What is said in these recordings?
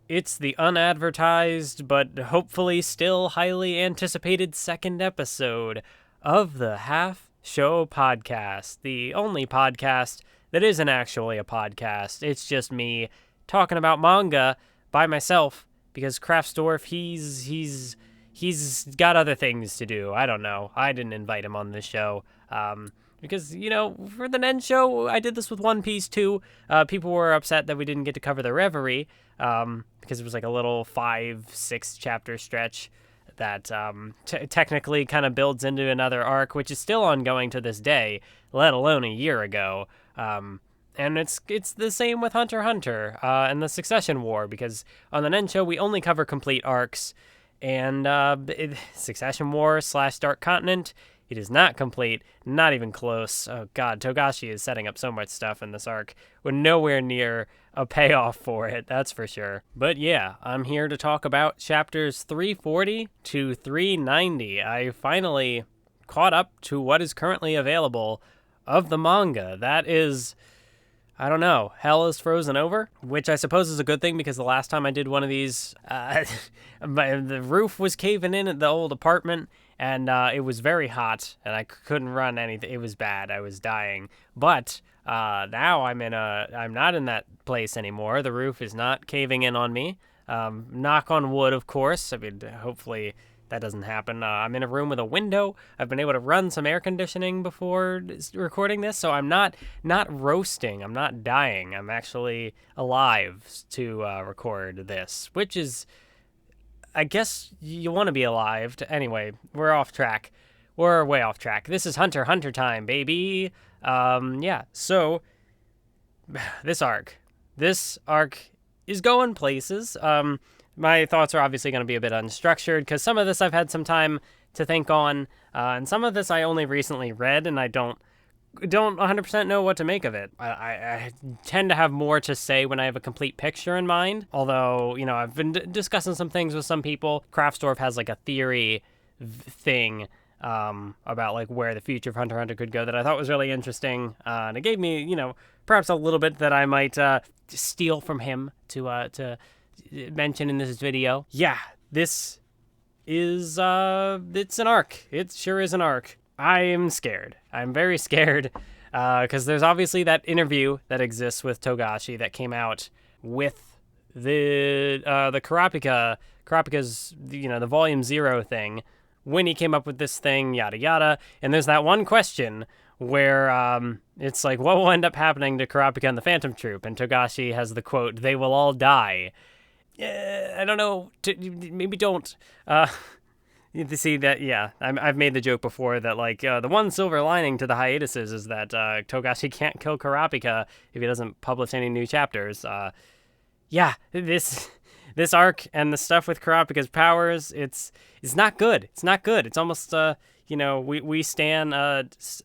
It's the unadvertised, but hopefully still highly anticipated second episode of the Half Show Podcast, the only podcast that isn't actually a podcast. It's just me talking about manga by myself because Kraftsdorf, he's got other things to do. I don't know. I didn't invite him on this show. Because, for the Nen show, I did this with One Piece too. People were upset that we didn't get to cover the Reverie, because it was like a little 5-6 chapter stretch that technically kind of builds into another arc, which is still ongoing to this day, let alone a year ago. And it's the same with Hunter x Hunter and the Succession War, because on the Nen show, we only cover complete arcs, and Succession War / Dark Continent, it is not complete, not even close. Oh god, Togashi is setting up so much stuff in this arc. We're nowhere near a payoff for it, that's for sure. But yeah, I'm here to talk about chapters 340 to 390. I finally caught up to what is currently available of the manga. That is, I don't know, hell is frozen over, which I suppose is a good thing because the last time I did one of these, the roof was caving in at the old apartment, and it was very hot, and I couldn't run anything. It was bad. I was dying. But now I'm not in that place anymore. The roof is not caving in on me. Knock on wood, of course. I mean, hopefully that doesn't happen. I'm in a room with a window. I've been able to run some air conditioning before recording this, so I'm not roasting. I'm not dying. I'm actually alive to record this, which is, I guess you want to be alive. Anyway, we're off track. We're way off track. This is Hunter x Hunter time, baby. Yeah, so this arc is going places. My thoughts are obviously going to be a bit unstructured because some of this I've had some time to think on, and some of this I only recently read, and I don't 100% know what to make of it. I tend to have more to say when I have a complete picture in mind, although, I've been discussing some things with some people. Kraftsdorf has like a theory thing about like where the future of Hunter x Hunter could go that I thought was really interesting, and it gave me, perhaps a little bit that I might steal from him to mention in this video. Yeah, this is, it's an arc. It sure is an arc. I am scared. I'm very scared because there's obviously that interview that exists with Togashi that came out with the Kurapika's, the Volume 0 thing, when he came up with this thing, yada yada. And there's that one question where it's like, what will end up happening to Kurapika and the Phantom Troupe? And Togashi has the quote, "They will all die." I don't know. Maybe don't. To see that, yeah, I've made the joke before that, like, the one silver lining to the hiatuses is that Togashi can't kill Kurapika if he doesn't publish any new chapters. Yeah, this arc and the stuff with Kurapika's powers, it's not good. It's not good. It's almost, we stan a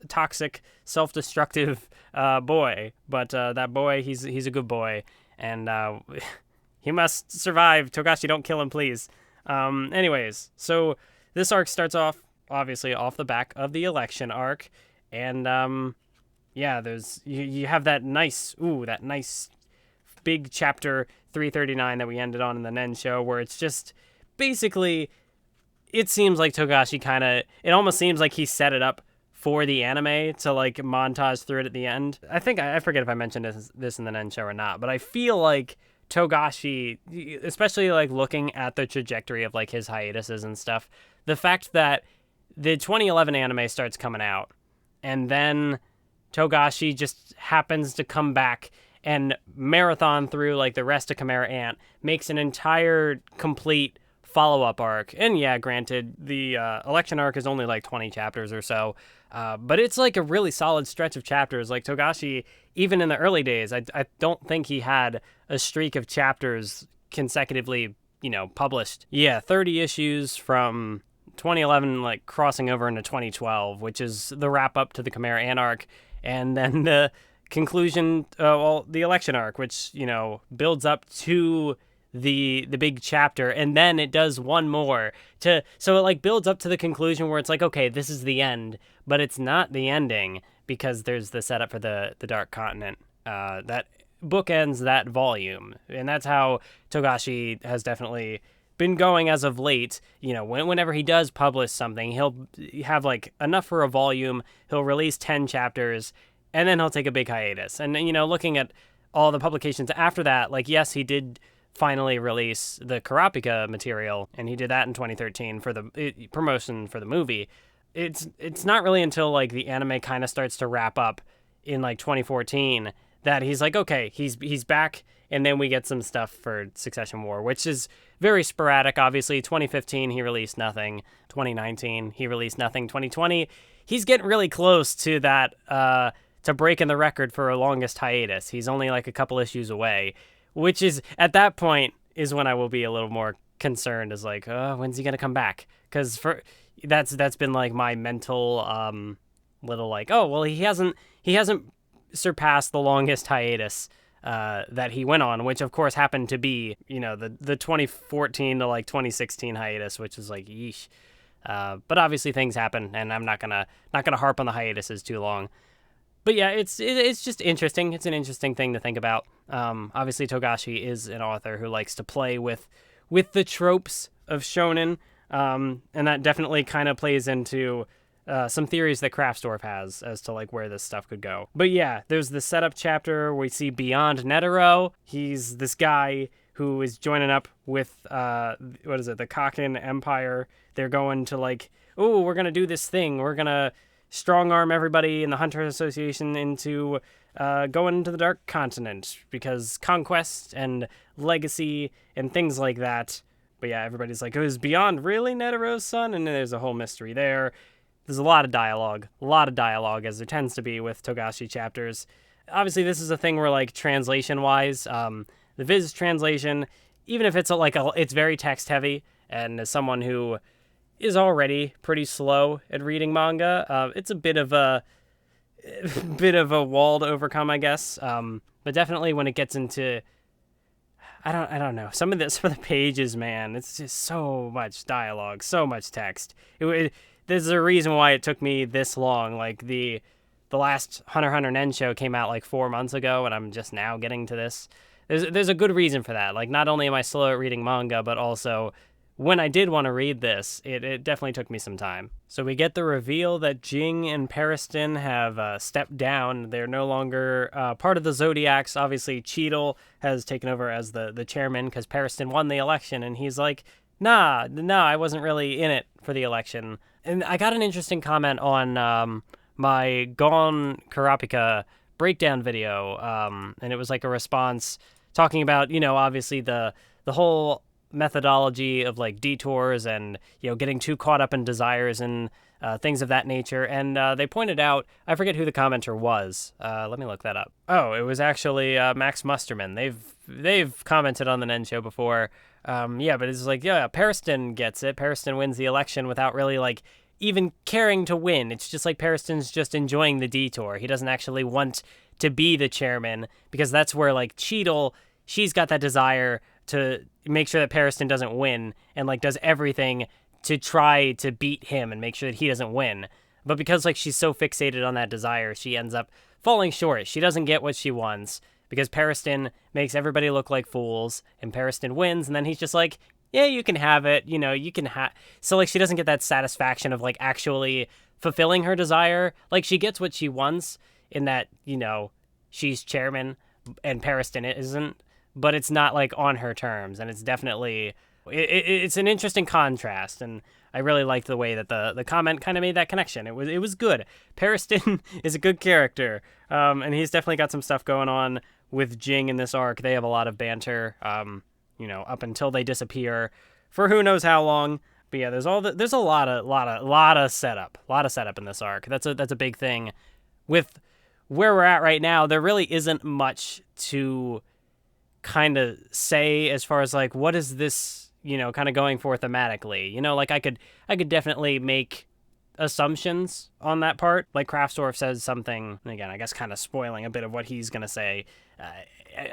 toxic, self-destructive boy, but that boy, he's a good boy, and he must survive. Togashi, don't kill him, please. Anyways, so this arc starts off, obviously, off the back of the election arc, and, yeah, there's, you have that nice big chapter 339 that we ended on in the Nen show, where it's just, basically, it seems like Togashi it almost seems like he set it up for the anime to, like, montage through it at the end. I forget if I mentioned this in the Nen show or not, but I feel like Togashi, especially like looking at the trajectory of like his hiatuses and stuff, the fact that the 2011 anime starts coming out and then Togashi just happens to come back and marathon through like the rest of Chimera Ant, makes an entire complete follow-up arc. And yeah, granted, the election arc is only like 20 chapters or so, but it's like a really solid stretch of chapters. Like Togashi, even in the early days, I don't think he had a streak of chapters consecutively, published. Yeah, 30 issues from 2011, like crossing over into 2012, which is the wrap up to the Chimera Ant arc, and then the conclusion, the election arc, which, builds up to the big chapter, and then it does one more so it like builds up to the conclusion where it's like, okay, this is the end, but it's not the ending because there's the setup for the Dark Continent that bookends that volume. And that's how Togashi has definitely been going as of late. You know, whenever he does publish something, he'll have like enough for a volume, he'll release 10 chapters, and then he'll take a big hiatus. And, you know, looking at all the publications after that, like, yes, he did finally release the Kurapika material, and he did that in 2013 for the promotion for the movie. It's not really until like the anime kind of starts to wrap up in like 2014 that he's like, okay, he's back, and then we get some stuff for Succession War, which is very sporadic. Obviously, 2015 he released nothing. 2019 he released nothing. 2020 he's getting really close to that to breaking the record for a longest hiatus. He's only like a couple issues away, which is at that point is when I will be a little more concerned. Is like, when's he gonna come back? Because that's been like my mental little like, oh well, he hasn't surpassed the longest hiatus that he went on, which of course happened to be, you know, the 2014 to like 2016 hiatus, which is like, yeesh. But obviously things happen, and I'm not gonna harp on the hiatuses too long. But yeah, it's just interesting. It's an interesting thing to think about. Obviously Togashi is an author who likes to play with the tropes of shonen, and that definitely kind of plays into some theories that Kraftsdorf has as to like where this stuff could go. But yeah, there's the setup chapter where we see Beyond Netero. He's this guy who is joining up with the Kaken Empire. They're going to like, oh, we're gonna do this thing. We're gonna strong arm everybody in the Hunter Association into going into the Dark Continent because conquest and legacy and things like that. But yeah, everybody's like, oh, is Beyond really Netero's son? And there's a whole mystery there. There's a lot of dialogue, as there tends to be with Togashi chapters. Obviously, this is a thing where, like, translation-wise, the Viz translation, even if it's it's very text-heavy, and as someone who is already pretty slow at reading manga, it's a bit of a wall to overcome, I guess. But definitely when it gets into, I don't know, some of the pages, man, it's just so much dialogue, so much text. There's a reason why it took me this long. Like the last Hunter x Hunter Nen show came out like 4 months ago, and I'm just now getting to this. There's a good reason for that. Like, not only am I slow at reading manga, but also when I did want to read this, it definitely took me some time. So we get the reveal that Ging and Pariston have stepped down. They're no longer part of the Zodiacs. Obviously, Cheadle has taken over as the chairman because Pariston won the election, and he's like, nah, I wasn't really in it for the election. And I got an interesting comment on my Gon Kurapika breakdown video, and it was like a response talking about, you know, obviously the whole methodology of like detours and, you know, getting too caught up in desires and things of that nature. And they pointed out, I forget who the commenter was. Let me look that up. Oh, it was actually Max Musterman. They've commented on the Nen show before. Yeah, but it's like, yeah, Pariston gets it. Pariston wins the election without really like even caring to win. It's just like Pariston's just enjoying the detour. He doesn't actually want to be the chairman, because that's where like Cheadle, she's got that desire to make sure that Pariston doesn't win and like does everything to try to beat him and make sure that he doesn't win. But because like she's so fixated on that desire, she ends up falling short. She doesn't get what she wants because Pariston makes everybody look like fools, and Pariston wins, and then he's just like, yeah, you can have it, you know, you can have. So like she doesn't get that satisfaction of like actually fulfilling her desire. Like she gets what she wants in that, you know, she's chairman and Pariston isn't, but it's not like on her terms, and it's definitely it's an interesting contrast, and I really liked the way that the comment kind of made that connection. It was good. Pariston is a good character, and he's definitely got some stuff going on with Ging in this arc. They have a lot of banter, you know, up until they disappear for who knows how long. But yeah, there's a lot of setup, in this arc. That's a big thing with where we're at right now. There really isn't much to kind of say as far as like what is this, you know, kind of going for thematically. You know, like I could definitely make assumptions on that part. Like Kraftsdorf says something, and again, I guess kind of spoiling a bit of what he's gonna say.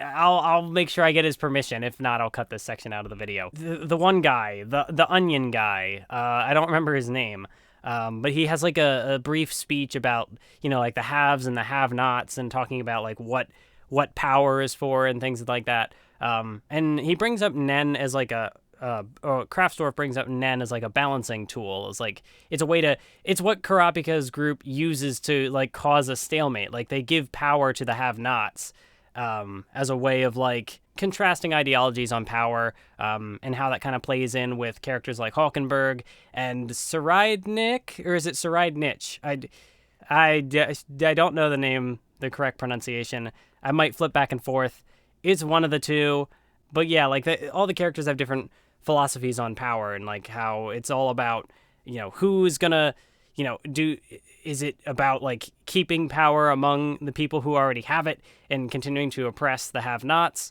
I'll make sure I get his permission. If not, I'll cut this section out of the video. The one guy, the onion guy, I don't remember his name, but he has like a brief speech about, you know, like the haves and the have-nots, and talking about like what what power is for and things like that. And he brings up Nen as like Kraftsdorf brings up Nen as like a balancing tool. It's like it's what Kurapika's group uses to like cause a stalemate. Like they give power to the have-nots as a way of like contrasting ideologies on power, and how that kind of plays in with characters like Hulkenberg and Tserriednich, or is it Tserriednich? I don't know the correct pronunciation. I might flip back and forth. It's one of the two, but yeah, like all the characters have different philosophies on power, and like how it's all about, who's gonna, is it about like keeping power among the people who already have it and continuing to oppress the have-nots,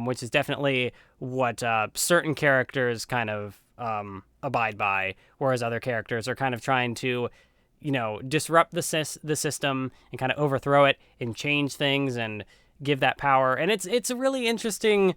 which is definitely what certain characters kind of abide by, whereas other characters are kind of trying to, disrupt the system and kind of overthrow it and change things and give that power. And it's a really interesting.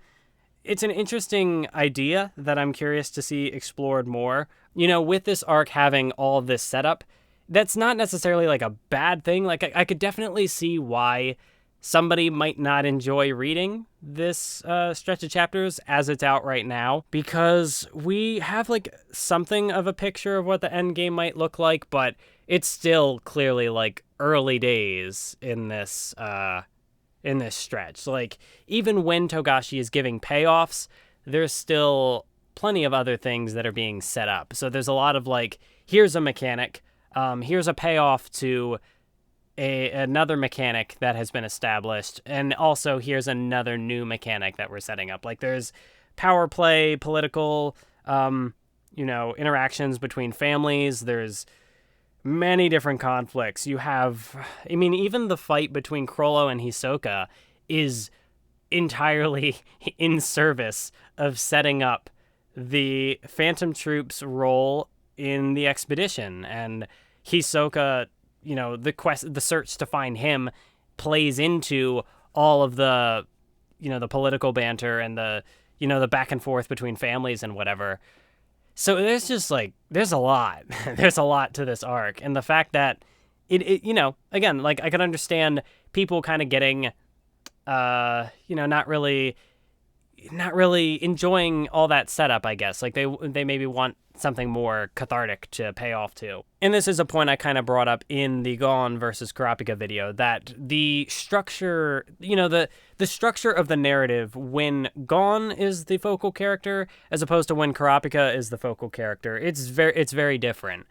It's an interesting idea that I'm curious to see explored more. With this arc having all of this setup, that's not necessarily like a bad thing. Like I could definitely see why somebody might not enjoy reading this stretch of chapters as it's out right now, because we have like something of a picture of what the end game might look like, but it's still clearly like early days in this stretch. Like even when Togashi is giving payoffs, there's still plenty of other things that are being set up. So there's a lot of like, here's a mechanic, here's a payoff to another mechanic that has been established, and also here's another new mechanic that we're setting up. Like there's power play, political, interactions between families. There's many different conflicts. You have, even the fight between Chrollo and Hisoka is entirely in service of setting up the Phantom Troupe's role in the expedition, and Hisoka, the search to find him plays into all of the, the political banter and the, the back and forth between families and whatever. So there's just like, there's a lot. There's a lot to this arc. And the fact that it again, like I could understand people kind of getting, not really enjoying all that setup, I guess. Like they maybe want something more cathartic to pay off to. And this is a point I kind of brought up in the Gon versus Kurapika video, that the structure, the structure of the narrative when Gon is the focal character as opposed to when Kurapika is the focal character, it's very different.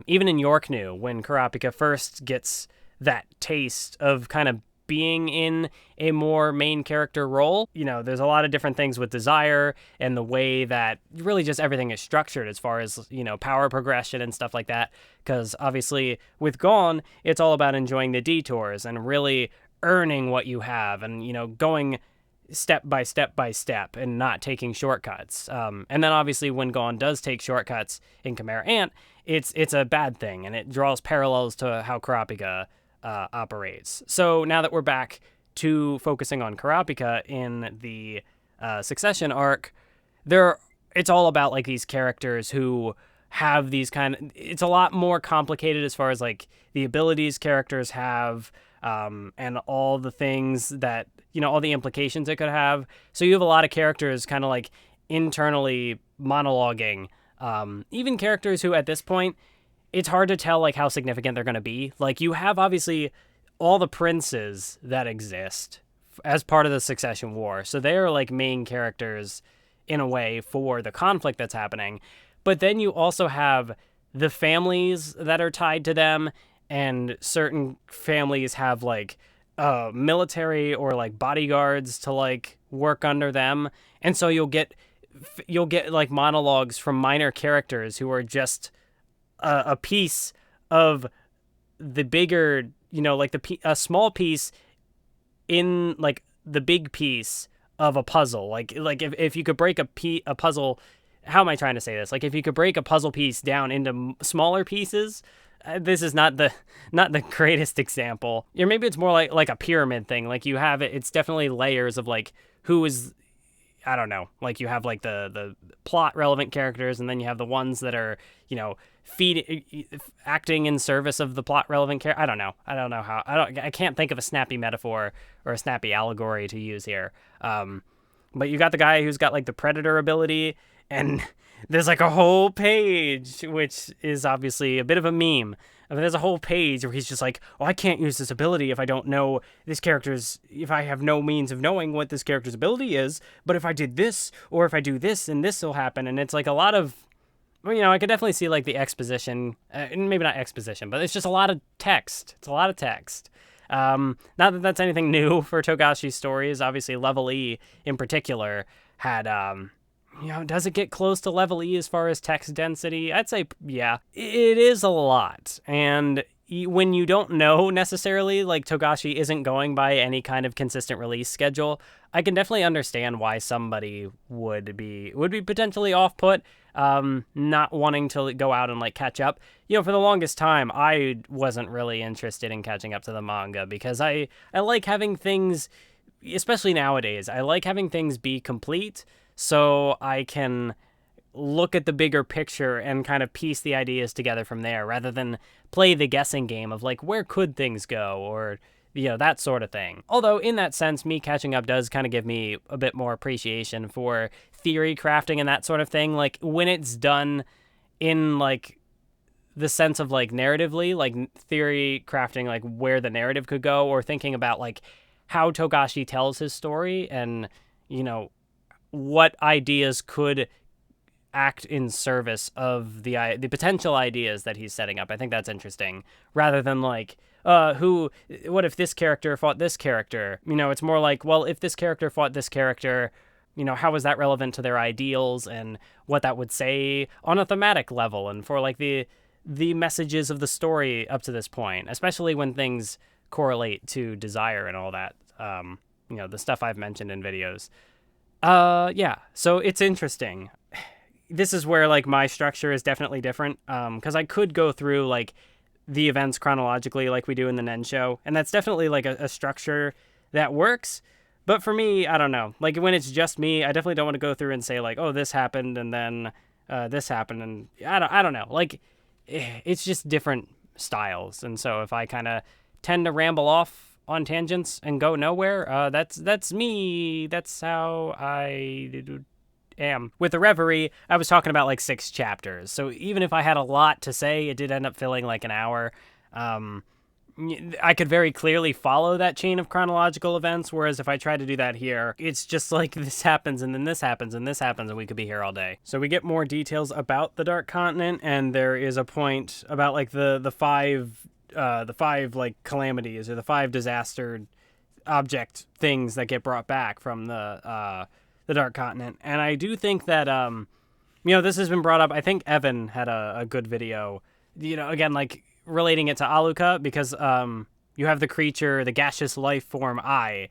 Even in Yorknu, when Kurapika first gets that taste of kind of being in a more main character role, there's a lot of different things with Desire and the way that really just everything is structured as far as, power progression and stuff like that. Because obviously with Gon, it's all about enjoying the detours and really earning what you have and, going step by step and not taking shortcuts. And then obviously when Gon does take shortcuts in Chimera Ant, it's a bad thing, and it draws parallels to how Kurapika operates. So now that we're back to focusing on Kurapika in the Succession arc, it's all about like these characters who have these it's a lot more complicated as far as like the abilities characters have, and all the things that, all the implications it could have. So you have a lot of characters kind of like internally monologuing, even characters who at this point, it's hard to tell like how significant they're going to be. Like you have obviously all the princes that exist as part of the Succession War. So they are like main characters in a way for the conflict that's happening. But then you also have the families that are tied to them, and certain families have like military or like bodyguards to like work under them. And so you'll get like monologues from minor characters who are just a piece of the bigger, like a small piece in like the big piece of a puzzle. Like if you could break a puzzle, how am I trying to say this? Like if you could break a puzzle piece down into smaller pieces, this is not the greatest example. Or maybe it's more like a pyramid thing. Like you have it's definitely layers of like who is, I don't know, like you have like the plot relevant characters, and then you have the ones that are, acting in service of the plot relevant character. I don't know how. I can't think of a snappy metaphor or a snappy allegory to use here. But you got the guy who's got like the predator ability, and there's like a whole page, which is obviously a bit of a meme. I mean, there's a whole page where he's just like, oh, I can't use this ability if I don't know if I have no means of knowing what this character's ability is, but if I did this, or if I do this, and this will happen. And it's like a lot of, I could definitely see like the exposition, maybe not exposition, but it's just a lot of text. It's a lot of text. Not that that's anything new for Togashi's stories. Obviously, Level E in particular had, does it get close to Level E as far as text density? I'd say, yeah, it is a lot. And when you don't know necessarily, like Togashi isn't going by any kind of consistent release schedule, I can definitely understand why somebody would be potentially off-put, not wanting to go out and like catch up. For the longest time, I wasn't really interested in catching up to the manga because I like having things, especially nowadays, I like having things be complete so I can look at the bigger picture and kind of piece the ideas together from there rather than play the guessing game of like, where could things go, or that sort of thing. Although in that sense, me catching up does kind of give me a bit more appreciation for theory crafting and that sort of thing. Like when it's done in like the sense of like narratively, like theory crafting, like where the narrative could go, or thinking about like how Togashi tells his story and, what ideas could act in service of the potential ideas that he's setting up. I think that's interesting, rather than like, what if this character fought this character? It's more like, well, if this character fought this character, how is that relevant to their ideals and what that would say on a thematic level and for like the messages of the story up to this point, especially when things correlate to desire and all that, the stuff I've mentioned in videos. Yeah, so it's interesting. This is where like my structure is definitely different, because I could go through like the events chronologically like we do in the Nen show, and that's definitely like a structure that works. But for me, I don't know. Like when it's just me, I definitely don't want to go through and say like, oh, this happened and then this happened, and I don't know. Like it's just different styles, and so if I kind of tend to ramble off on tangents and go nowhere, that's me. That's how I am. With the Reverie, I was talking about like 6 chapters, so even if I had a lot to say, it did end up feeling like an hour. I could very clearly follow that chain of chronological events, whereas if I try to do that here, it's just like this happens and then this happens and this happens, and we could be here all day. So we get more details about the Dark Continent, and there is a point about like the five like calamities, or the 5 disaster object things that get brought back from the Dark Continent. And I do think that this has been brought up. I think Evan had a good video, again, like relating it to Aluka, because you have the creature, the gaseous life form I,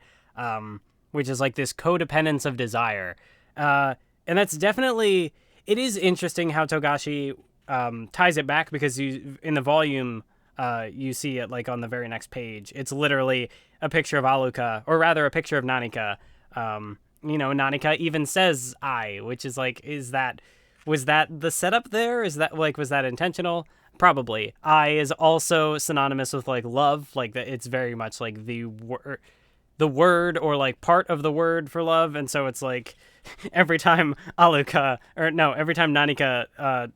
which is like this codependence of desire, and that's definitely, it is interesting how Togashi ties it back, because in the volume, you see it like on the very next page. It's literally a picture of Aluka, or rather a picture of Nanika. Nanika even says I, which is like, was that the setup there? Was that intentional? Probably. I is also synonymous with like love, like that. It's very much like the word or like part of the word for love. And so it's like every time Nanika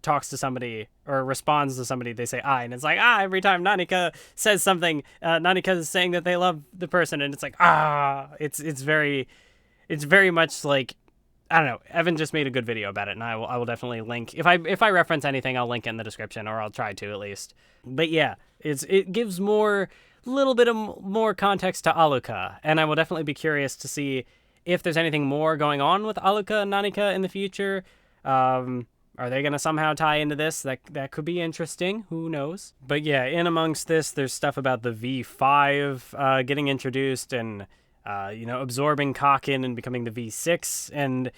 talks to somebody or responds to somebody, they say I, and it's like every time Nanika says something, Nanika is saying that they love the person, and it's like it's very much like, I don't know. Evan just made a good video about it, and I will definitely link, if I reference anything, I'll link it in the description, or I'll try to at least. But yeah, it gives little bit of more context to Aluka, and I will definitely be curious to see if there's anything more going on with Aluka and Nanika in the future. Are they going to somehow tie into this? That could be interesting. Who knows? But yeah, in amongst this, there's stuff about the V5 getting introduced, and absorbing Kakin and becoming the V6, and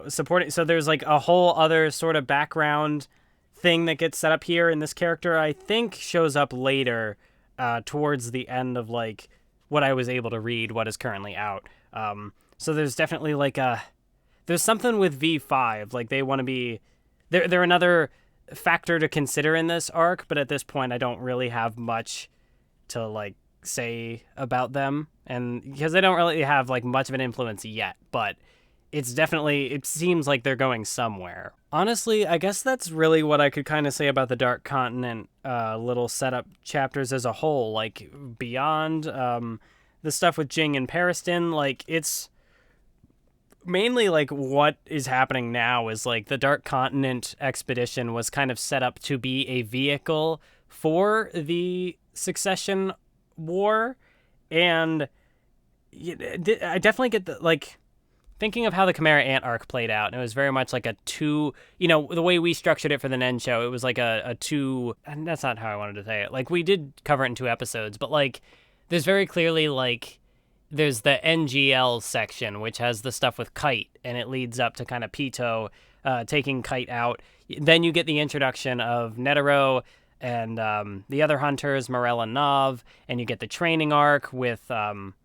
supporting. So there's like a whole other sort of background thing that gets set up here, and this character I think shows up later, towards the end of like what I was able to read, what is currently out. So there's definitely like there's something with V5, like they want to be, they're another factor to consider in this arc, but at this point I don't really have much to like say about them, and because they don't really have like much of an influence yet, but it's definitely, it seems like they're going somewhere. Honestly, I guess that's really what I could kind of say about the Dark Continent little setup chapters as a whole. Like, beyond the stuff with Ging and Pariston, like, it's mainly, like, what is happening now is, like, the Dark Continent expedition was kind of set up to be a vehicle for the Succession War, and I definitely get the, like, thinking of how the Chimera Ant arc played out, and it was very much like a two, the way we structured it for the Nen show, it was like a two, and that's not how I wanted to say it. Like, we did cover it in 2 episodes, but, like, there's very clearly, like, there's the NGL section, which has the stuff with Kite, and it leads up to kind of Pito taking Kite out. Then you get the introduction of Netero and the other hunters, Morel and Nav, and you get the training arc with,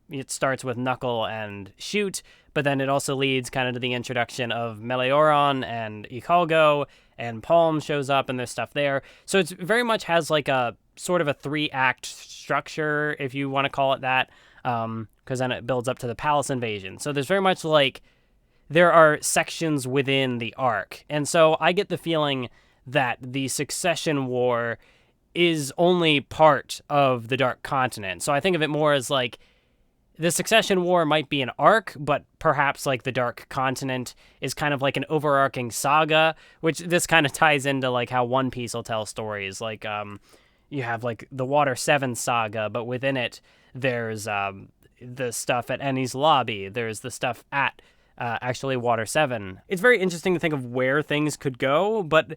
it starts with Knuckle and Shoot, but then it also leads kind of to the introduction of Meleoron and Ikalgo, and Palm shows up, and there's stuff there. So it's very much has like a sort of a 3-act structure, if you want to call it that, because then it builds up to the Palace invasion. So there's very much like, there are sections within the arc. And so I get the feeling that the Succession War is only part of the Dark Continent. So I think of it more as like, the Succession War might be an arc, but perhaps like the Dark Continent is kind of like an overarching saga, which this kind of ties into like how One Piece will tell stories. Like you have like the Water 7 saga, but within it there's the stuff at Eni's Lobby. There's the stuff at actually Water 7. It's very interesting to think of where things could go, but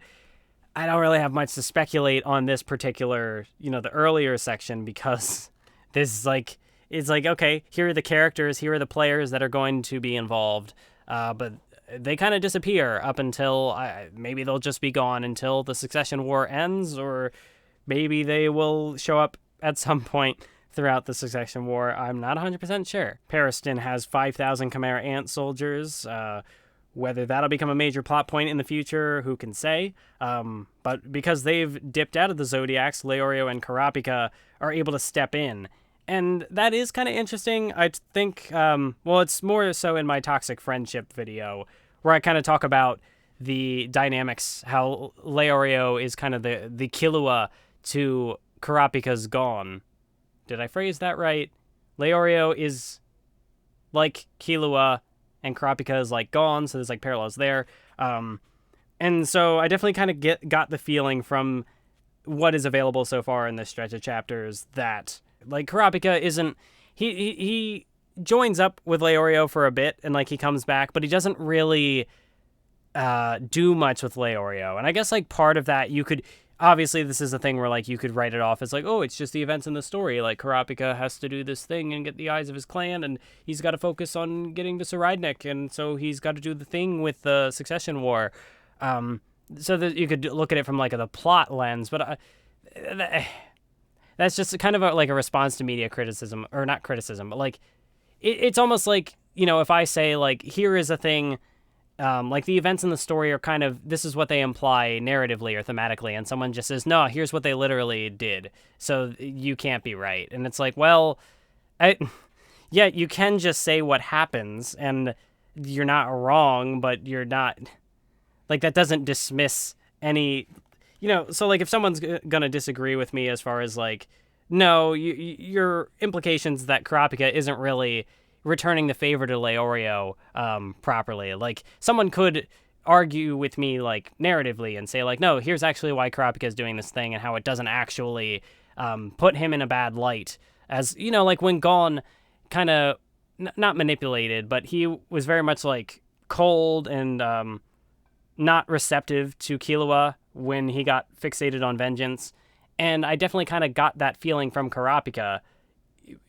I don't really have much to speculate on this particular, the earlier section, because this is like, it's like, okay, here are the characters, here are the players that are going to be involved, but they kind of disappear up until, maybe they'll just be gone until the Succession War ends, or maybe they will show up at some point throughout the Succession War. I'm not 100% sure. Pariston has 5,000 Chimera Ant soldiers. Whether that'll become a major plot point in the future, who can say? But because they've dipped out of the Zodiacs, Leorio and Kurapika are able to step in. And that is kind of interesting. I think, it's more so in my Toxic Friendship video, where I kind of talk about the dynamics, how Leorio is kind of the Killua to Kurapika's Gon. Did I phrase that right? Leorio is like Killua, and Kurapika is like Gon, so there's like parallels there. And so I definitely kind of got the feeling from what is available so far in this stretch of chapters that, like, Kurapika isn't, he joins up with Leorio for a bit, and like he comes back, but he doesn't really do much with Leorio. And I guess like part of that, you could, obviously this is a thing where like you could write it off as like, oh, it's just the events in the story. Like Kurapika has to do this thing and get the eyes of his clan, and he's got to focus on getting to Tserriednich, and so he's got to do the thing with the Succession War. So that you could look at it from like the plot lens, but that's just kind of like a response to media criticism, or not criticism, but like it's almost like, if I say like, here is a thing, like the events in the story are kind of, this is what they imply narratively or thematically, and someone just says, no, here's what they literally did, so you can't be right. And it's like, well, yeah, you can just say what happens, and you're not wrong, but you're not, like, that doesn't dismiss any, so like if someone's gonna disagree with me as far as like, no, your implications that Kurapika isn't really returning the favor to Leorio properly. Like, someone could argue with me like narratively and say like, no, here's actually why Kurapika is doing this thing and how it doesn't actually put him in a bad light. As, like when Gon kind of, not manipulated, but he was very much like cold and not receptive to Killua when he got fixated on vengeance. And I definitely kind of got that feeling from Kurapika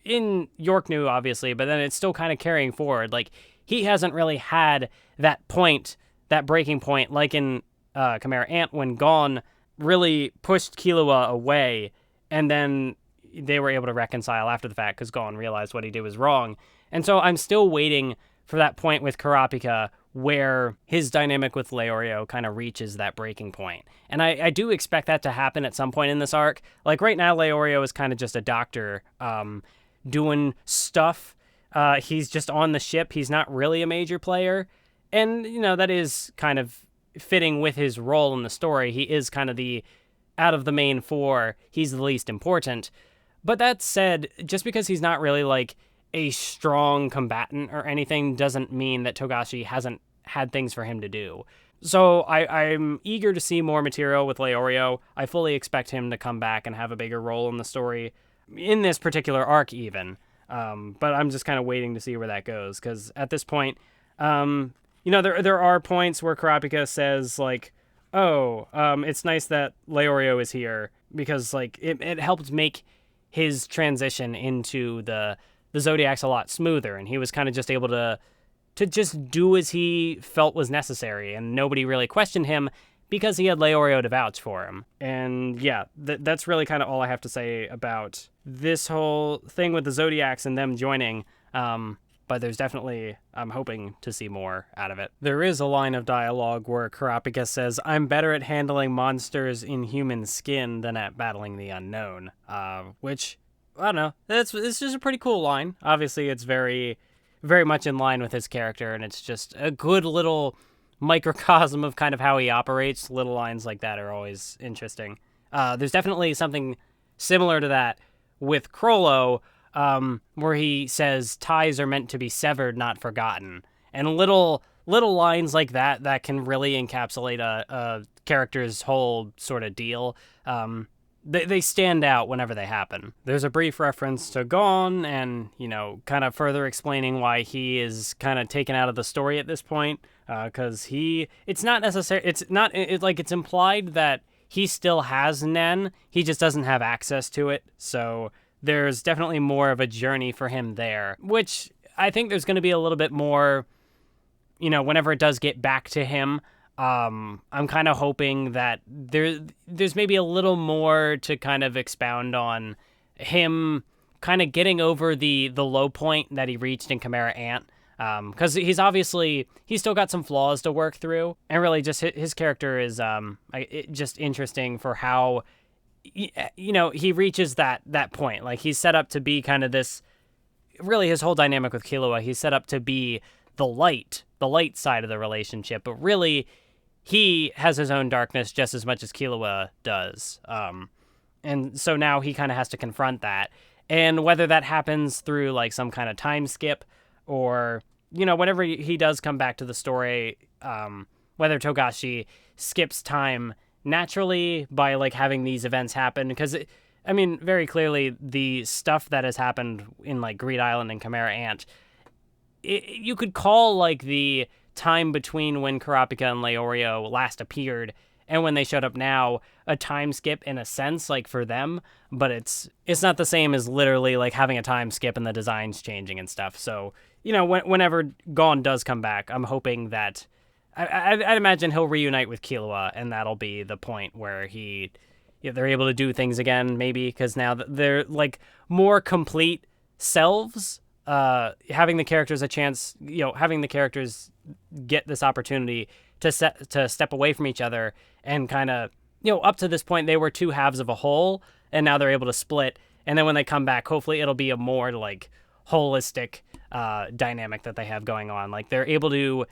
in York New, obviously, but then it's still kind of carrying forward. Like, he hasn't really had that point, that breaking point, like in Chimera Ant, when Gon really pushed Killua away, and then they were able to reconcile after the fact because Gon realized what he did was wrong. And so I'm still waiting for that point with Kurapika where his dynamic with Leorio kind of reaches that breaking point. And I do expect that to happen at some point in this arc. Like right now, Leorio is kind of just a doctor doing stuff. He's just on the ship. He's not really a major player. And, that is kind of fitting with his role in the story. He is kind of out of the main four, he's the least important. But that said, just because he's not really like a strong combatant or anything doesn't mean that Togashi hasn't had things for him to do. So I'm eager to see more material with Leorio. I fully expect him to come back and have a bigger role in the story, in this particular arc even. But I'm just kind of waiting to see where that goes, because at this point, there are points where Kurapika says, like, it's nice that Leorio is here, because like it helped make his transition into the Zodiacs a lot smoother, and he was kind of just able to just do as he felt was necessary, and nobody really questioned him because he had Leorio to vouch for him. And yeah, that's really kind of all I have to say about this whole thing with the Zodiacs and them joining. But there's definitely, I'm hoping to see more out of it. There is a line of dialogue where Kurapika says, "I'm better at handling monsters in human skin than at battling the unknown," which, I don't know, it's just a pretty cool line. Obviously, it's very, very much in line with his character, and it's just a good little microcosm of kind of how he operates. Little lines like that are always interesting. There's definitely something similar to that with Chrollo, where he says ties are meant to be severed, not forgotten. And little lines like that can really encapsulate a character's whole sort of deal. They stand out whenever they happen. There's a brief reference to Gon and, kind of further explaining why he is kind of taken out of the story at this point. Because it's not necessary. It's implied that he still has Nen. He just doesn't have access to it. So there's definitely more of a journey for him there, which I think there's going to be a little bit more, whenever it does get back to him. I'm kind of hoping that there's maybe a little more to kind of expound on him kind of getting over the low point that he reached in Chimera Ant. Because he's still got some flaws to work through, and really just his character is just interesting for how, he reaches that point. Like, he's set up to be kind of this, really his whole dynamic with Killua, he's set up to be the light side of the relationship, but really he has his own darkness just as much as Killua does. And so now he kind of has to confront that, and whether that happens through like some kind of time skip, or, whenever he does come back to the story, whether Togashi skips time naturally by, like, having these events happen. Because, very clearly, the stuff that has happened in, like, Greed Island and Chimera Ant, you could call, like, the time between when Kurapika and Leorio last appeared and when they showed up now a time skip in a sense, like, for them. But it's not the same as literally, like, having a time skip and the designs changing and stuff. So, whenever Gon does come back, I'm hoping that I'd imagine he'll reunite with Killua, and that'll be the point where they're able to do things again, maybe, because now they're like more complete selves. Having the characters a chance, having the characters get this opportunity to step away from each other, and kind of, up to this point they were two halves of a whole, and now they're able to split. And then when they come back, hopefully it'll be a more like holistic dynamic that they have going on. Like, they're able to,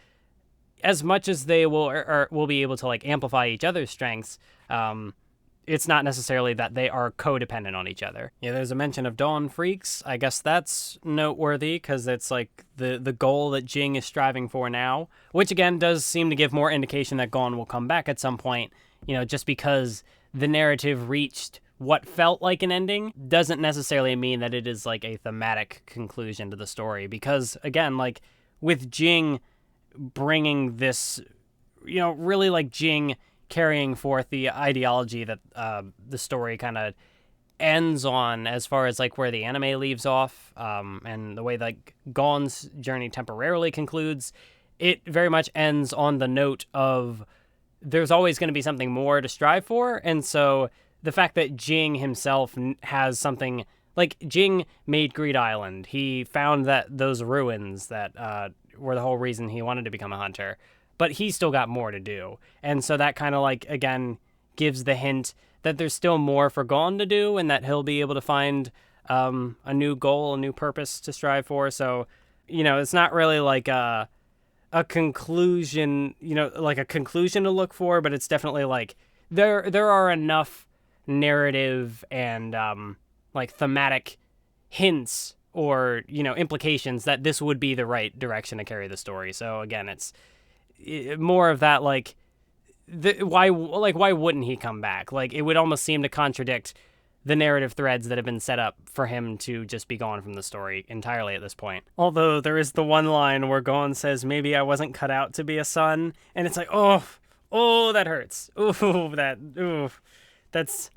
as much as they will be able to like amplify each other's strengths, it's not necessarily that they are codependent on each other. Yeah, there's a mention of Dawn Freaks. I guess that's noteworthy because it's like the goal that Ging is striving for now, which again does seem to give more indication that Gon will come back at some point. Just because the narrative reached what felt like an ending doesn't necessarily mean that it is like a thematic conclusion to the story. Because again, like with Ging bringing this, really like Ging carrying forth the ideology that the story kind of ends on, as far as like where the anime leaves off, and the way like Gon's journey temporarily concludes, it very much ends on the note of there's always going to be something more to strive for. And so the fact that Ging himself has something, like Ging made Greed Island, he found that those ruins that were the whole reason he wanted to become a hunter. But he's still got more to do. And so that kind of like, again, gives the hint that there's still more for Gon to do, and that he'll be able to find a new goal, a new purpose to strive for. So, it's not really like a conclusion, like a conclusion to look for, but it's definitely like there are enough narrative and like thematic hints or implications that this would be the right direction to carry the story. So again, it's more of that like why wouldn't he come back? Like, it would almost seem to contradict the narrative threads that have been set up for him to just be gone from the story entirely at this point. Although there is the one line where Gon says, "Maybe I wasn't cut out to be a son," and it's like, oh, that hurts. That's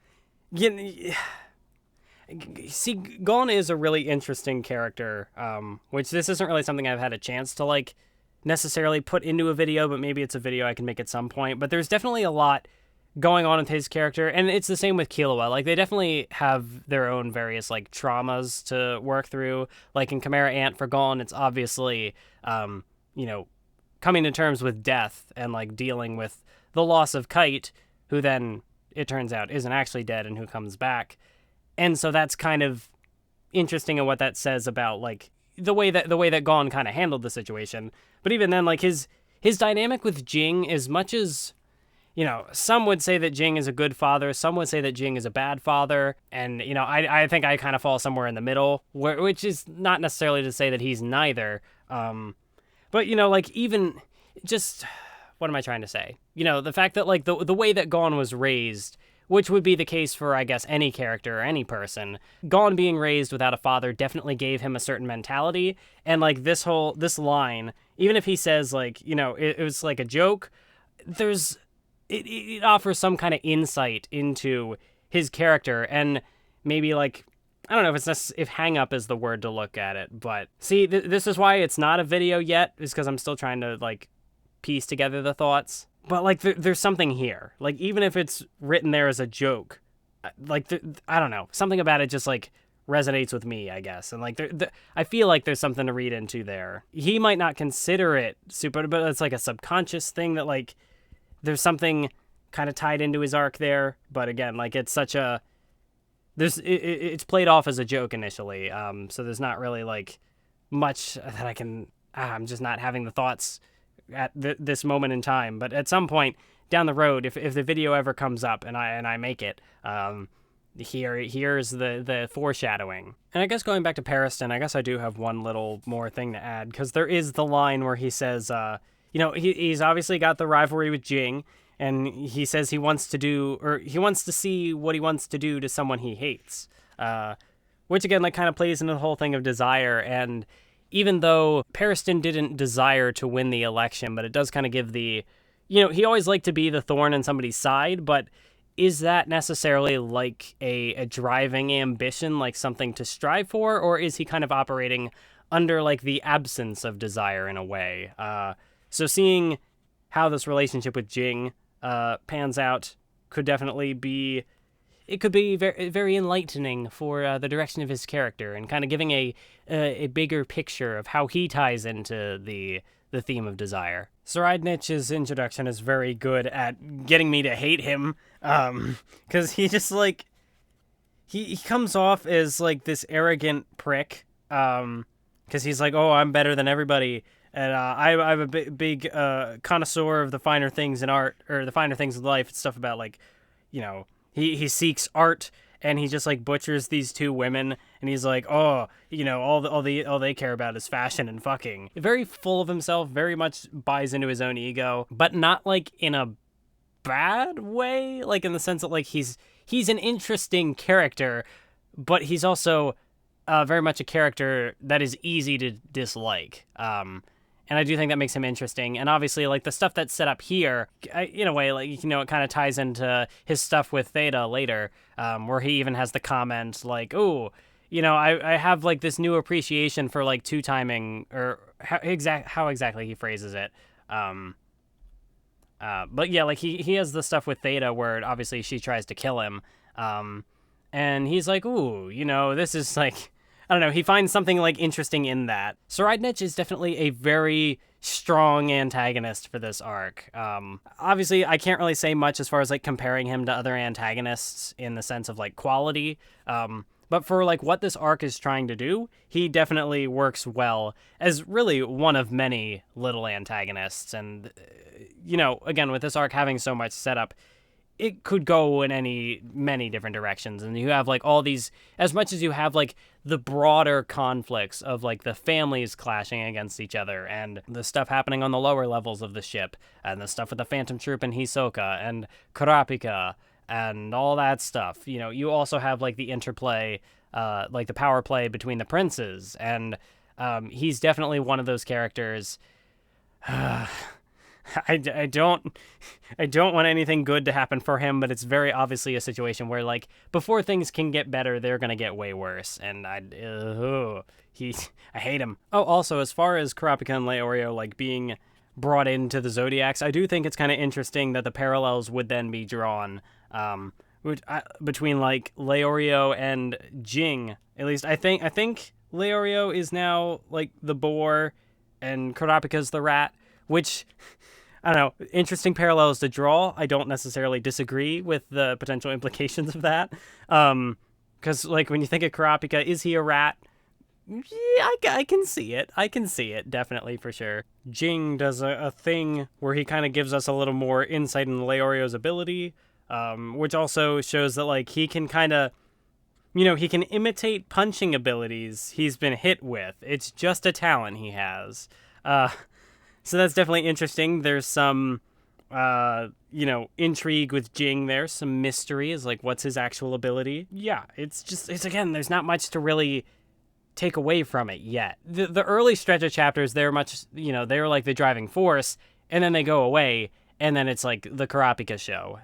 see, Gon is a really interesting character, which this isn't really something I've had a chance to like necessarily put into a video, but maybe it's a video I can make at some point. But there's definitely a lot going on with his character, and it's the same with Killua. Like, they definitely have their own various like traumas to work through. Like in Chimera Ant for Gon, it's obviously coming to terms with death and like dealing with the loss of Kite, who then it turns out isn't actually dead and who comes back. And so that's kind of interesting in what that says about like the way that Gon kind of handled the situation. But even then, like his dynamic with Ging, as much as some would say that Ging is a good father, some would say that Ging is a bad father, and I think I kind of fall somewhere in the middle, which is not necessarily to say that he's neither. But like, even just, what am I trying to say? The fact that like the way that Gon was raised, which would be the case for, I guess, any character or any person, Gon being raised without a father definitely gave him a certain mentality. And like this line, even if he says like, it was like a joke, it offers some kind of insight into his character. And maybe like, I don't know if hang up is the word to look at it, but see, this is why it's not a video yet, is because I'm still trying to like piece together the thoughts. But like, there's something here. Like, even if it's written there as a joke, like, I don't know, something about it just like resonates with me, I guess. And like, I feel like there's something to read into there. He might not consider it super, but it's like a subconscious thing that like, there's something kind of tied into his arc there. But again, like, it's such a, it's played off as a joke initially. So there's not really like much that I can, I'm just not having the thoughts at this moment in time. But at some point down the road, if the video ever comes up and I make it, here's the foreshadowing. And I guess going back to Pariston, I guess I do have one little more thing to add, because there is the line where he says, he's obviously got the rivalry with Ging, and he says he wants to see what he wants to do to someone he hates, which again, like, kind of plays into the whole thing of desire. And even though Pariston didn't desire to win the election, but it does kind of give the, he always liked to be the thorn in somebody's side, but is that necessarily like a driving ambition, like something to strive for, or is he kind of operating under like the absence of desire in a way? So seeing how this relationship with Ging pans out could definitely be, it could be very, very enlightening for the direction of his character, and kind of giving a bigger picture of how he ties into the theme of desire. Tserriednich's introduction is very good at getting me to hate him, because he just like, he comes off as like this arrogant prick, because he's like, oh, I'm better than everybody, and I'm a big connoisseur of the finer things in art, or the finer things of life. It's stuff about like, he seeks art, and he just like butchers these two women, and he's like, oh, all they care about is fashion and fucking. Very full of himself, very much buys into his own ego, but not like in a bad way, like in the sense that like he's an interesting character, but he's also very much a character that is easy to dislike. And I do think that makes him interesting. And obviously, like, the stuff that's set up here, in a way, like, it kind of ties into his stuff with Theta later, where he even has the comment, like, oh, I have, like, this new appreciation for, like, two-timing, or how exactly he phrases it. But, yeah, like, he has the stuff with Theta where, obviously, she tries to kill him. And he's like, ooh, this is, like, I don't know, he finds something like interesting in that. Tserriednich is definitely a very strong antagonist for this arc. Obviously, I can't really say much as far as like comparing him to other antagonists in the sense of like quality. But for like what this arc is trying to do, he definitely works well as really one of many little antagonists. And, again, with this arc having so much setup, it could go in many different directions. And you have like all these, as much as you have like the broader conflicts of like the families clashing against each other and the stuff happening on the lower levels of the ship and the stuff with the Phantom Troupe and Hisoka and Kurapika and all that stuff. You also have like the interplay, like the power play between the princes, and he's definitely one of those characters. I don't want anything good to happen for him, but it's very obviously a situation where like before things can get better, they're gonna get way worse, and I hate him. Oh, also as far as Kurapika and Leorio like being brought into the Zodiacs, I do think it's kind of interesting that the parallels would then be drawn between like Leorio and Ging. At least I think Leorio is now like the boar and Kurapika's the rat, which I don't know, interesting parallels to draw. I don't necessarily disagree with the potential implications of that. Because like when you think of Kurapika, is he a rat? Yeah, I can see it. I can see it, definitely, for sure. Ging does a thing where he kind of gives us a little more insight into Leorio's ability, which also shows that, like, he can kind of, he can imitate punching abilities he's been hit with. It's just a talent he has. So that's definitely interesting. There's some, intrigue with Ging there, some mystery is like, what's his actual ability? Yeah, it's again, there's not much to really take away from it yet. The early stretch of chapters, they're much, they're like the driving force, and then they go away, and then it's like the Kurapika show.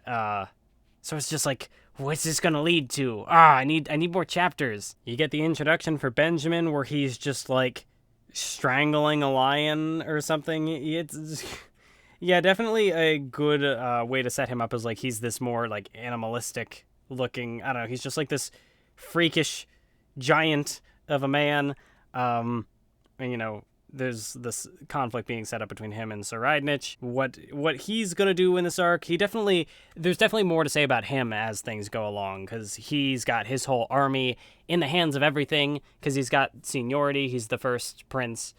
So it's just like, what's this gonna lead to? I need more chapters. You get the introduction for Benjamin where he's just like strangling a lion or something. It's yeah, definitely a good way to set him up as like he's this more like animalistic looking, I don't know, he's just like this freakish giant of a man. And there's this conflict being set up between him and Tserriednich. What he's gonna do in this arc, there's definitely more to say about him as things go along, because he's got his whole army in the hands of everything, because he's got seniority, he's the first prince.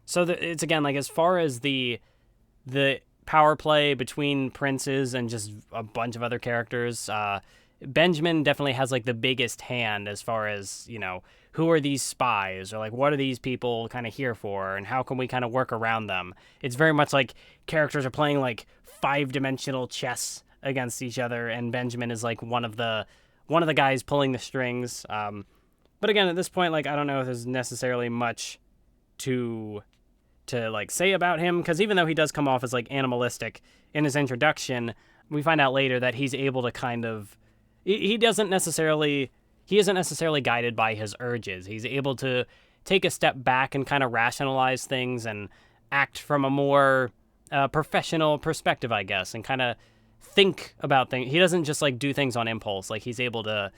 So it's again, like, as far as the power play between princes and just a bunch of other characters, Benjamin definitely has like the biggest hand as far as, who are these spies, or like what are these people kind of here for, and how can we kind of work around them. It's very much like characters are playing like 5-dimensional chess against each other, and Benjamin is like one of the guys pulling the strings. But again, at this point, like, I don't know if there's necessarily much to like say about him, because even though he does come off as like animalistic in his introduction, we find out later that he's able to kind of, he isn't necessarily guided by his urges. He's able to take a step back and kind of rationalize things and act from a more professional perspective, I guess, and kind of think about things. He doesn't just like do things on impulse. Like, he's able to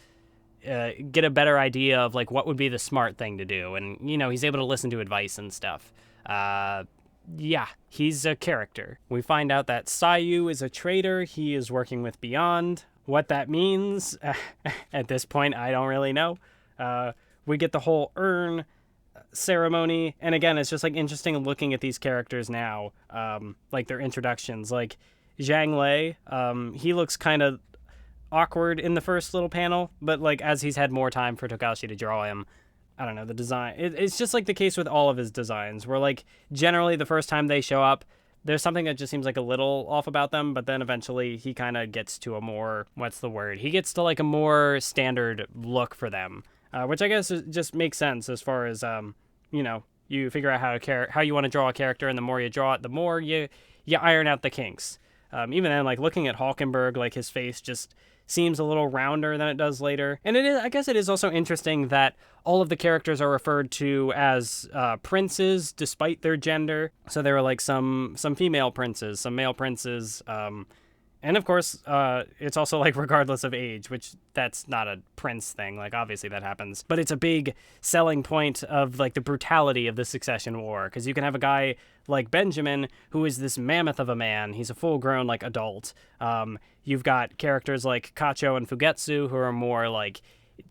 get a better idea of like what would be the smart thing to do, and he's able to listen to advice and stuff. Yeah, he's a character. We find out that Sayu is a traitor. He is working with Beyond. What that means, at this point, I don't really know. We get the whole urn ceremony, and again, it's just like interesting looking at these characters now, like their introductions. Like Zhang Lei, he looks kind of awkward in the first little panel, but like as he's had more time for Togashi to draw him, I don't know, the design, it's just like the case with all of his designs, where like generally the first time they show up, there's something that just seems like a little off about them, but then eventually he kind of gets to a more, he gets to like a more standard look for them, which I guess just makes sense as far as, you figure out how you want to draw a character, and the more you draw it, the more you iron out the kinks. Even then, like, looking at Hulkenberg, like, his face just seems a little rounder than it does later. And I guess it is also interesting that all of the characters are referred to as princes, despite their gender. So there are like some female princes, some male princes, and And of course, it's also like regardless of age, which that's not a prince thing. Like obviously that happens, but it's a big selling point of like the brutality of the succession war. Because you can have a guy like Benjamin who is this mammoth of a man. He's a full-grown like adult. You've got characters like Kacho and Fugetsu who are more like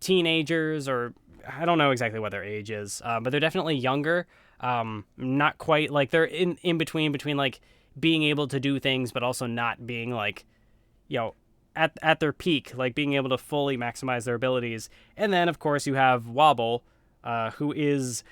teenagers, or I don't know exactly what their age is, but they're definitely younger. Not quite like they're in between like being able to do things, but also not being like, at their peak, like being able to fully maximize their abilities. And then, of course, you have Wobble, who is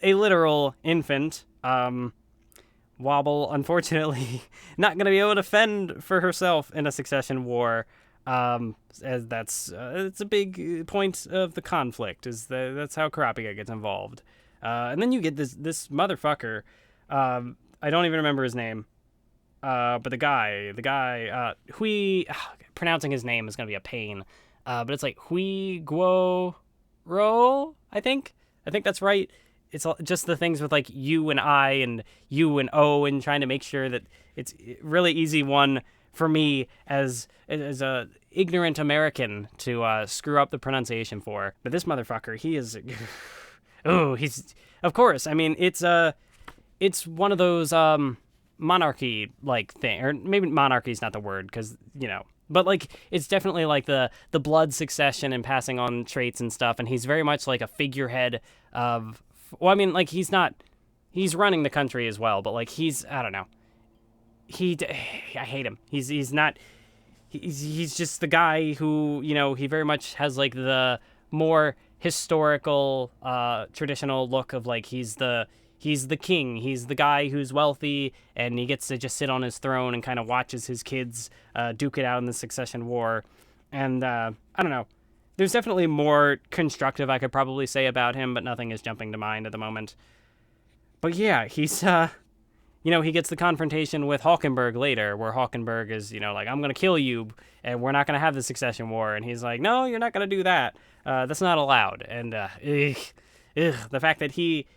a literal infant. Wobble, unfortunately, not going to be able to fend for herself in a succession war. As that's it's a big point of the conflict. That's how Kurapika gets involved. And then you get this motherfucker. I don't even remember his name. But the guy, pronouncing his name is going to be a pain. But it's like Hui Guo Ro, I think that's right. It's just the things with like U and I and U and O, and trying to make sure that it's really easy one for me as a ignorant American to screw up the pronunciation for. But this motherfucker, he is, he's, of course. I mean, it's one of those, monarchy like thing, or maybe monarchy is not the word, because but like it's definitely like the blood succession and passing on traits and stuff, and he's very much like a figurehead of, well, I mean, like he's running the country as well, but like I don't know, I hate him. He's just the guy who, he very much has like the more historical traditional look of like he's the king. He's the guy who's wealthy, and he gets to just sit on his throne and kind of watches his kids duke it out in the succession war. And I don't know. There's definitely more constructive I could probably say about him, but nothing is jumping to mind at the moment. But yeah, he's, he gets the confrontation with Hulkenberg later, where Hulkenberg is, like, I'm going to kill you, and we're not going to have the succession war. And he's like, no, you're not going to do that. That's not allowed. And the fact that he,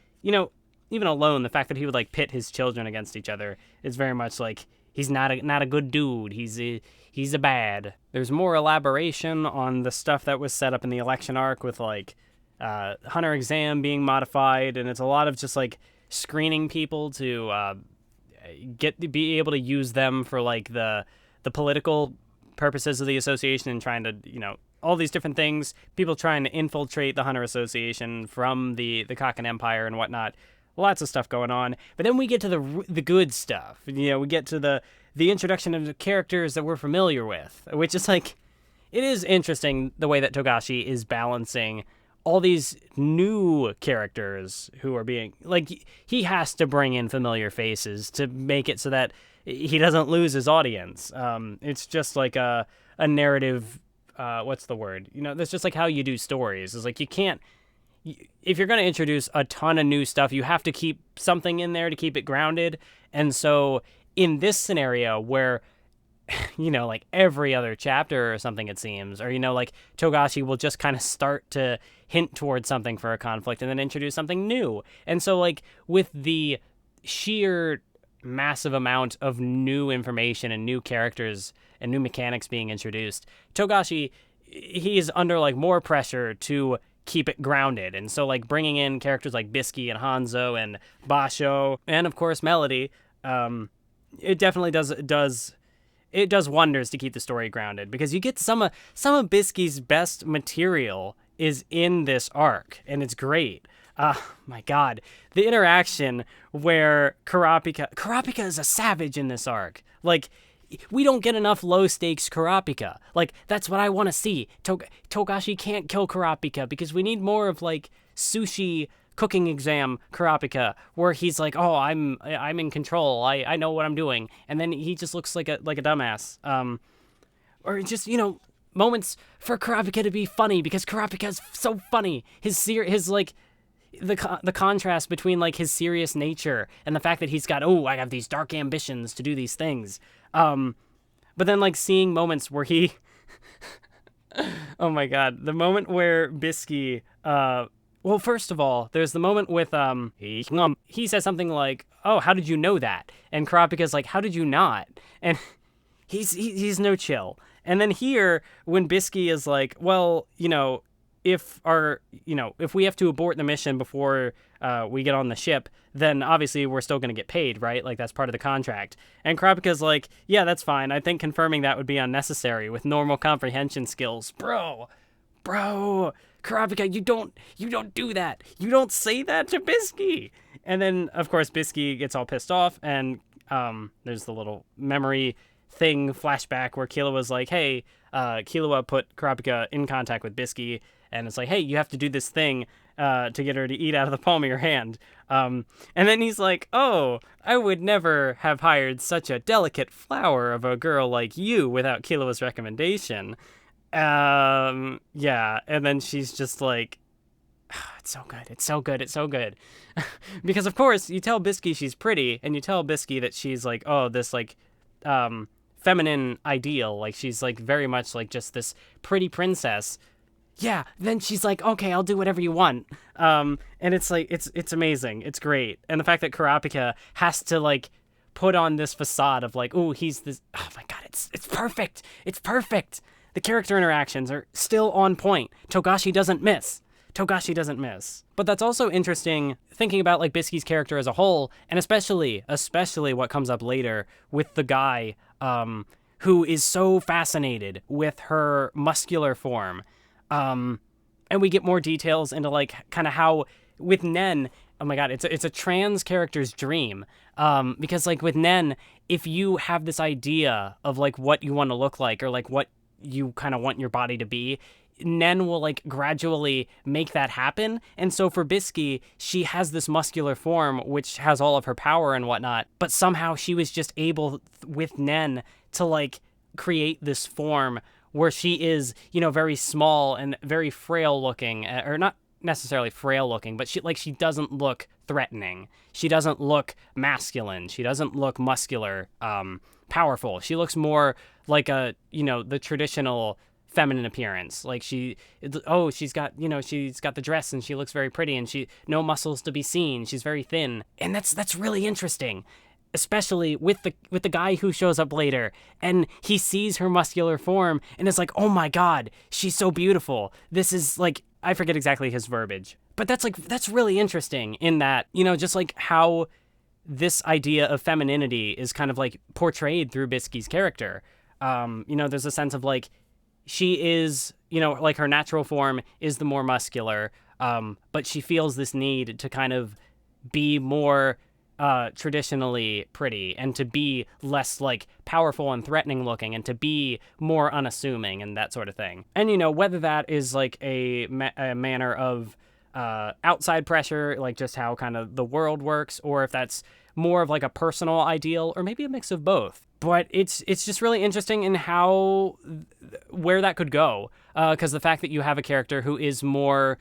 even alone, the fact that he would like pit his children against each other is very much like he's not a good dude. He's a bad. There's more elaboration on the stuff that was set up in the election arc with like Hunter exam being modified, and it's a lot of just like screening people to be able to use them for like the political purposes of the association, and trying to all these different things. People trying to infiltrate the Hunter Association from the Kaken Empire and whatnot. Lots of stuff going on. But then we get to the good stuff. We get to the introduction of the characters that we're familiar with, which is like, it is interesting the way that Togashi is balancing all these new characters who are being, like, he has to bring in familiar faces to make it so that he doesn't lose his audience. It's just like a narrative, what's the word? That's just like how you do stories. It's like you can't, if you're going to introduce a ton of new stuff, you have to keep something in there to keep it grounded. And so in this scenario where, like every other chapter or something, it seems, or, like Togashi will just kind of start to hint towards something for a conflict and then introduce something new. And so like with the sheer massive amount of new information and new characters and new mechanics being introduced, Togashi, he's under like more pressure to keep it grounded. And so like bringing in characters like Biscuit and Hanzo and Basho and of course Melody, it definitely does wonders to keep the story grounded, because you get some of Biscuit's best material is in this arc, and it's great. My God, the interaction where Kurapika is a savage in this arc. Like, we don't get enough low-stakes Kurapika. Like, that's what I want to see. Togashi can't kill Kurapika because we need more of, like, sushi cooking exam Kurapika, where he's like, oh, I'm in control. I know what I'm doing. And then he just looks like a dumbass. Or just, moments for Kurapika to be funny, because Kurapika is so funny. His like, the contrast between like his serious nature and the fact that he's got, I have these dark ambitions to do these things. But then like seeing moments where he, oh my God, the moment where Biscuit, well, first of all, there's the moment with, he says something like, oh, how did you know that? And Kurapika's like, how did you not? And he's no chill. And then here, when Biscuit is like, well, if we have to abort the mission before we get on the ship, then obviously we're still going to get paid, right? Like, that's part of the contract. And Kurapika's like, yeah, that's fine. I think confirming that would be unnecessary with normal comprehension skills. Bro, Kurapika, you don't do that. You don't say that to Biscuit. And then, of course, Biscuit gets all pissed off, and there's the little memory thing flashback where Killua's like, hey, Killua put Kurapika in contact with Biscuit, and it's like, hey, you have to do this thing to get her to eat out of the palm of your hand. And then he's like, oh, I would never have hired such a delicate flower of a girl like you without Killua's recommendation. Yeah, and then she's just like, oh, it's so good. Because, of course, you tell Biscuit she's pretty, and you tell Biscuit that she's like, oh, this, like, feminine ideal. Like, she's, like, very much, like, just this pretty princess. Yeah, then she's like, okay, I'll do whatever you want. And it's, like, it's amazing. It's great. And the fact that Kurapika has to, like, put on this facade of, like, ooh, he's this, oh, my God, it's perfect. It's perfect. The character interactions are still on point. Togashi doesn't miss. But that's also interesting thinking about, like, Biscuit's character as a whole, and especially what comes up later with the guy who is so fascinated with her muscular form. And we get more details into, like, kind of how with Nen, oh my God, it's a trans character's dream. Because, like, with Nen, if you have this idea of, like, what you want to look like, or, like, what you kind of want your body to be, Nen will, like, gradually make that happen. And so for Biscuit, she has this muscular form which has all of her power and whatnot, but somehow she was just able with Nen to, like, create this form where she is, very small and very frail looking, or not necessarily frail looking, but she doesn't look threatening. She doesn't look masculine. She doesn't look muscular, powerful. She looks more like the traditional feminine appearance. Like, she's got the dress, and she looks very pretty, and no muscles to be seen. She's very thin. And that's really interesting, especially with the guy who shows up later, and he sees her muscular form and is like, oh my God, she's so beautiful. This is, like, I forget exactly his verbiage, but that's really interesting in that, just like how this idea of femininity is kind of, like, portrayed through Biscuit's character. There's a sense of, like, she is, like, her natural form is the more muscular, but she feels this need to kind of be more traditionally pretty, and to be less, like, powerful and threatening looking, and to be more unassuming and that sort of thing. And, whether that is, like, a manner of outside pressure, like just how kind of the world works, or if that's more of, like, a personal ideal, or maybe a mix of both. But it's just really interesting in where that could go, because the fact that you have a character who is more,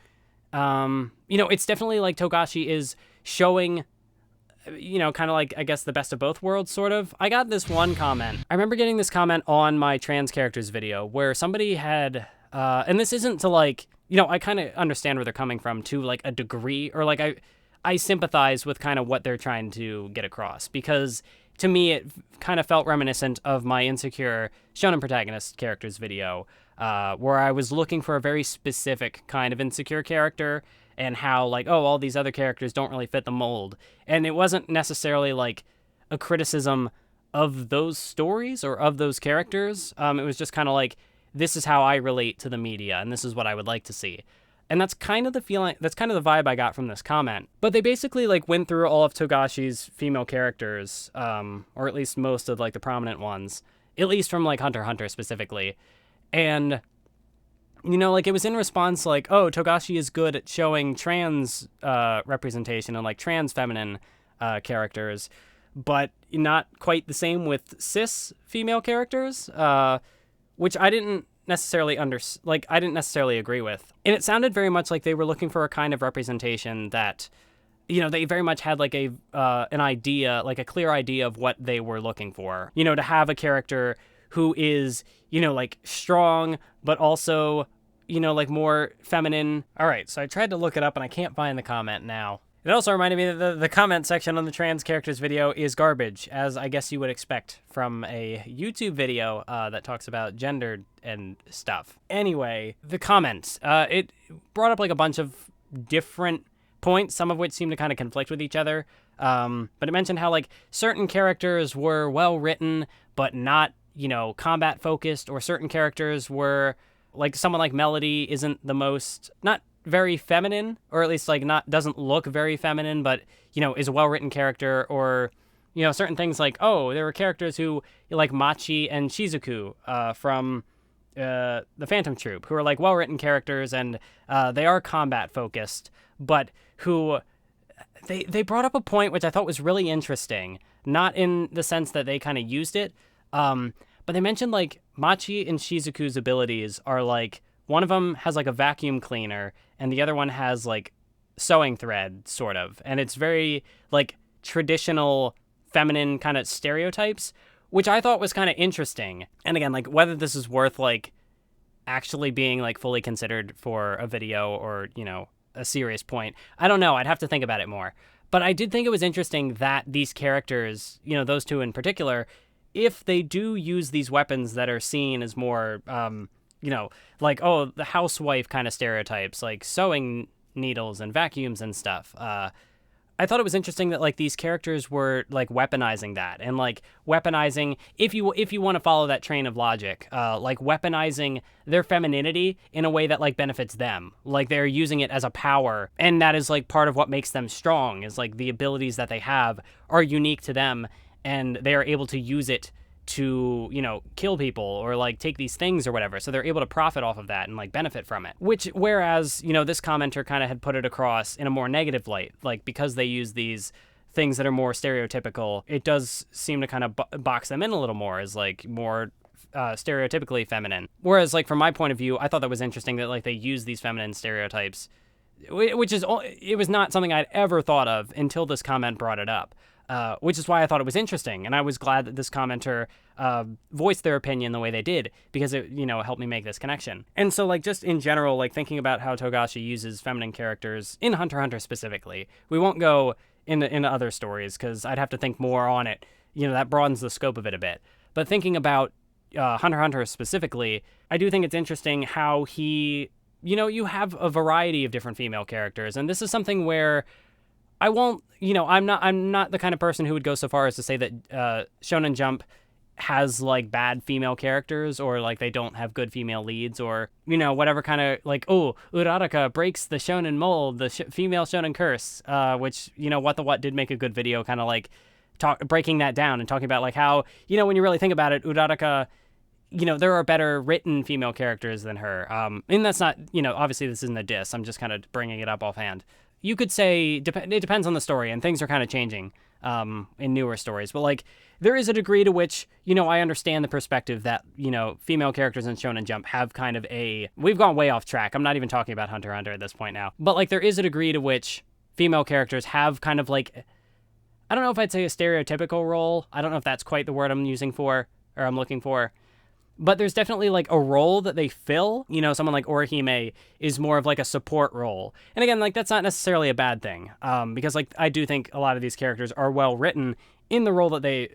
it's definitely like Togashi is showing, kind of like, I guess, the best of both worlds, sort of. I got this one comment. I remember getting this comment on my trans characters video where somebody had, and this isn't to, like, I kind of understand where they're coming from to, like, a degree, or, like, I sympathize with kind of what they're trying to get across, because to me, it kind of felt reminiscent of my insecure shonen protagonist characters video, where I was looking for a very specific kind of insecure character, and how, like, oh, all these other characters don't really fit the mold. And it wasn't necessarily, like, a criticism of those stories or of those characters. It was just kind of like, this is how I relate to the media, and this is what I would like to see. And that's kind of the feeling, that's kind of the vibe I got from this comment. But they basically, like, went through all of Togashi's female characters, or at least most of, like, the prominent ones, at least from, like, Hunter x Hunter specifically. And, like, it was in response, like, oh, Togashi is good at showing trans representation and, like, trans feminine characters, but not quite the same with cis female characters, which I didn't necessarily I didn't necessarily agree with. And it sounded very much like they were looking for a kind of representation that, they very much had, like, an idea, like a clear idea of what they were looking for, to have a character who is, like, strong, but also, like, more feminine. All right, so I tried to look it up and I can't find the comment now. It also reminded me that the comment section on the trans characters video is garbage, as I guess you would expect from a YouTube video that talks about gender and stuff. Anyway, the comments. It brought up like a bunch of different points, some of which seem to kind of conflict with each other. But it mentioned how like certain characters were well written, but not, combat focused, or certain characters were like someone like Melody isn't the most, not very feminine, or at least like doesn't look very feminine, but is a well-written character, or certain things like, oh, there were characters who like Machi and Shizuku from the Phantom Troupe, who are like well-written characters, and they are combat focused, but who they brought up a point which I thought was really interesting, not in the sense that they kind of used it, but they mentioned like Machi and Shizuku's abilities are like, one of them has like a vacuum cleaner and the other one has like sewing thread, sort of. And it's very like traditional feminine kind of stereotypes, which I thought was kind of interesting. And again, like whether this is worth like actually being like fully considered for a video or, a serious point, I don't know. I'd have to think about it more. But I did think it was interesting that these characters, those two in particular, if they do use these weapons that are seen as more, like, oh, the housewife kind of stereotypes, like sewing needles and vacuums and stuff. I thought it was interesting that like these characters were like weaponizing that, and like weaponizing, if you want to follow that train of logic, like weaponizing their femininity in a way that like benefits them. Like they're using it as a power, and that is like part of what makes them strong, is like the abilities that they have are unique to them, and they are able to use it to, kill people or like take these things or whatever. So they're able to profit off of that and like benefit from it. Whereas, this commenter kind of had put it across in a more negative light, like because they use these things that are more stereotypical, it does seem to kind of box them in a little more as like more stereotypically feminine. Whereas like from my point of view, I thought that was interesting that like they use these feminine stereotypes, which is, it was not something I'd ever thought of until this comment brought it up. Which is why I thought it was interesting, and I was glad that this commenter voiced their opinion the way they did, because it, helped me make this connection. And so, like, just in general, like, thinking about how Togashi uses feminine characters in Hunter x Hunter specifically, we won't go into other stories, because I'd have to think more on it. That broadens the scope of it a bit. But thinking about Hunter x Hunter specifically, I do think it's interesting how he, you have a variety of different female characters, and this is something where I won't, I'm not the kind of person who would go so far as to say that Shonen Jump has like bad female characters, or like they don't have good female leads, or whatever kind of like, oh, Uraraka breaks the shonen mold, the female shonen curse, which what did make a good video kind of like breaking that down and talking about like how, when you really think about it, Uraraka, there are better written female characters than her, and that's not, obviously this isn't a diss, I'm just kind of bringing it up offhand. You could say it depends on the story, and things are kind of changing in newer stories. But like, there is a degree to which, I understand the perspective that, female characters in Shonen Jump have kind of we've gone way off track. I'm not even talking about Hunter x Hunter at this point now. But like, there is a degree to which female characters have kind of like, I don't know if I'd say a stereotypical role. I don't know if that's quite the word I'm looking for. But there's definitely like a role that they fill. Someone like Orihime is more of like a support role. And again, like that's not necessarily a bad thing, because like I do think a lot of these characters are well written in the role that they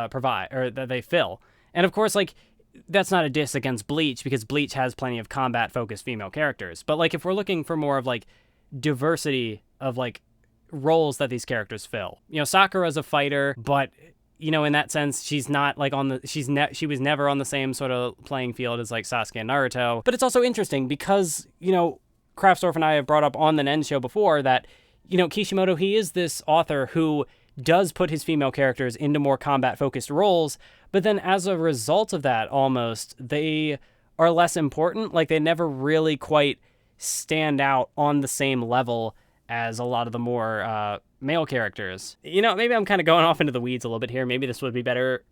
provide, or that they fill. And of course, like that's not a diss against Bleach, because Bleach has plenty of combat focused female characters. But like if we're looking for more of like diversity of like roles that these characters fill, Sakura's a fighter, but in that sense, she's not like she was never on the same sort of playing field as like Sasuke and Naruto. But it's also interesting because, Kraftsdorf and I have brought up on the Nen show before that, Kishimoto, he is this author who does put his female characters into more combat-focused roles, but then as a result of that, almost, they are less important. Like, they never really quite stand out on the same level as a lot of the more male characters. Maybe I'm kind of going off into the weeds a little bit here. Maybe this would be better.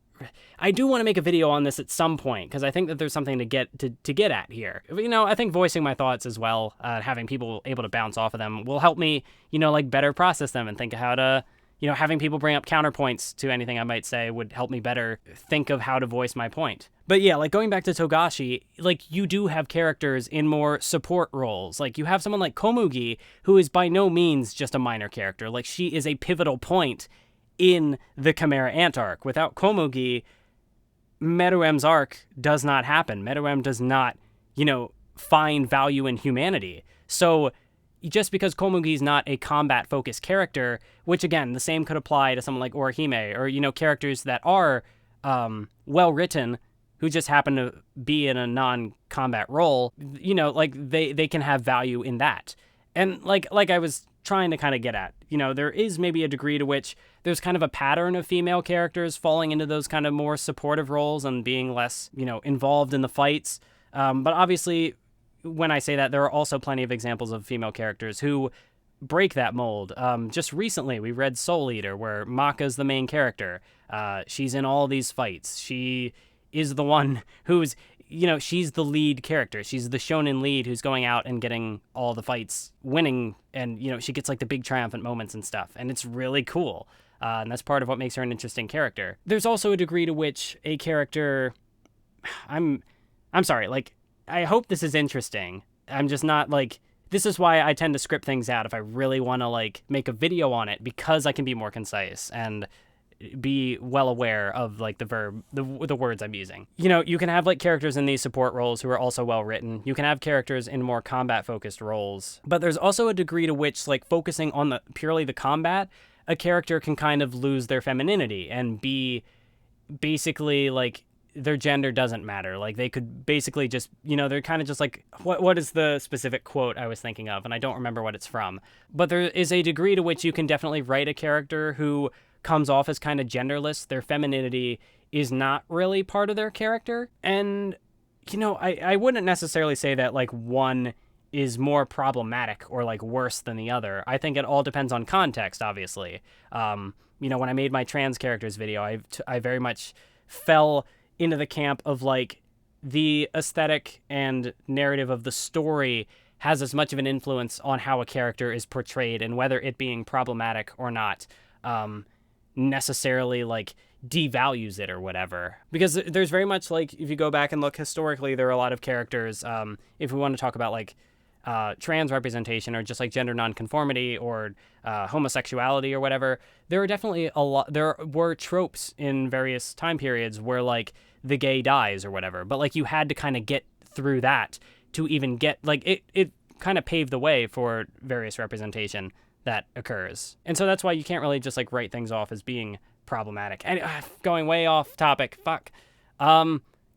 I do want to make a video on this at some point, because I think that there's something to get at here. I think voicing my thoughts as well, having people able to bounce off of them will help me, like better process them and think of how to, having people bring up counterpoints to anything I might say would help me better think of how to voice my point. But yeah, like going back to Togashi, like you do have characters in more support roles. Like you have someone like Komugi, who is by no means just a minor character. Like she is a pivotal point in the Chimera Ant arc. Without Komugi, Meruem's arc does not happen. Meruem does not, find value in humanity. So just because Komugi is not a combat-focused character, which again, the same could apply to someone like Orihime, or, characters that are well-written, who just happen to be in a non-combat role, like they can have value in that. And like I was trying to kind of get at, there is maybe a degree to which there's kind of a pattern of female characters falling into those kind of more supportive roles and being less, involved in the fights. But obviously, when I say that, there are also plenty of examples of female characters who break that mold. Just recently, we read Soul Eater, where Maka's the main character. She's in all these fights. She is the one who's, she's the lead character. She's the shonen lead who's going out and getting all the fights, winning, and, she gets like the big triumphant moments and stuff. And it's really cool. And that's part of what makes her an interesting character. There's also a degree to which a character, I'm sorry, like, I hope this is interesting. I'm just not like, this is why I tend to script things out if I really want to like make a video on it, because I can be more concise and be well aware of like the words I'm using. You can have like characters in these support roles who are also well written. You can have characters in more combat focused roles, but there's also a degree to which like focusing on purely the combat, a character can kind of lose their femininity and be basically like their gender doesn't matter. Like they could basically just, they're kind of just like, what is the specific quote I was thinking of? And I don't remember what it's from, but there is a degree to which you can definitely write a character who comes off as kind of genderless. Their femininity is not really part of their character. And, I wouldn't necessarily say that like one is more problematic or like worse than the other. I think it all depends on context, obviously. When I made my trans characters video, I very much fell into the camp of like the aesthetic and narrative of the story has as much of an influence on how a character is portrayed, and whether it being problematic or not necessarily like devalues it or whatever. Because there's very much like, if you go back and look historically, there are a lot of characters, if we want to talk about like trans representation or just like gender nonconformity or homosexuality or whatever, there were tropes in various time periods where like the gay dies or whatever, but like you had to kind of get through that to even get like it kind of paved the way for various representation that occurs. And so that's why you can't really just like write things off as being problematic. And going way off topic, fuck.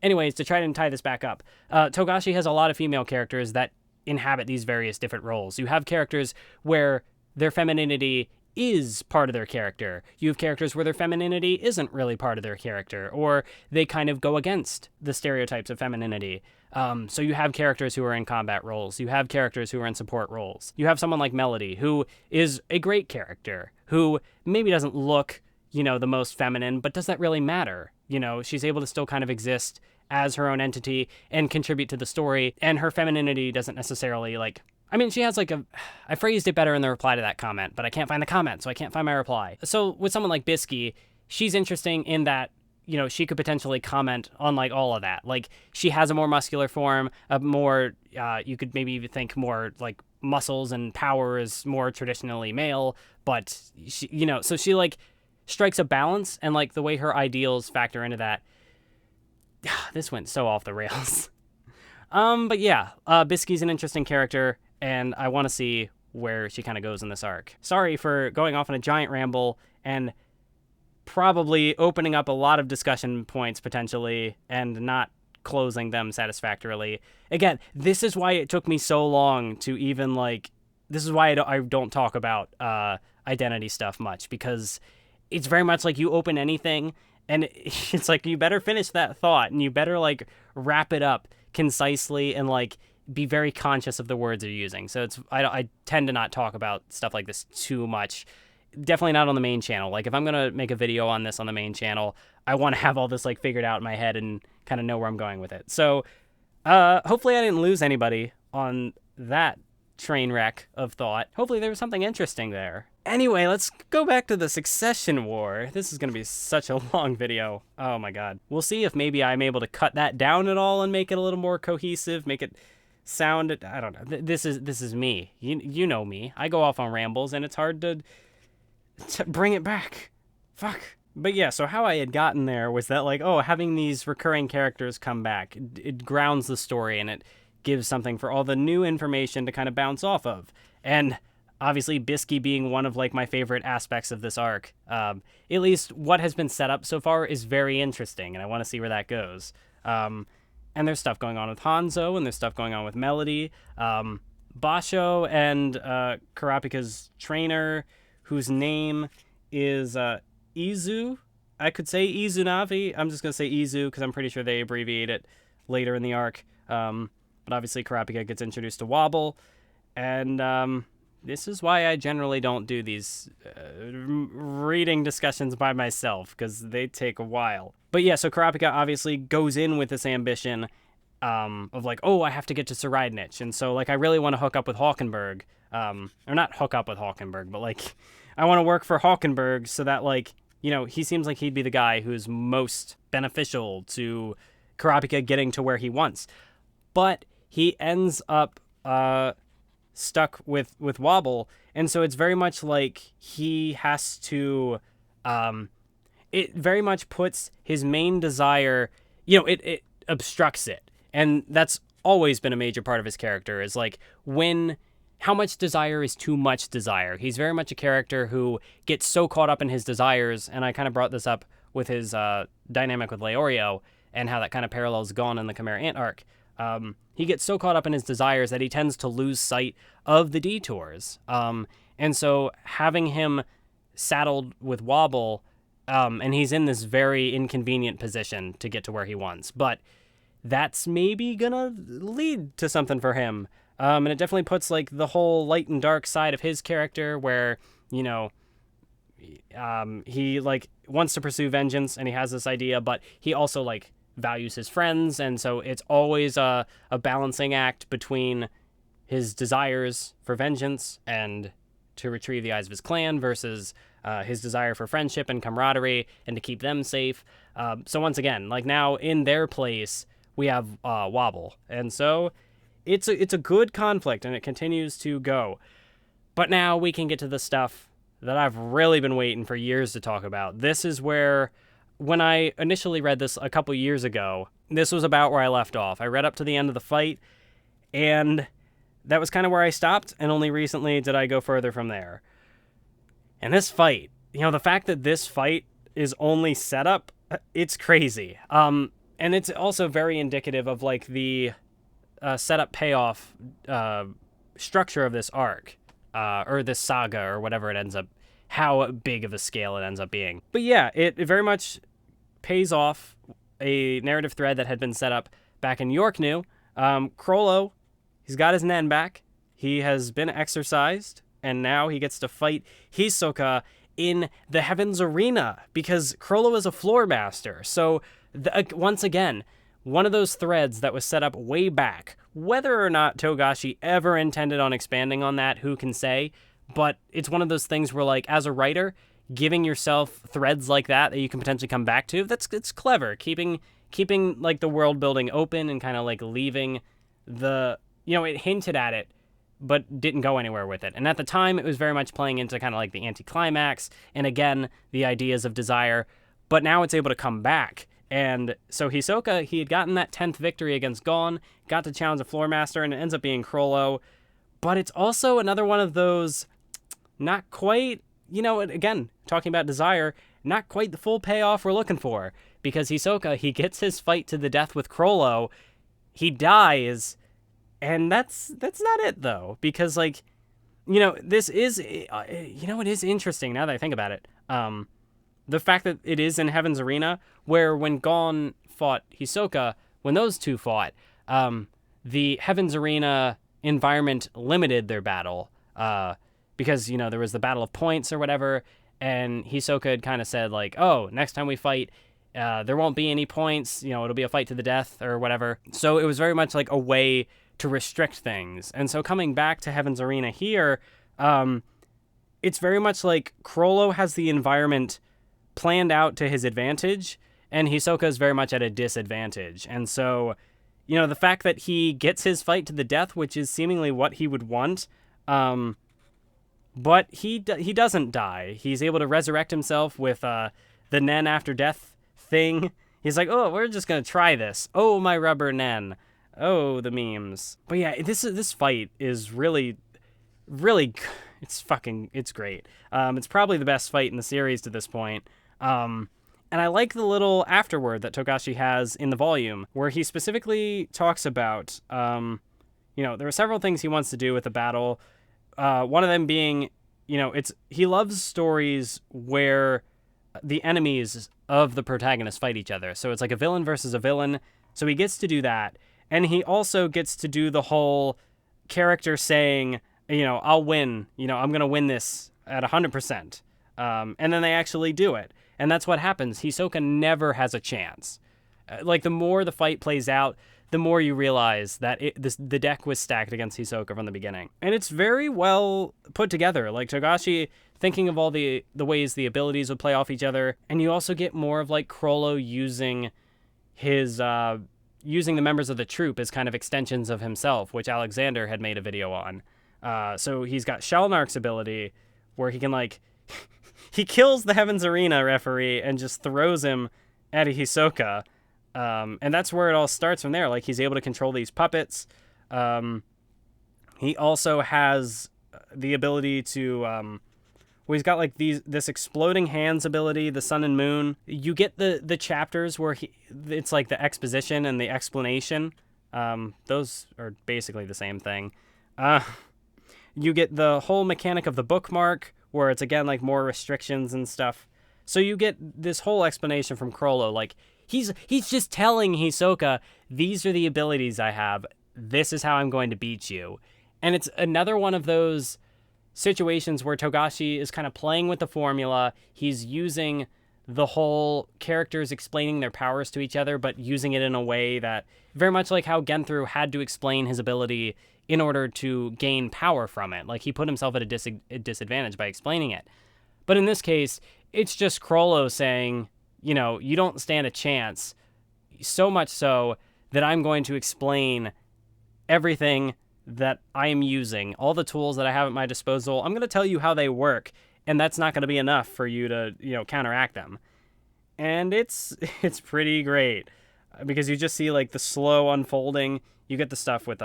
Anyways, to try and tie this back up, Togashi has a lot of female characters that inhabit these various different roles. You have characters where their femininity is part of their character. You have characters where their femininity isn't really part of their character, or they kind of go against the stereotypes of femininity. So you have characters who are in combat roles. You have characters who are in support roles. You have someone like Melody, who is a great character, who maybe doesn't look, the most feminine, but does that really matter? She's able to still kind of exist as her own entity and contribute to the story, and her femininity doesn't necessarily she has I phrased it better in the reply to that comment, but I can't find the comment, so I can't find my reply. So with someone like Biscuit, she's interesting in that, she could potentially comment on like all of that. Like she has a more muscular form, a more, you could maybe even think more like muscles and power is more traditionally male, but she, so she like strikes a balance, and like the way her ideals factor into that. This went so off the rails. But yeah, Biscuit's an interesting character, and I want to see where she kind of goes in this arc. Sorry for going off on a giant ramble and probably opening up a lot of discussion points potentially and not closing them satisfactorily. Again, this is why it took me so long to even this is why I don't talk about identity stuff much, because it's very much like you open anything and it's like you better finish that thought and you better wrap it up concisely and be very conscious of the words you're using. So I tend to not talk about stuff like this too much. Definitely not on the main channel. If I'm gonna make a video on this on the main channel, I want to have all this figured out in my head and kind of know where I'm going with it. So hopefully I didn't lose anybody on that train wreck of thought. Hopefully there was something interesting there. Anyway, let's go back to the Succession War. This is going to be such a long video. Oh my god. We'll see if maybe I'm able to cut that down at all and make it a little more cohesive, make it sound, I don't know. This is me. You know me. I go off on rambles and it's hard to bring it back. Fuck. But yeah, so how I had gotten there was that, like, oh, having these recurring characters come back, it grounds the story and it gives something for all the new information to kind of bounce off of. And obviously Biscuit being one of, like, my favorite aspects of this arc. At least what has been set up so far is very interesting, and I want to see where that goes. And there's stuff going on with Hanzo, and there's stuff going on with Melody. Basho and Kurapika's trainer, whose name is Izu. I could say Izunavi. I'm just going to say Izu because I'm pretty sure they abbreviate it later in the arc. But obviously Kurapika gets introduced to Wobble. And this is why I generally don't do these reading discussions by myself, because they take a while. But yeah, so Kurapika obviously goes in with this ambition of like, oh, I have to get to Tserriednich. And so, like, I really want to hook up with Hulkenberg. Or not hook up with Hulkenberg, but, like, I want to work for Hulkenberg so that, like, you know, he seems like he'd be the guy who's most beneficial to Kurapika getting to where he wants. But he ends up stuck with Wobble, and so it's very much like he has to it very much puts his main desire, you know, it obstructs it. And that's always been a major part of his character, is like how much desire is too much desire. He's very much a character who gets so caught up in his desires, and I kind of brought this up with his dynamic with Leorio and how that kind of parallels Gon in the Chimera Ant arc. He gets so caught up in his desires that he tends to lose sight of the detours. And so having him saddled with Wobble, and he's in this very inconvenient position to get to where he wants, but that's maybe gonna lead to something for him. And it definitely puts, like, the whole light and dark side of his character where, you know, he, like, wants to pursue vengeance and he has this idea, but he also, like, values his friends, and so it's always a balancing act between his desires for vengeance and to retrieve the eyes of his clan versus his desire for friendship and camaraderie and to keep them safe. So once again, like, now in their place we have Wobble, and so it's a good conflict and it continues to go. But now we can get to the stuff that I've really been waiting for years to talk about. This is where, when I initially read this a couple years ago, this was about where I left off. I read up to the end of the fight, and that was kind of where I stopped, and only recently did I go further from there. And this fight, you know, the fact that this fight is only set up, it's crazy. And it's also very indicative of, like, the setup payoff structure of this arc, or this saga, or whatever it ends up, how big of a scale it ends up being. But yeah, it very much pays off a narrative thread that had been set up back in York New. Chrollo, he's got his Nen back. He has been exorcised, and now he gets to fight Hisoka in the Heavens Arena because Chrollo is a floor master. So once again, one of those threads that was set up way back. Whether or not Togashi ever intended on expanding on that, who can say? But it's one of those things where, like, as a writer, giving yourself threads like that you can potentially come back to, it's clever. Keeping like the world building open and kind of like leaving the, you know, it hinted at it, but didn't go anywhere with it. And at the time, it was very much playing into kind of like the anticlimax and, again, the ideas of desire. But now it's able to come back. And so Hisoka, he had gotten that 10th victory against Gon, got to challenge a floor master, and it ends up being Chrollo. But it's also another one of those, not quite, you know, again, talking about desire, not quite the full payoff we're looking for. Because Hisoka, he gets his fight to the death with Chrollo, he dies, and that's not it, though. Because, like, you know, this is, you know, it is interesting now that I think about it. The fact that it is in Heaven's Arena, where when Gon fought Hisoka, when those two fought, the Heaven's Arena environment limited their battle, because, you know, there was the Battle of Points or whatever, and Hisoka had kind of said, like, oh, next time we fight, There won't be any points, it'll be a fight to the death or whatever. So it was very much like a way to restrict things. And so coming back to Heaven's Arena here, it's very much like Chrollo has the environment planned out to his advantage, and Hisoka is very much at a disadvantage. And so, the fact that he gets his fight to the death, which is seemingly what he would want, but he doesn't die. He's able to resurrect himself with the Nen after death thing. He's like, oh, we're just going to try this. Oh, my rubber Nen. Oh, the memes. But yeah, this fight is really, really, it's great. It's probably the best fight in the series to this point. And I like the little afterword that Togashi has in the volume, where he specifically talks about, there are several things he wants to do with the battle. One of them being, he loves stories where the enemies of the protagonist fight each other. So it's like a villain versus a villain. So he gets to do that. And he also gets to do the whole character saying, I'll win. I'm going to win this at 100%. And then they actually do it. And that's what happens. Hisoka never has a chance. The more the fight plays out, the more you realize that the deck was stacked against Hisoka from the beginning. And it's very well put together. Like Togashi thinking of all the ways the abilities would play off each other. And you also get more of like Chrollo using using the members of the troupe as kind of extensions of himself, which Alexander had made a video on. So he's got Shalnark's ability where he can he kills the Heaven's Arena referee and just throws him at Hisoka. And that's where it all starts from there. Like, he's able to control these puppets. He also has the ability to, he's got this exploding hands ability, the sun and moon. You get the chapters where it's like the exposition and the explanation. Those are basically the same thing. You get the whole mechanic of the bookmark, where it's again like more restrictions and stuff. So you get this whole explanation from Chrollo. Like, he's just telling Hisoka, these are the abilities I have. This is how I'm going to beat you. And it's another one of those situations where Togashi is kind of playing with the formula. He's using the whole characters explaining their powers to each other, but using it in a way that very much like how Genthru had to explain his ability in order to gain power from it. Like, he put himself at a disadvantage by explaining it. But in this case, it's just Chrollo saying, you don't stand a chance, so much so that I'm going to explain everything that I am using, all the tools that I have at my disposal. I'm going to tell you how they work, and that's not going to be enough for you to, counteract them. And it's pretty great, because you just see like the slow unfolding. You get the stuff with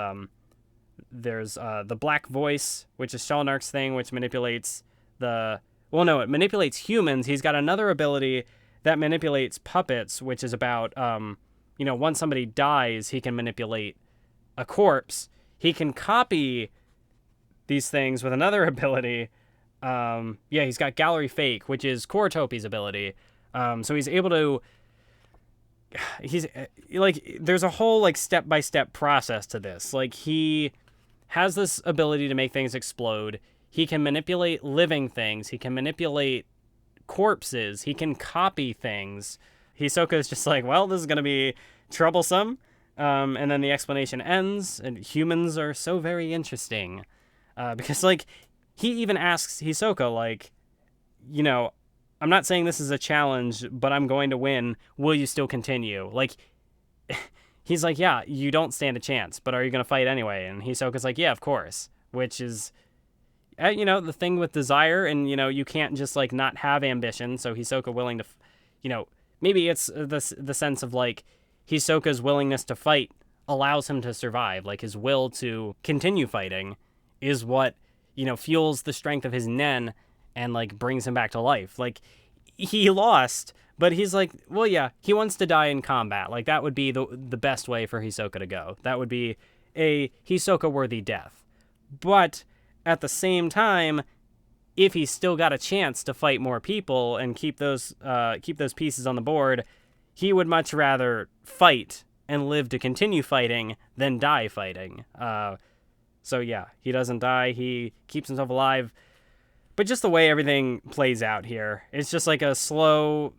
there's the black voice, which is Shalnark's thing, which manipulates it manipulates humans. He's got another ability that manipulates puppets, which is about once somebody dies, he can manipulate a corpse. He can copy these things with another ability. He's got Gallery Fake, which is Kurapika's ability. So he's able to... there's a whole, step-by-step process to this. Like, he has this ability to make things explode. He can manipulate living things. He can manipulate corpses. He can copy things. Hisoka is just like, well, this is going to be troublesome. And then the explanation ends, and humans are so very interesting. Because, he even asks Hisoka, I'm not saying this is a challenge, but I'm going to win. Will you still continue? He's like, yeah, you don't stand a chance, but are you going to fight anyway? And Hisoka's like, yeah, of course. Which is, the thing with desire, and, you can't just, not have ambition. So Hisoka willing to, maybe it's the sense of, Hisoka's willingness to fight allows him to survive. His will to continue fighting is what, fuels the strength of his Nen and, brings him back to life. He lost, but he's like, well, yeah, he wants to die in combat. That would be the best way for Hisoka to go. That would be a Hisoka-worthy death. But at the same time, if he's still got a chance to fight more people and keep those pieces on the board, he would much rather fight and live to continue fighting than die fighting. So yeah, he doesn't die. He keeps himself alive. But just the way everything plays out here, it's just like a slow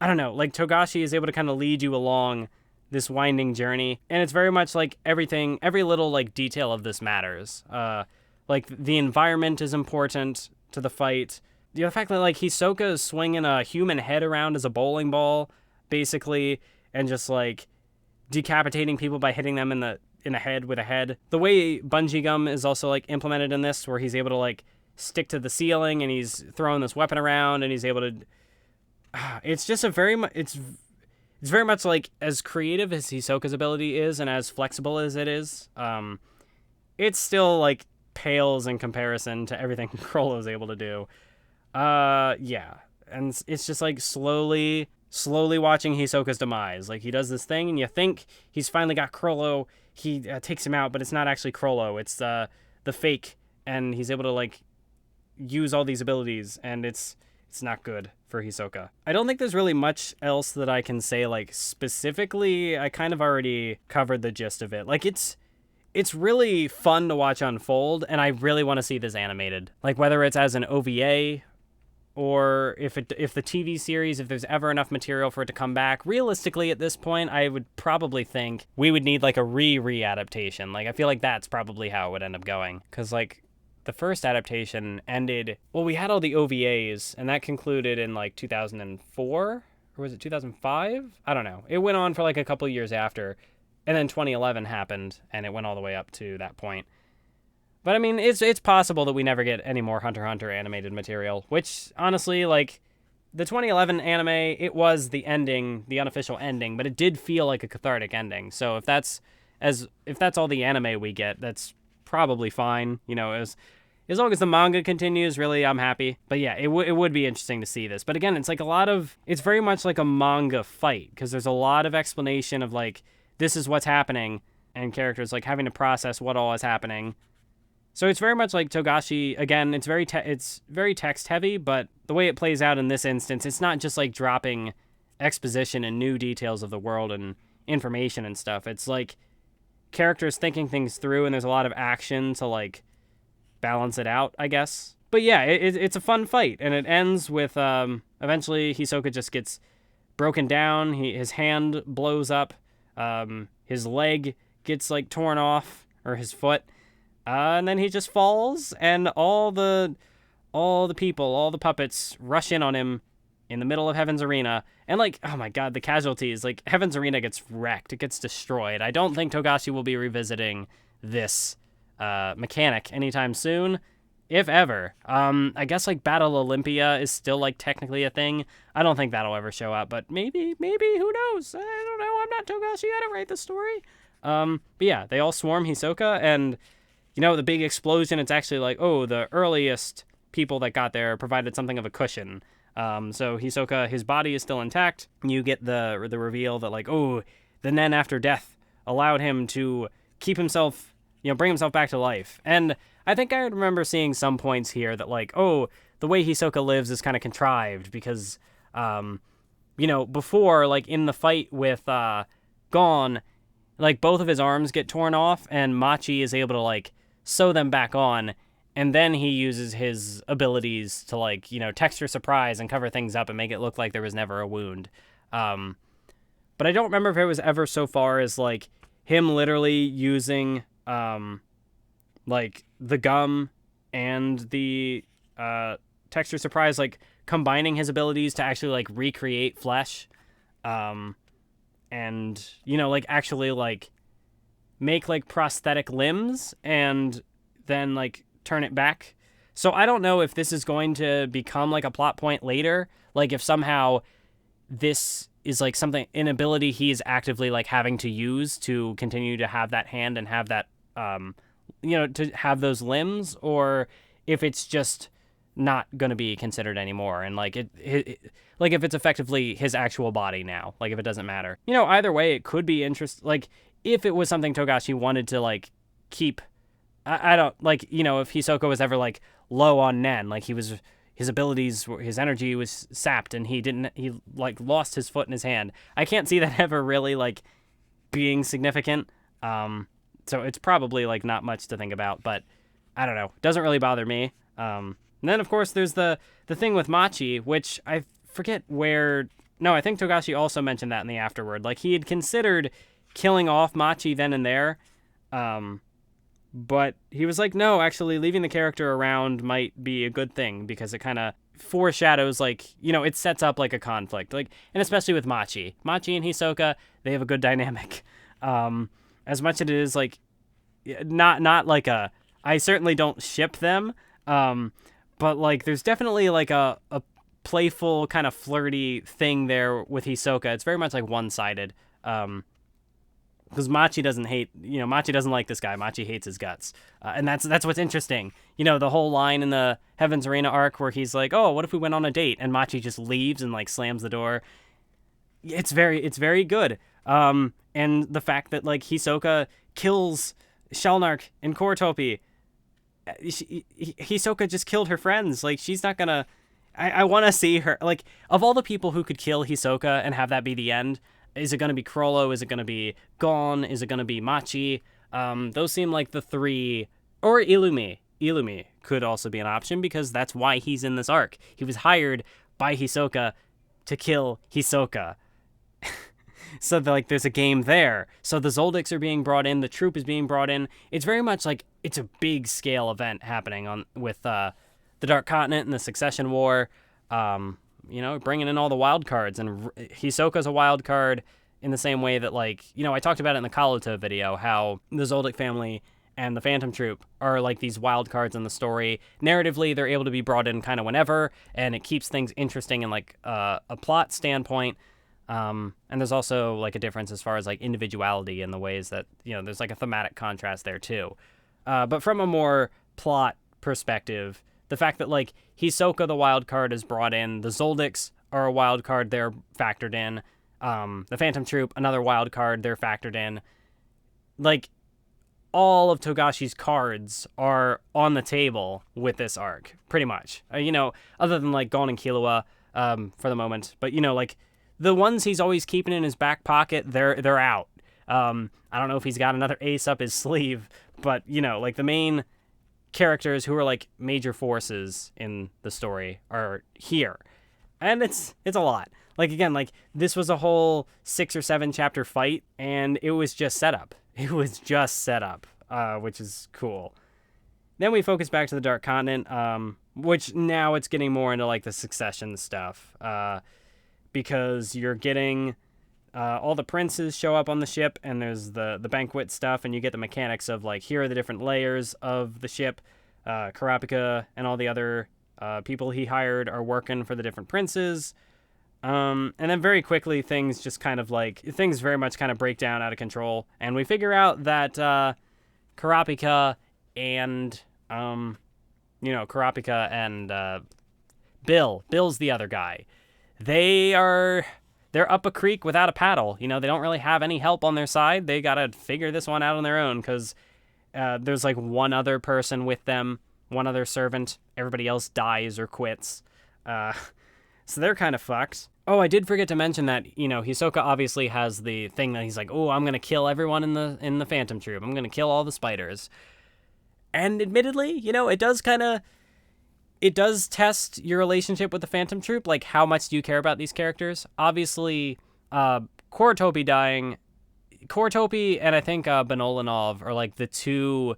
I don't know, like Togashi is able to kind of lead you along this winding journey, and it's very much like everything, every little like detail of this matters. Like the environment is important to the fight. The fact that like Hisoka is swinging a human head around as a bowling ball, basically, and just like decapitating people by hitting them in the head with a head. The way bungee gum is also like implemented in this, where he's able to like stick to the ceiling and he's throwing this weapon around and he's able to. It's just a very much it's very much like as creative as Hisoka's ability is and as flexible as it is. It's still like pales in comparison to everything Chrollo is able to do. Yeah, and it's just like slowly watching Hisoka's demise. Like he does this thing, and you think he's finally got Chrollo. He takes him out, but it's not actually Chrollo. It's the fake, and he's able to like use all these abilities, and it's not good for Hisoka. I don't think there's really much else that I can say like specifically. I kind of already covered the gist of it. Like it's really fun to watch unfold, and I really want to see this animated. Like whether it's as an OVA or if the TV series, if there's ever enough material for it to come back. Realistically, at this point, I would probably think we would need like a re-adaptation. Like I feel like that's probably how it would end up going. Because like the first adaptation ended, well, we had all the OVAs, and that concluded in like 2004, or was it 2005? I don't know. It went on for like a couple of years after, and then 2011 happened, and it went all the way up to that point. But I mean, it's possible that we never get any more Hunter x Hunter animated material, which honestly, like the 2011 anime, it was the ending, the unofficial ending, but it did feel like a cathartic ending. So if that's all the anime we get, that's probably fine. You know, as long as the manga continues, really, I'm happy. But yeah, it would be interesting to see this. But again, it's like it's very much like a manga fight, because there's a lot of explanation of like, this is what's happening, and characters like having to process what all is happening. So it's very much like Togashi. Again, it's very text heavy, but the way it plays out in this instance, it's not just like dropping exposition and new details of the world and information and stuff. It's like characters thinking things through, and there's a lot of action to like balance it out, I guess. But yeah, it's a fun fight, and it ends with eventually Hisoka just gets broken down. His hand blows up. His leg gets like torn off, or his foot. And then he just falls, and all the people, all the puppets rush in on him in the middle of Heaven's Arena. And like, oh my god, the casualties, like Heaven's Arena gets wrecked. It gets destroyed. I don't think Togashi will be revisiting this mechanic anytime soon, if ever. I guess like Battle Olympia is still like technically a thing. I don't think that'll ever show up, but maybe, who knows? I don't know. I'm not Togashi. I don't write the story. But yeah, they all swarm Hisoka, and you know, the big explosion, it's actually like, oh, the earliest people that got there provided something of a cushion. So Hisoka, his body is still intact. You get the reveal that like, oh, the Nen after death allowed him to keep himself, you know, bring himself back to life. And I think I remember seeing some points here that like, oh, the way Hisoka lives is kind of contrived because, you know, before, like in the fight with Gon, like both of his arms get torn off, and Machi is able to like sew them back on, and then he uses his abilities to like, you know, texture surprise and cover things up and make it look like there was never a wound. But I don't remember if it was ever so far as like him literally using like the gum and the texture surprise, like combining his abilities to actually like recreate flesh, and you know, like actually like make like prosthetic limbs and then like turn it back. So I don't know if this is going to become like a plot point later, like if somehow this is like something, an ability he is actively like having to use to continue to have that hand and have that you know, to have those limbs, or if it's just not going to be considered anymore, and like it like if it's effectively his actual body now, like if it doesn't matter. You know, either way it could be interesting. Like if it was something Togashi wanted to like keep, I don't like, you know, if Hisoka was ever like low on Nen, like his abilities, his energy was sapped, and he like lost his foot and his hand. I can't see that ever really like being significant. So it's probably like not much to think about, but I don't know. Doesn't really bother me. And then of course there's the thing with Machi, which I forget where No, I think Togashi also mentioned that in the afterword. Like, he had considered killing off Machi then and there, but he was like, no, actually, leaving the character around might be a good thing because it kind of foreshadows, like, it sets up, like, a conflict. Like, and especially with Machi. Machi and Hisoka, they have a good dynamic. As much as it is, like, not like I certainly don't ship them, but, like, there's definitely, like, a playful, kind of flirty thing there with Hisoka. It's very much, like, one-sided, because Machi doesn't like this guy. Machi hates his guts. And that's what's interesting. The whole line in the Heaven's Arena arc where he's like, oh, what if we went on a date? And Machi just leaves and, like, slams the door. It's very good. And the fact that, like, Hisoka kills Shalnark and Kurapika. Hisoka just killed her friends. Like, she's not gonna... I want to see her... Like, of all the people who could kill Hisoka and have that be the end... Is it going to be Chrollo? Is it going to be Gon? Is it going to be Machi? Those seem like the three... Or Illumi. Illumi could also be an option because that's why he's in this arc. He was hired by Hisoka to kill Hisoka. So, like, there's a game there. So the Zodiacs are being brought in. The Troupe is being brought in. It's very much like it's a big-scale event happening with the Dark Continent and the Succession War. Bringing in all the wild cards, and Hisoka's a wild card in the same way that, like, I talked about it in the Kaluta video, how the Zodiac family and the Phantom Troupe are, like, these wild cards in the story. Narratively, they're able to be brought in kind of whenever, and it keeps things interesting in, like, a plot standpoint. And there's also, like, a difference as far as, like, individuality in the ways that, there's, like, a thematic contrast there, too. But from a more plot perspective, the fact that, like, Hisoka, the wild card, is brought in. The Zodiacs are a wild card. They're factored in. The Phantom Troupe, another wild card. They're factored in. Like, all of Togashi's cards are on the table with this arc, pretty much. Other than, like, Gon and Killua for the moment. But, like, the ones he's always keeping in his back pocket, they're out. I don't know if he's got another ace up his sleeve, but, like, the main... characters who are, like, major forces in the story are here, and it's a lot. Like, again, like, this was a whole 6 or 7 chapter fight, and it was just set up, which is cool. Then we focus back to the Dark Continent, which now it's getting more into, like, the succession stuff, because you're getting all the princes show up on the ship, and there's the banquet stuff, and you get the mechanics of, like, here are the different layers of the ship. Kurapika and all the other people he hired are working for the different princes. And then very quickly, things very much kind of break down out of control, and we figure out that Kurapika and Bill's the other guy. They're up a creek without a paddle. They don't really have any help on their side. They got to figure this one out on their own because there's, like, one other person with them, one other servant. Everybody else dies or quits. So they're kind of fucked. Oh, I did forget to mention that, Hisoka obviously has the thing that he's like, oh, I'm going to kill everyone in the Phantom Troupe. I'm going to kill all the spiders. And admittedly, it does test your relationship with the Phantom Troupe. Like, how much do you care about these characters? Obviously, Kurapika dying. Kurapika and I think Benolanov are, like, the two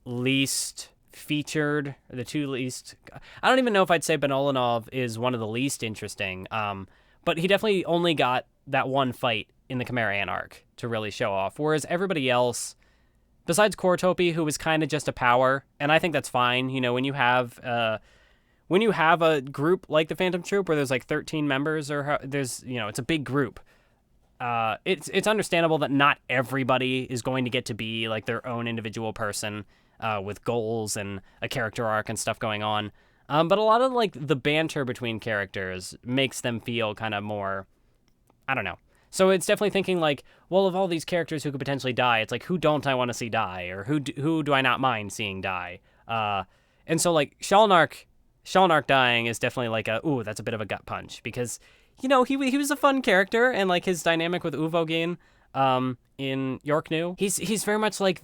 least featured, the two least... I don't even know if I'd say Benolanov is one of the least interesting, but he definitely only got that one fight in the Chimera arc to really show off, whereas everybody else... Besides Kurapika, who was kind of just a power, and I think that's fine. When you have a group like the Phantom Troupe where there's, like, 13 members, or there's, it's a big group. It's understandable that not everybody is going to get to be, like, their own individual person with goals and a character arc and stuff going on. But a lot of, like, the banter between characters makes them feel kind of more, I don't know. So it's definitely thinking, like, well, of all these characters who could potentially die, it's like, who don't I want to see die? Or who do I not mind seeing die? And so, like, Shalnark dying is definitely like that's a bit of a gut punch. Because, he was a fun character, and, like, his dynamic with Uvogin in York New. He's very much like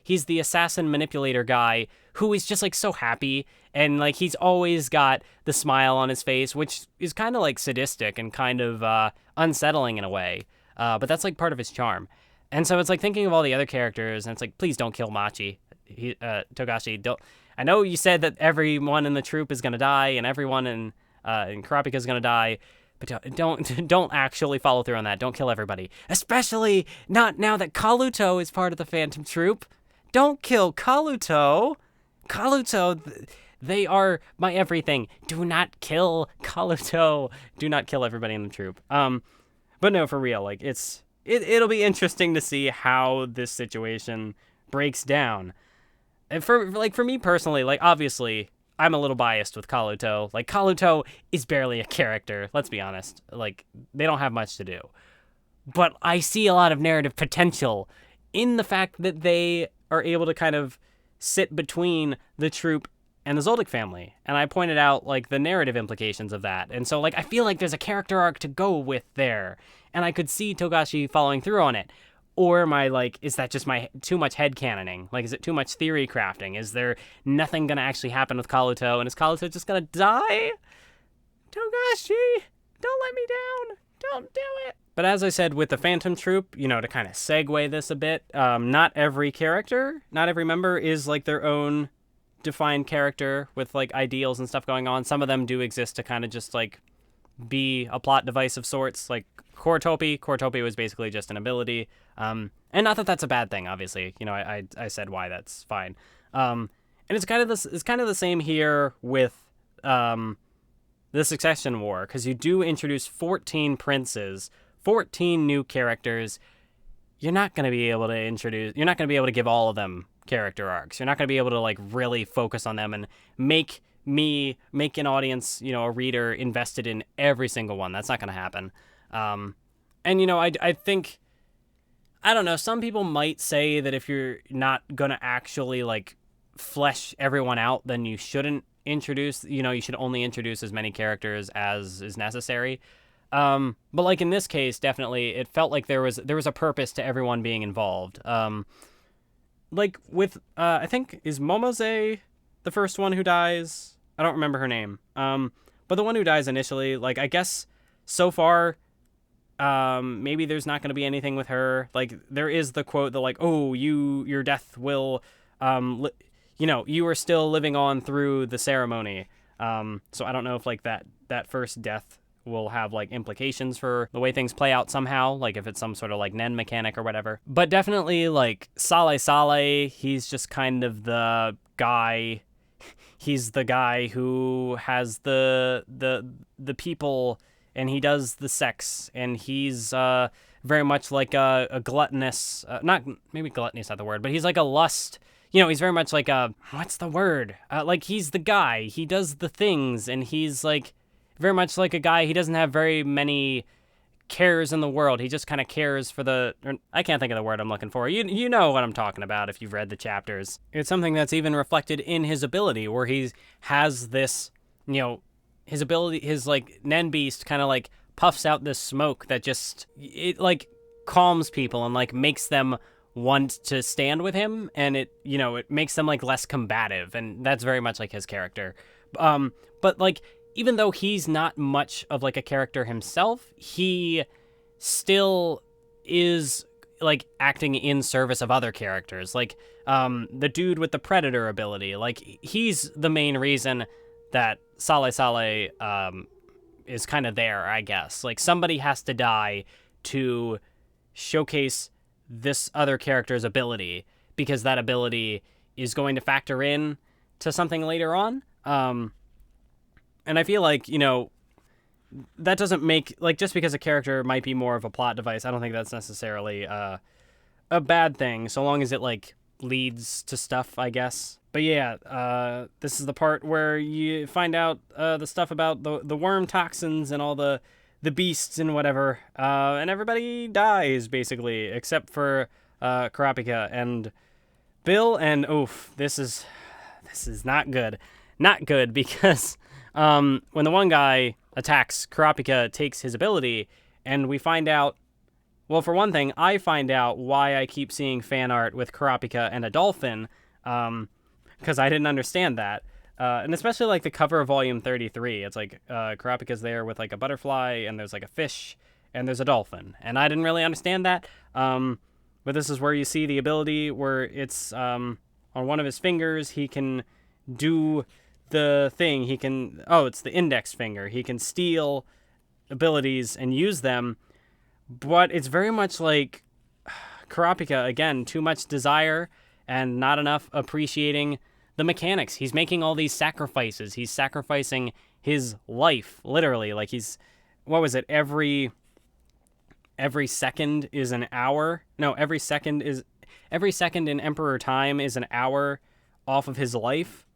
he's the assassin manipulator guy who is just like so happy, and like he's always got the smile on his face, which is kind of like sadistic and kind of unsettling in a way. But that's like part of his charm. And so it's like thinking of all the other characters, and it's like, please don't kill Machi. Togashi, don't. I know you said that everyone in the troupe is gonna die, and everyone in Kurapika is gonna die, but don't actually follow through on that. Don't kill everybody, especially not now that Kaluto is part of the Phantom Troupe. Don't kill Kaluto. Kaluto, they are my everything. Do not kill Kaluto. Do not kill everybody in the troupe. But no, for real, like it'll be interesting to see how this situation breaks down. And for me personally, like obviously I'm a little biased with Kaluto. Like Kaluto is barely a character, let's be honest. Like they don't have much to do. But I see a lot of narrative potential in the fact that they are able to kind of sit between the troupe and the Zoldyck family. And I pointed out like the narrative implications of that. And so like I feel like there's a character arc to go with there. And I could see Togashi following through on it. Or am I like, is that just my too much headcanoning? Like, is it too much theory crafting? Is there nothing going to actually happen with Kaluto? And is Kaluto just going to die? Togashi, don't let me down. Don't do it. But as I said with the Phantom Troupe, you know, to kind of segue this a bit, not every character, not every member is like their own defined character with like ideals and stuff going on. Some of them do exist to kind of just like be a plot device of sorts, like Kurapika was basically just an ability, and not that that's a bad thing, obviously. You know, I said why that's fine, and it's kind of the same here with the Succession War, because you do introduce 14 princes, 14 new characters. You're not going to be able to give all of them character arcs. You're not going to be able to like really focus on them and make an audience, you know, a reader invested in every single one. That's not going to happen. And, you know, I think, I don't know, some people might say that if you're not going to actually, like, flesh everyone out, then you shouldn't introduce, you know, you should only introduce as many characters as is necessary. But, like, in this case, definitely, it felt like there was a purpose to everyone being involved. Like, with, I think, is Momose the first one who dies? I don't remember her name. But the one who dies initially, like, I guess so far, maybe there's not going to be anything with her. Like, there is the quote that, like, oh, your death will, you know, you are still living on through the ceremony. So I don't know if, like, that first death will have, like, implications for the way things play out somehow, like, if it's some sort of, like, Nen mechanic or whatever. But definitely, like, Sale, he's just kind of the guy. He's the guy who has the people, and he does the sex, and he's very much like a gluttonous, not, maybe gluttony not the word, but he's like a lust, you know, he's very much like a, what's the word? Like, he's the guy, he does the things, and he's like, very much like a guy, he doesn't have very many cares in the world, he just kind of cares for I can't think of the word I'm looking for, you know what I'm talking about if you've read the chapters. It's something that's even reflected in his ability, where he has this, you know, his ability, his, like, Nen Beast kind of, like, puffs out this smoke that just, it, like, calms people and, like, makes them want to stand with him, and it, you know, it makes them, like, less combative, and that's very much, like, his character. But, like, even though he's not much of, like, a character himself, he still is, like, acting in service of other characters. Like, the dude with the Predator ability, like, he's the main reason that Sale is kind of there, I guess. Like, somebody has to die to showcase this other character's ability, because that ability is going to factor in to something later on. And I feel like, you know, that doesn't make, like, just because a character might be more of a plot device, I don't think that's necessarily a bad thing, so long as it, like, leads to stuff, I guess. But yeah, this is the part where you find out the stuff about the worm toxins and all the beasts and whatever, and everybody dies, basically, except for Kurapika and Bill, and oof, this is not good. Not good, because when the one guy attacks, Kurapika takes his ability, and we find out Well, for one thing, I find out why I keep seeing fan art with Kurapika and a dolphin, because I didn't understand that. And especially, like, the cover of Volume 33. It's like Kurapika's there with, like, a butterfly, and there's, like, a fish, and there's a dolphin. And I didn't really understand that. But this is where you see the ability where it's on one of his fingers, he can do the thing. He can... Oh, it's the index finger. He can steal abilities and use them. But it's very much like Kurapika, again, too much desire and not enough appreciating the mechanics. He's making all these sacrifices. He's sacrificing his life, literally. Like he's, what was it? Every second is an hour. No, every second in Emperor Time is an hour off of his life,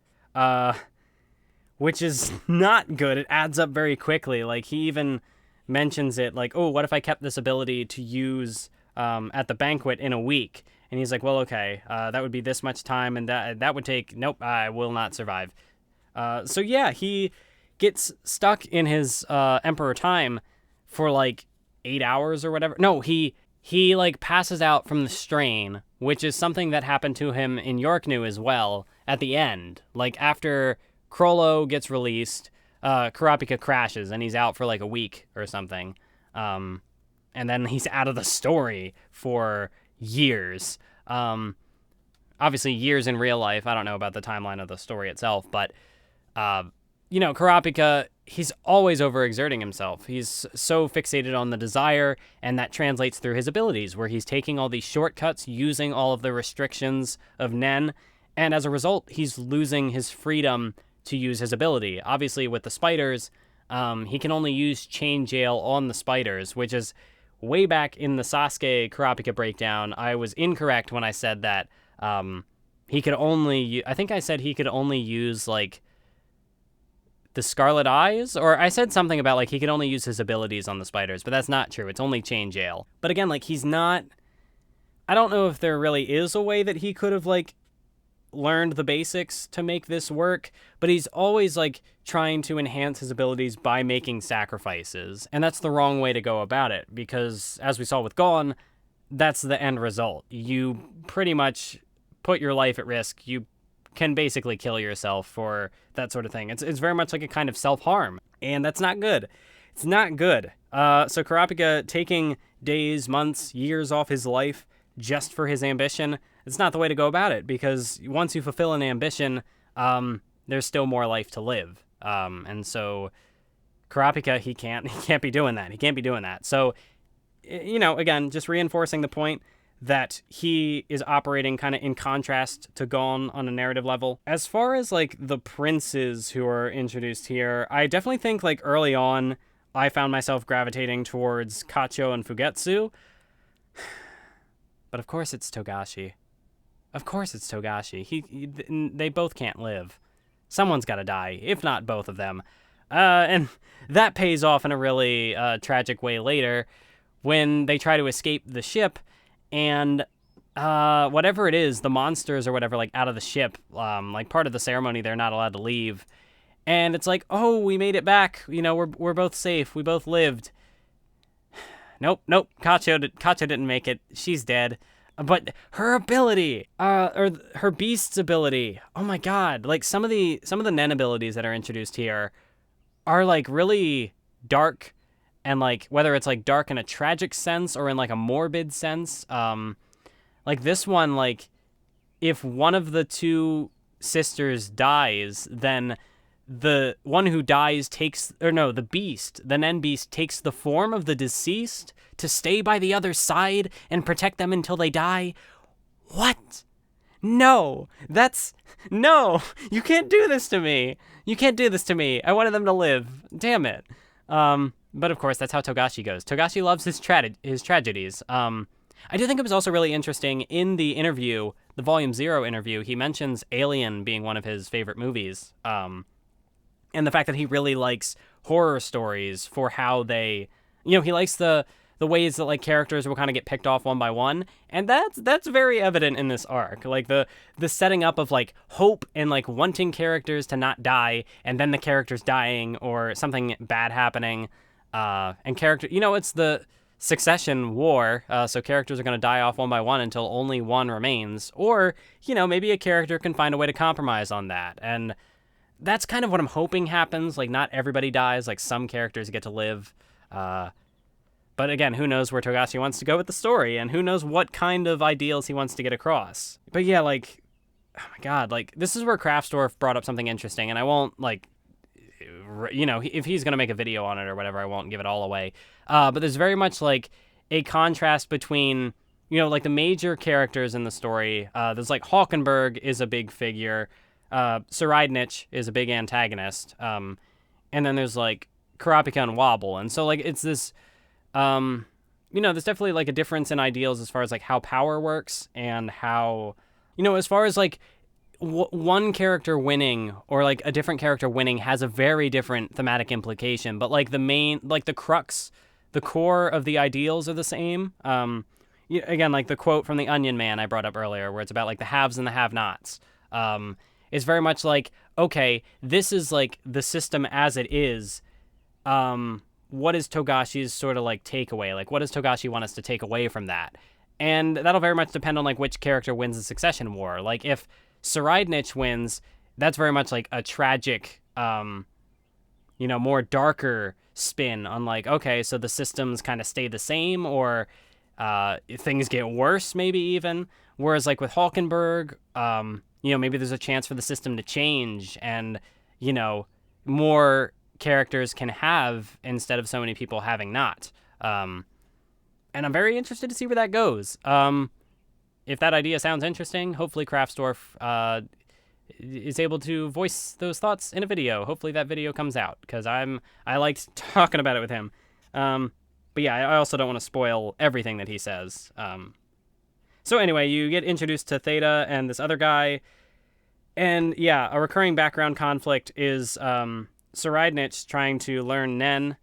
which is not good. It adds up very quickly. Like he even mentions it like, oh, what if I kept this ability to use at the banquet in a week? And he's like, well, okay, that would be this much time, and that would take, nope, I will not survive. So yeah, he gets stuck in his Emperor Time for like 8 hours or whatever. No, he like passes out from the strain, which is something that happened to him in Yorknu as well at the end. Like after Chrollo gets released, Kurapika crashes and he's out for like a week or something. And then he's out of the story for years. Obviously years in real life. I don't know about the timeline of the story itself, but, Kurapika, he's always overexerting himself. He's so fixated on the desire, and that translates through his abilities, where he's taking all these shortcuts, using all of the restrictions of Nen, and as a result, he's losing his freedom to use his ability. Obviously, with the spiders, he can only use Chain Jail on the spiders, which is way back in the Sasuke Kurapika breakdown. I was incorrect when I said that he could only... I think I said he could only use, like, the Scarlet Eyes? Or I said something about, like, he could only use his abilities on the spiders, but that's not true. It's only Chain Jail. But again, like, he's not... I don't know if there really is a way that he could have, like, learned the basics to make this work, but he's always like trying to enhance his abilities by making sacrifices, and that's the wrong way to go about it, because as we saw with Gon, that's the end result. You pretty much put your life at risk. You can basically kill yourself for that sort of thing. It's very much like a kind of self-harm, and that's not good. It's not good. So Kurapika taking days, months, years off his life just for his ambition, it's not the way to go about it, because once you fulfill an ambition, there's still more life to live. And so Kurapika, he can't be doing that. He can't be doing that. So, again, just reinforcing the point that he is operating kind of in contrast to Gon on a narrative level. As far as, like, the princes who are introduced here, I definitely think, like, early on, I found myself gravitating towards Kacho and Fugetsu. But of course it's Togashi. Of course it's Togashi. They both can't live. Someone's got to die, if not both of them. And that pays off in a really tragic way later when they try to escape the ship, and whatever it is, the monsters or whatever, like, out of the ship, like, part of the ceremony, they're not allowed to leave. And it's like, oh, we made it back. We're both safe. We both lived. Nope. Kacho didn't make it. She's dead. But her ability, or her beast's ability, oh my god, like some of the Nen abilities that are introduced here are like really dark, and like whether it's like dark in a tragic sense or in like a morbid sense, like this one, like if one of the two sisters dies, then the one who dies the Nen Beast takes the form of the deceased to stay by the other side and protect them until they die. What? No, you can't do this to me. You can't do this to me. I wanted them to live. Damn it. But of course, that's how Togashi goes. Togashi loves his tragedies. I do think it was also really interesting in the interview, the Volume 0 interview, he mentions Alien being one of his favorite movies. And the fact that he really likes horror stories for how they, he likes the ways that like characters will kind of get picked off one by one, and that's very evident in this arc. Like the setting up of like hope and like wanting characters to not die, and then the characters dying or something bad happening, and character, it's the succession war, so characters are going to die off one by one until only one remains, or, maybe a character can find a way to compromise on that, and that's kind of what I'm hoping happens. Like, not everybody dies, like, some characters get to live, but again, who knows where Togashi wants to go with the story, and who knows what kind of ideals he wants to get across. But yeah, like, oh my god, like, this is where Kraftsdorf brought up something interesting, and I won't, like, if he's going to make a video on it or whatever, I won't give it all away. But there's very much, like, a contrast between, like, the major characters in the story. There's, like, Hulkenberg is a big figure. Tserriednich is a big antagonist. And then there's, like, Kurapika and Wobble. And so, like, it's this, there's definitely, like, a difference in ideals as far as, like, how power works and how, as far as, like, one character winning or, like, a different character winning has a very different thematic implication, but, like, the main, like, the crux, the core of the ideals are the same. Again, like the quote from the Onion Man I brought up earlier, where it's about, like, the haves and the have-nots, is very much like, okay, this is, like, the system as it is. What is Togashi's sort of, like, takeaway? Like, what does Togashi want us to take away from that? And that'll very much depend on, like, which character wins the succession war. Like, if Tserriednich wins, that's very much like a tragic, more darker spin on, like, okay, so the systems kind of stay the same, or things get worse, maybe even. Whereas, like, with Hulkenberg, maybe there's a chance for the system to change, and, more characters can have instead of so many people having not. And I'm very interested to see where that goes. If that idea sounds interesting, hopefully Kraftsdorf is able to voice those thoughts in a video. Hopefully that video comes out, because I liked talking about it with him. But yeah, I also don't want to spoil everything that he says. So anyway, you get introduced to Theta and this other guy, and yeah, a recurring background conflict is Tserriednich trying to learn Nen,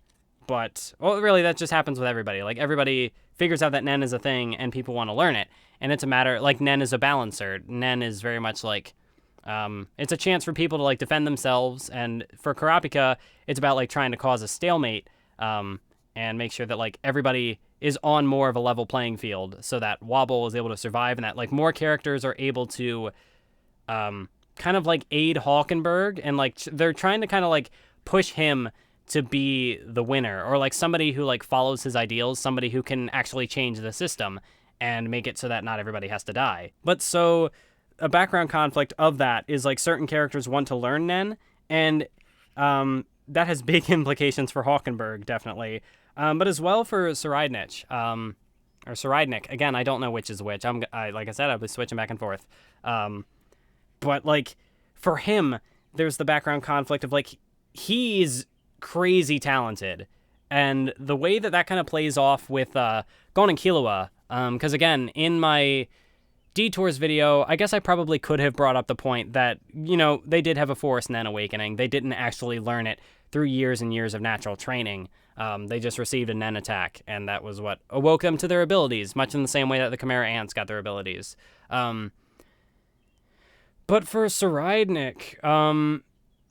but, well, really, that just happens with everybody. Like, everybody figures out that Nen is a thing, and people want to learn it. And it's a matter, like, Nen is a balancer. Nen is very much like, it's a chance for people to, like, defend themselves. And for Kurapika, it's about, like, trying to cause a stalemate, and make sure that, like, everybody is on more of a level playing field, so that Wobble is able to survive, and that, like, more characters are able to, kind of, like, aid Hulkenberg, and, like, they're trying to kind of, like, push him to be the winner, or, like, somebody who, like, follows his ideals, somebody who can actually change the system and make it so that not everybody has to die. But so a background conflict of that is, like, certain characters want to learn Nen, and that has big implications for Hulkenberg, definitely, but as well for Tserriednich, or Tserriednich. Again, I don't know which is which. Like I said, I'll be switching back and forth. But, like, for him, there's the background conflict of, like, he's crazy talented, and the way that kind of plays off with Gon and Killua, because again, in my Detours video, I guess I probably could have brought up the point that, they did have a Forest Nen awakening. They didn't actually learn it through years and years of natural training. They just received a Nen attack, and that was what awoke them to their abilities, much in the same way that the Chimera Ants got their abilities. But for Tserriednich,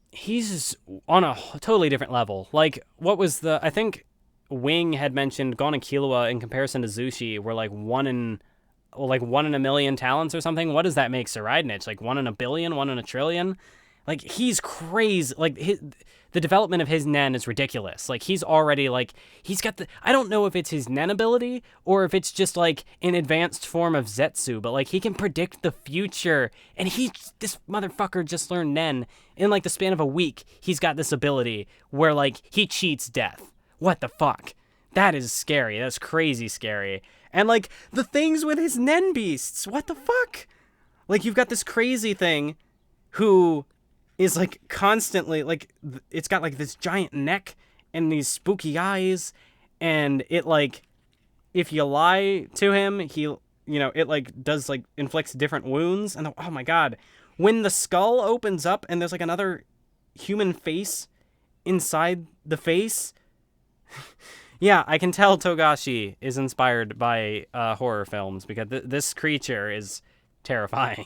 he's on a totally different level. Like, I think Wing had mentioned Gon and Killua in comparison to Zushi were, like, one in a million talents or something. What does that make Tserriednich? Like, 1 in a billion, 1 in a trillion? Like, he's crazy. Like, the development of his Nen is ridiculous. Like, he's already, like, he's got I don't know if it's his Nen ability or if it's just, like, an advanced form of Zetsu, but, like, he can predict the future, and this motherfucker just learned Nen in, like, the span of a week. He's got this ability where, like, he cheats death. What the fuck? That is scary. That's crazy scary. And, like, the things with his Nen beasts. What the fuck? Like, you've got this crazy thing who is, like, constantly, like, it's got, like, this giant neck and these spooky eyes, and it, like, if you lie to him, it, like, does, like, inflicts different wounds, and oh my god, when the skull opens up and there's, like, another human face inside the face, yeah, I can tell Togashi is inspired by horror films, because this creature is terrifying.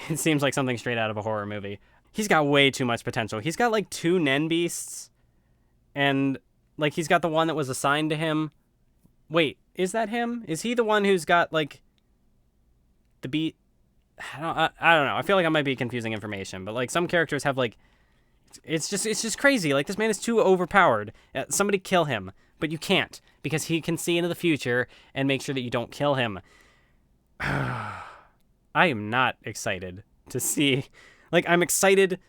It seems like something straight out of a horror movie. He's got way too much potential. He's got, like, 2 Nen beasts, and, like, he's got the one that was assigned to him. Wait, is that him? Is he the one who's got, like, the beat? I don't know. I feel like I might be confusing information, but, like, some characters have, like, it's just crazy. Like, this man is too overpowered. Somebody kill him, but you can't, because he can see into the future and make sure that you don't kill him. I am not excited to see, like, I'm excited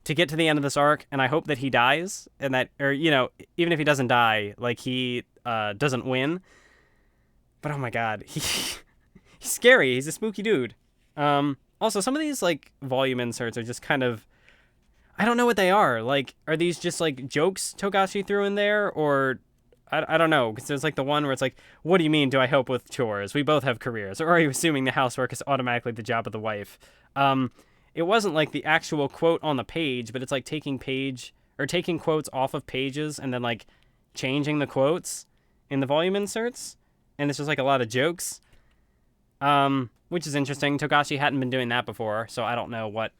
to get to the end of this arc, and I hope that he dies, and that, or, you know, even if he doesn't die, like, he doesn't win. But oh my god, he's scary. He's a spooky dude. Also, some of these, like, volume inserts are just kind of, I don't know what they are. Like, are these just, like, jokes Togashi threw in there, or I don't know, because there's, like, the one where it's like, what do you mean, do I help with chores? We both have careers. Or are you assuming the housework is automatically the job of the wife? It wasn't, like, the actual quote on the page, but it's, like, taking quotes off of pages and then, like, changing the quotes in the volume inserts. And it's just, like, a lot of jokes, which is interesting. Togashi hadn't been doing that before, so I don't know what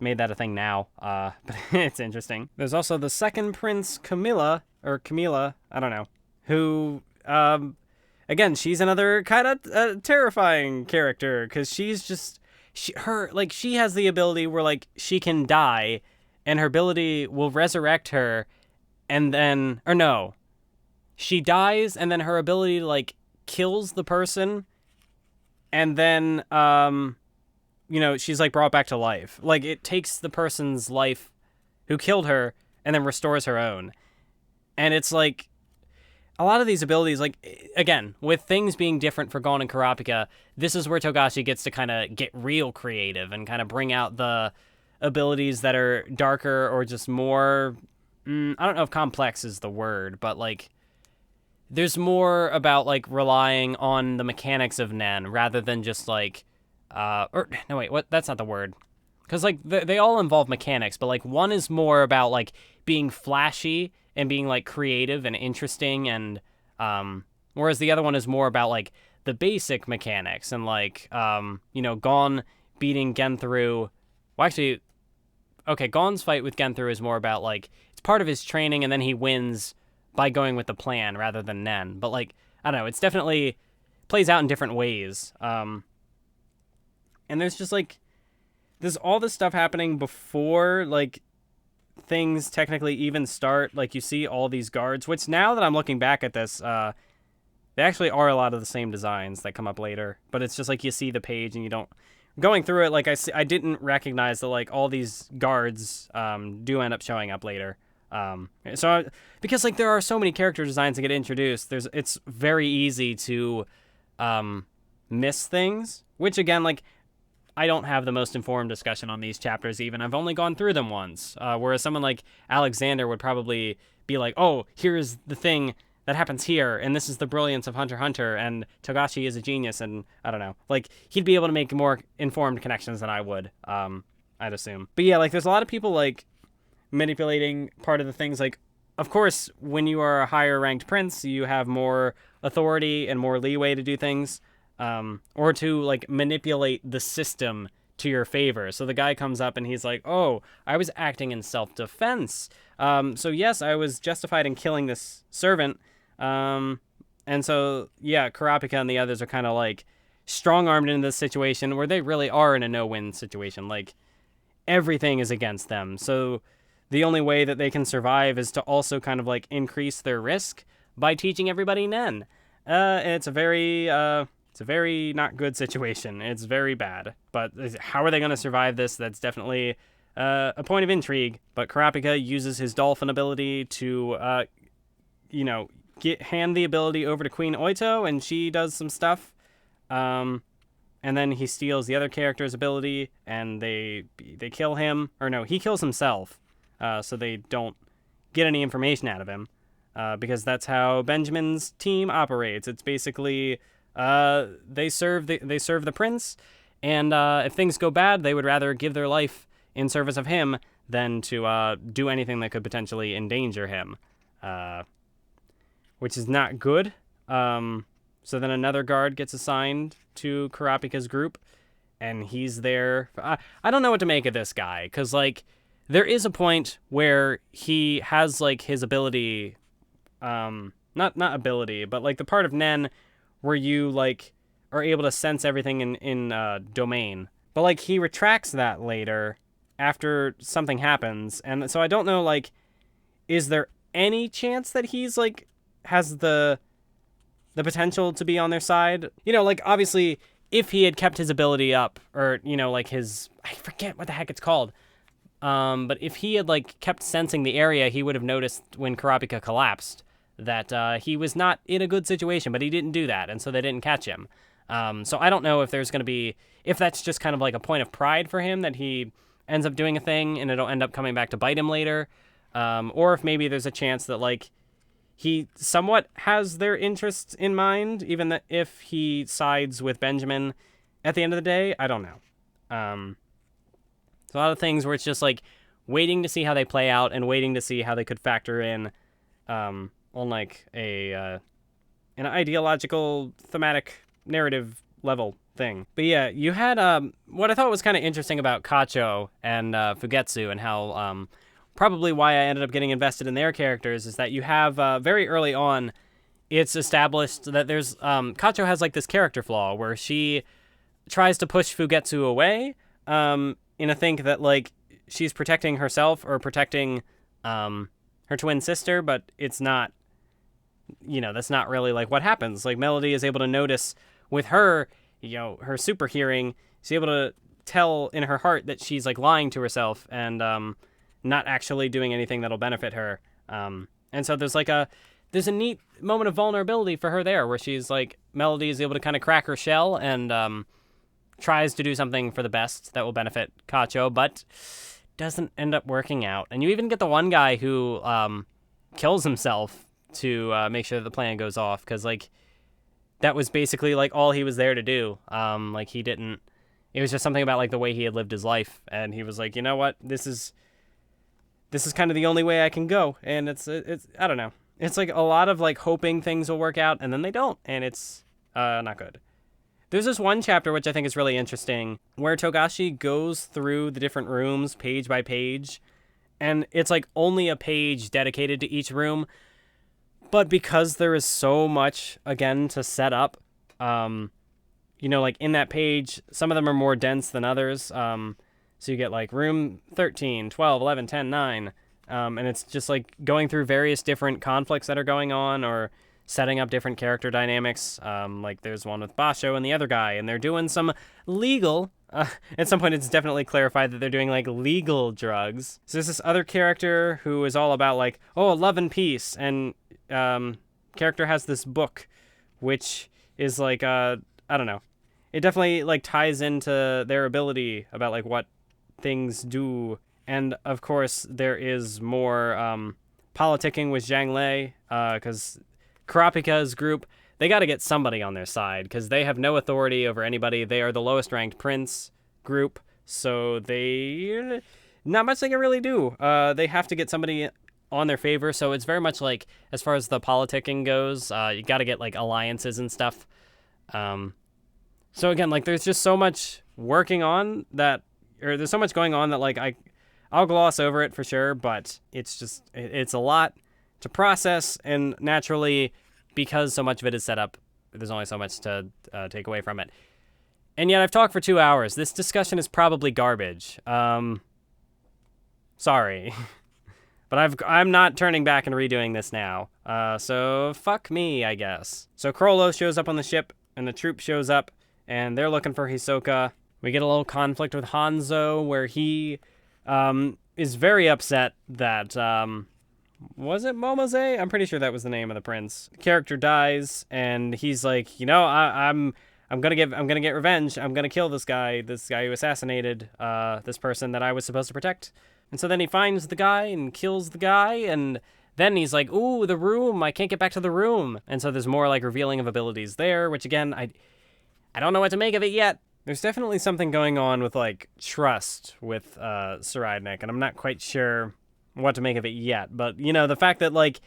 made that a thing now, but it's interesting. There's also the second prince, Camilla, I don't know, who, again, she's another kind of terrifying character, because she's just, she has the ability where, like, she can die, and her ability will resurrect her, and then, or no, she dies, and then her ability, like, kills the person, and then, you know, she's, like, brought back to life. Like, it takes the person's life who killed her and then restores her own. And it's, like, a lot of these abilities, like, again, with things being different for Gon and Kurapika, this is where Togashi gets to kind of get real creative and kind of bring out the abilities that are darker or just more, I don't know if complex is the word, but, like, there's more about, like, relying on the mechanics of Nen rather than just, like, or, no, wait, what? That's not the word. Because, like, they all involve mechanics, but, like, one is more about, like, being flashy and being, like, creative and interesting, and, whereas the other one is more about, like, the basic mechanics, and, like, you know, Gon beating Genthru, well, actually, okay, Gon's fight with Genthru is more about, like, it's part of his training, and then he wins by going with the plan rather than Nen, but, like, I don't know, it's definitely plays out in different ways, and there's just, like, there's all this stuff happening before, like, things technically even start. Like, you see all these guards, which now that I'm looking back at this, they actually are a lot of the same designs that come up later. But it's just, like, you see the page and you don't... Going through it, like, I didn't recognize that, like, all these guards do end up showing up later. Because, like, there are so many character designs that get introduced, it's very easy to miss things. Which, again, like... I don't have the most informed discussion on these chapters even. I've only gone through them once. Whereas someone like Alexander would probably be like, oh, here's the thing that happens here, and this is the brilliance of Hunter x Hunter, and Togashi is a genius, and I don't know. Like, he'd be able to make more informed connections than I would, I'd assume. But yeah, like, there's a lot of people, like, manipulating part of the things. Like, of course, when you are a higher ranked prince, you have more authority and more leeway to do things. Or to, like, manipulate the system to your favor. So the guy comes up and he's like, oh, I was acting in self-defense. So yes, I was justified in killing this servant. And so, yeah, Kurapika and the others are kind of, like, strong-armed in this situation where they really are in a no-win situation. Like, everything is against them. So the only way that they can survive is to also kind of, like, increase their risk by teaching everybody Nen. It's a very not good situation. It's very bad. But how are they going to survive this? That's definitely a point of intrigue. But Kurapika uses his dolphin ability to, you know, hand the ability over to Queen Oito, and she does some stuff. And then he steals the other character's ability, and they kill him. Or no, he kills himself, so they don't get any information out of him. Because that's how Benjamin's team operates. It's basically... they serve the prince, and if things go bad, they would rather give their life in service of him than to do anything that could potentially endanger him, which is not good. So then another guard gets assigned to Kurapika's group, and he's there. I don't know what to make of this guy, because, like, there is a point where he has, like, his ability not ability, but like the part of Nen where you like are able to sense everything in domain. But like he retracts that later after something happens, and so I don't know, like, is there any chance that he's like has the potential to be on their side? You know, like obviously if he had kept his ability up, or you know, like his, I forget what the heck it's called. But if he had like kept sensing the area, he would have noticed when Kurapika collapsed that he was not in a good situation, but he didn't do that, and so they didn't catch him. So I don't know if there's going to be, if that's just kind of like a point of pride for him that he ends up doing a thing and it'll end up coming back to bite him later, or if maybe there's a chance that like he somewhat has their interests in mind, even that if he sides with Benjamin at the end of the day. I don't know. It's a lot of things where it's just like waiting to see how they play out and waiting to see how they could factor in on like an ideological thematic narrative level thing. But yeah, you had what I thought was kind of interesting about Kacho and Fugetsu, and how probably why I ended up getting invested in their characters is that you have very early on, it's established that there's Kacho has like this character flaw where she tries to push Fugetsu away in a think that like she's protecting herself or protecting her twin sister, but it's not, you know, that's not really like what happens. Like Melody is able to notice with her, you know, her super hearing, she's able to tell in her heart that she's like lying to herself and not actually doing anything that'll benefit her. And so there's a neat moment of vulnerability for her there where she's like, Melody is able to kind of crack her shell and tries to do something for the best that will benefit Kacho, but doesn't end up working out. And you even get the one guy who kills himself to make sure that the plan goes off, because like that was basically like all he was there to do. Like he didn't, it was just something about like the way he had lived his life, and he was like, you know what, this is kind of the only way I can go. And it's I don't know, it's like a lot of like hoping things will work out and then they don't, and it's not good. There's this one chapter which I think is really interesting where Togashi goes through the different rooms page by page, and it's like only a page dedicated to each room. But because there is so much, again, to set up, you know, like in that page, some of them are more dense than others. So you get like room 13, 12, 11, 10, 9. And it's just like going through various different conflicts that are going on, or setting up different character dynamics. Like there's one with Basho and the other guy, and they're doing some legal, at some point it's definitely clarified that they're doing like legal drugs. So there's this other character who is all about like, oh, love and peace, and character has this book which is like I don't know, it definitely like ties into their ability about like what things do. And of course there is more politicking with Zhang Lei, because Kurapika's group, they got to get somebody on their side because they have no authority over anybody. They are the lowest ranked prince group, so they not much they can really do. They have to get somebody on their favor, so it's very much like, as far as the politicking goes, you got to get like alliances and stuff. So again, like there's just so much working on that, or there's so much going on that like I'll gloss over it for sure, but it's just, it's a lot to process, and naturally, because so much of it is set up, there's only so much to take away from it. And yet I've talked for 2 hours. This discussion is probably garbage. Sorry. But I'm not turning back and redoing this now. So fuck me, I guess. So Chrollo shows up on the ship, and the Troupe shows up, and they're looking for Hisoka. We get a little conflict with Hanzo, where he is very upset that was it Momose? I'm pretty sure that was the name of the prince. The character dies, and he's like, you know, I'm gonna get revenge. I'm gonna kill this guy who assassinated this person that I was supposed to protect. And so then he finds the guy and kills the guy, and then he's like, ooh, the room, I can't get back to the room. And so there's more like revealing of abilities there, which again, I don't know what to make of it yet. There's definitely something going on with like trust with Tserriednich, and I'm not quite sure what to make of it yet. But, you know, the fact that like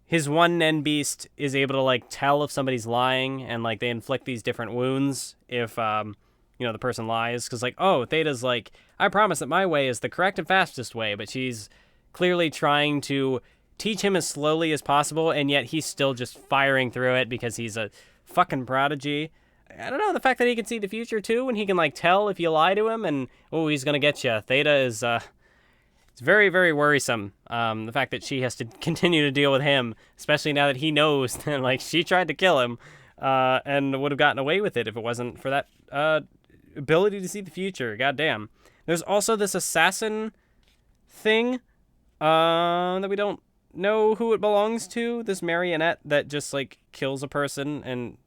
his one Nen Beast is able to like tell if somebody's lying, and like they inflict these different wounds if you know, the person lies, because like, oh, Theta's like, I promise that my way is the correct and fastest way, but she's clearly trying to teach him as slowly as possible, and yet he's still just firing through it because he's a fucking prodigy. I don't know, the fact that he can see the future too, and he can like tell if you lie to him, and he's gonna get you. Theta is it's very, very worrisome. The fact that she has to continue to deal with him, especially now that he knows that like she tried to kill him, and would have gotten away with it if it wasn't for that ability to see the future. Goddamn. There's also this assassin thing that we don't know who it belongs to. This marionette that just like kills a person, and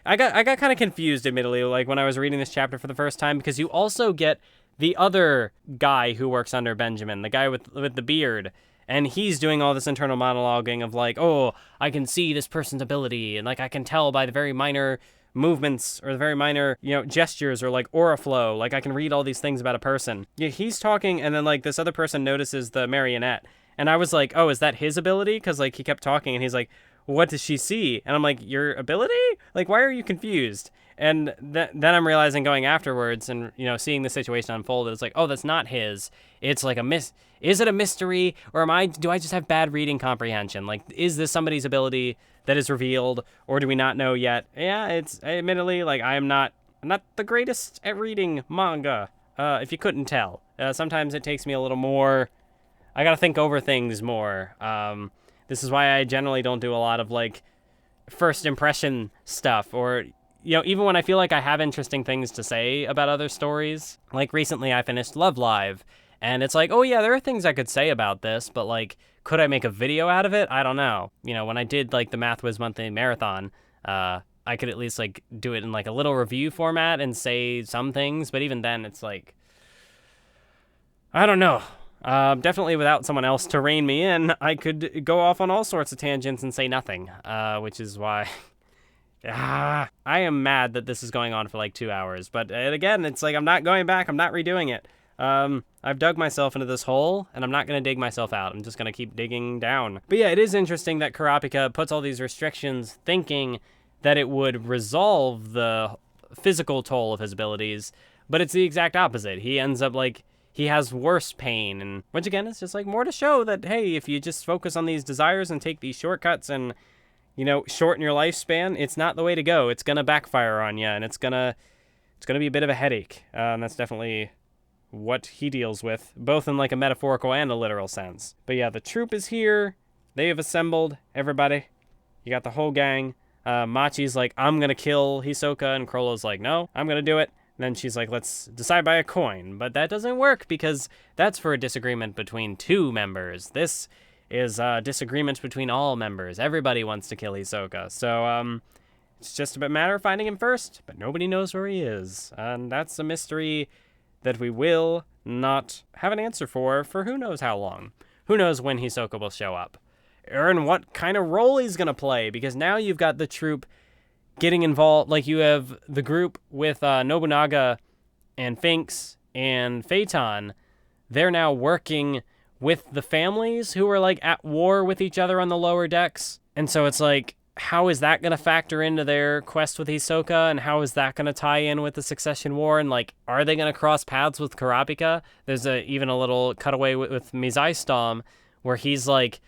I got kind of confused, admittedly, like when I was reading this chapter for the first time, because you also get the other guy who works under Benjamin, the guy with the beard, and he's doing all this internal monologuing of like, oh, I can see this person's ability, and like I can tell by the very minor movements or the very minor, gestures or like aura flow, like I can read all these things about a person. Yeah, he's talking, and then like this other person notices the marionette, and I was like, oh, is that his ability? Because like he kept talking, and he's like, what does she see? And I'm like, your ability? Like, why are you confused? And then I'm realizing going afterwards and, seeing the situation unfold, it's like, oh, that's not his. It's like is it a mystery, or do I just have bad reading comprehension? Like, is this somebody's ability that is revealed, or do we not know yet? Yeah, it's admittedly, like, I'm not the greatest at reading manga, if you couldn't tell. Sometimes it takes me a little more, I gotta think over things more. This is why I generally don't do a lot of, like, first impression stuff, or, even when I feel like I have interesting things to say about other stories. Like, recently I finished Love Live, and it's like, oh yeah, there are things I could say about this, but, like, could I make a video out of it? I don't know. When I did, like, the Mathwiz monthly marathon, I could at least, like, do it in, like, a little review format and say some things, but even then, it's like, I don't know. Definitely without someone else to rein me in, I could go off on all sorts of tangents and say nothing, which is why I am mad that this is going on for like 2 hours. But again, it's like I'm not going back. I'm not redoing it. I've dug myself into this hole, and I'm not going to dig myself out. I'm just going to keep digging down. But yeah, it is interesting that Kurapika puts all these restrictions thinking that it would resolve the physical toll of his abilities, but it's the exact opposite. He ends up like, he has worse pain, and which again is just like more to show that, hey, if you just focus on these desires and take these shortcuts and, shorten your lifespan, it's not the way to go. It's gonna backfire on you, and it's gonna be a bit of a headache. And that's definitely what he deals with, both in like a metaphorical and a literal sense. But yeah, the troupe is here. They have assembled everybody. You got the whole gang. Machi's like, I'm gonna kill Hisoka, and Chrollo's like, no, I'm gonna do it. Then she's like, let's decide by a coin. But that doesn't work because that's for a disagreement between 2 members. This is a disagreement between all members. Everybody wants to kill Hisoka. So it's just a matter of finding him first, but nobody knows where he is. And that's a mystery that we will not have an answer for who knows how long. Who knows when Hisoka will show up, or in what kind of role he's going to play, because now you've got the troupe getting involved. Like, you have the group with Nobunaga and Finks and Phaeton. They're now working with the families who are like at war with each other on the lower decks. And so it's like, how is that going to factor into their quest with Hisoka, and how is that going to tie in with the Succession War? And like, are they going to cross paths with Kurapika? There's even a little cutaway with Mizai where he's like,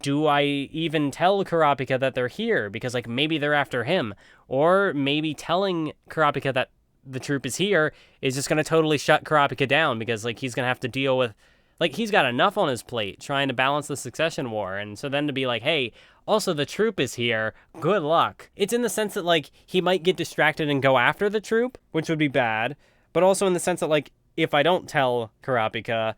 do I even tell Kurapika that they're here? Because, like, maybe they're after him. Or maybe telling Kurapika that the troupe is here is just going to totally shut Kurapika down, because, like, he's going to have to deal with, like, he's got enough on his plate trying to balance the Succession War. And so then to be like, hey, also the troupe is here, good luck. It's in the sense that, like, he might get distracted and go after the troupe, which would be bad. But also in the sense that, like, if I don't tell Kurapika,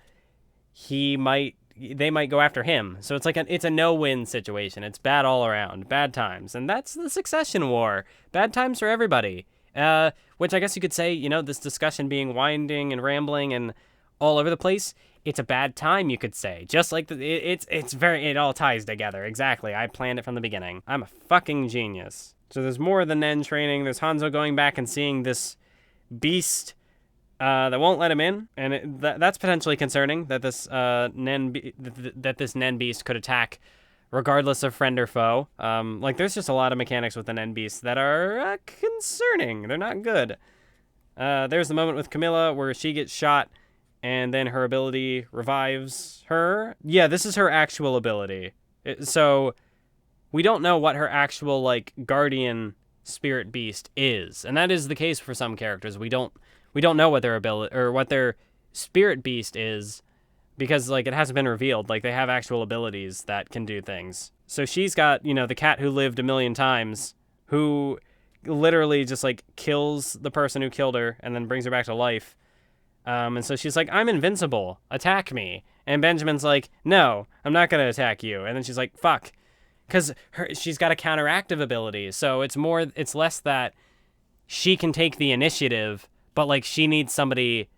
they might go after him. So it's like it's a no-win situation. It's bad all around. Bad times. And that's the Succession War. Bad times for everybody. Which I guess you could say, this discussion being winding and rambling and all over the place, it's a bad time, you could say. Just like it all ties together. Exactly. I planned it from the beginning. I'm a fucking genius. So there's more of the Nen training. There's Hanzo going back and seeing this beast that won't let him in, and that's potentially concerning, that this Nen Beast could attack regardless of friend or foe. Like, there's just a lot of mechanics with the Nen Beast that are concerning. They're not good. There's the moment with Camilla where she gets shot, and then her ability revives her. Yeah, this is her actual ability. So we don't know what her actual, like, guardian spirit beast is. And that is the case for some characters. We don't know what their ability or what their spirit beast is because, like, it hasn't been revealed. Like, they have actual abilities that can do things. So she's got, the cat who lived a million times, who literally just, like, kills the person who killed her and then brings her back to life. And so she's like, I'm invincible. Attack me. And Benjamin's like, no, I'm not going to attack you. And then she's like, fuck. Because she's got a counteractive ability. So it's less that she can take the initiative, but, like, she needs somebody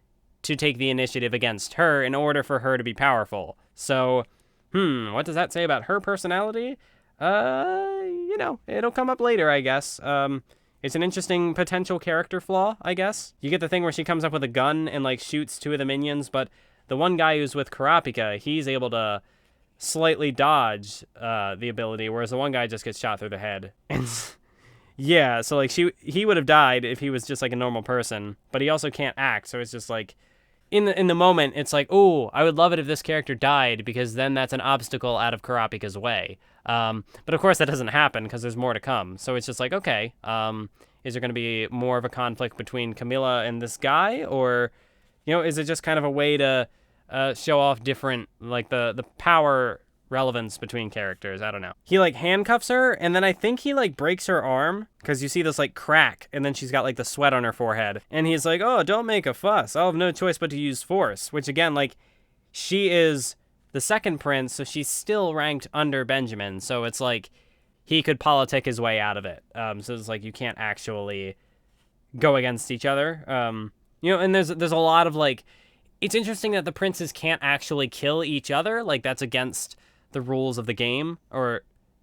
to take the initiative against her in order for her to be powerful. So, what does that say about her personality? It'll come up later, I guess. It's an interesting potential character flaw, I guess. You get the thing where she comes up with a gun and, like, shoots two of the minions, but the one guy who's with Kurapika, he's able to slightly dodge the ability, whereas the one guy just gets shot through the head. And yeah, so, like, he would have died if he was just, like, a normal person, but he also can't act, so it's just, like, in the moment, it's like, oh, I would love it if this character died, because then that's an obstacle out of Kurapika's way. But of course that doesn't happen because there's more to come. So it's just like, okay, is there going to be more of a conflict between Camilla and this guy? Or, is it just kind of a way to show off different, like, the power relevance between characters? I don't know. He, like, handcuffs her, and then I think he, like, breaks her arm, because you see this, like, crack, and then she's got, like, the sweat on her forehead. And he's like, oh, don't make a fuss. I'll have no choice but to use force. Which, again, like, she is the second prince, so she's still ranked under Benjamin. So it's like he could politic his way out of it. So it's like you can't actually go against each other. And there's a lot of, like, it's interesting that the princes can't actually kill each other. Like, that's against the rules of the game or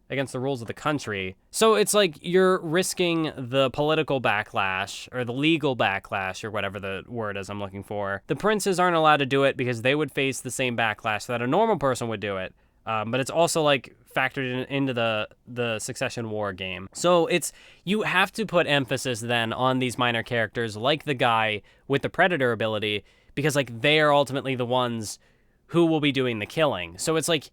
against the rules of the country. So it's like you're risking the political backlash or the legal backlash or whatever the word is I'm looking for. The princes aren't allowed to do it because they would face the same backlash that a normal person would do it. But it's also, like, factored into the succession war game. So you have to put emphasis then on these minor characters like the guy with the predator ability because, like, they are ultimately the ones who will be doing the killing. So it's like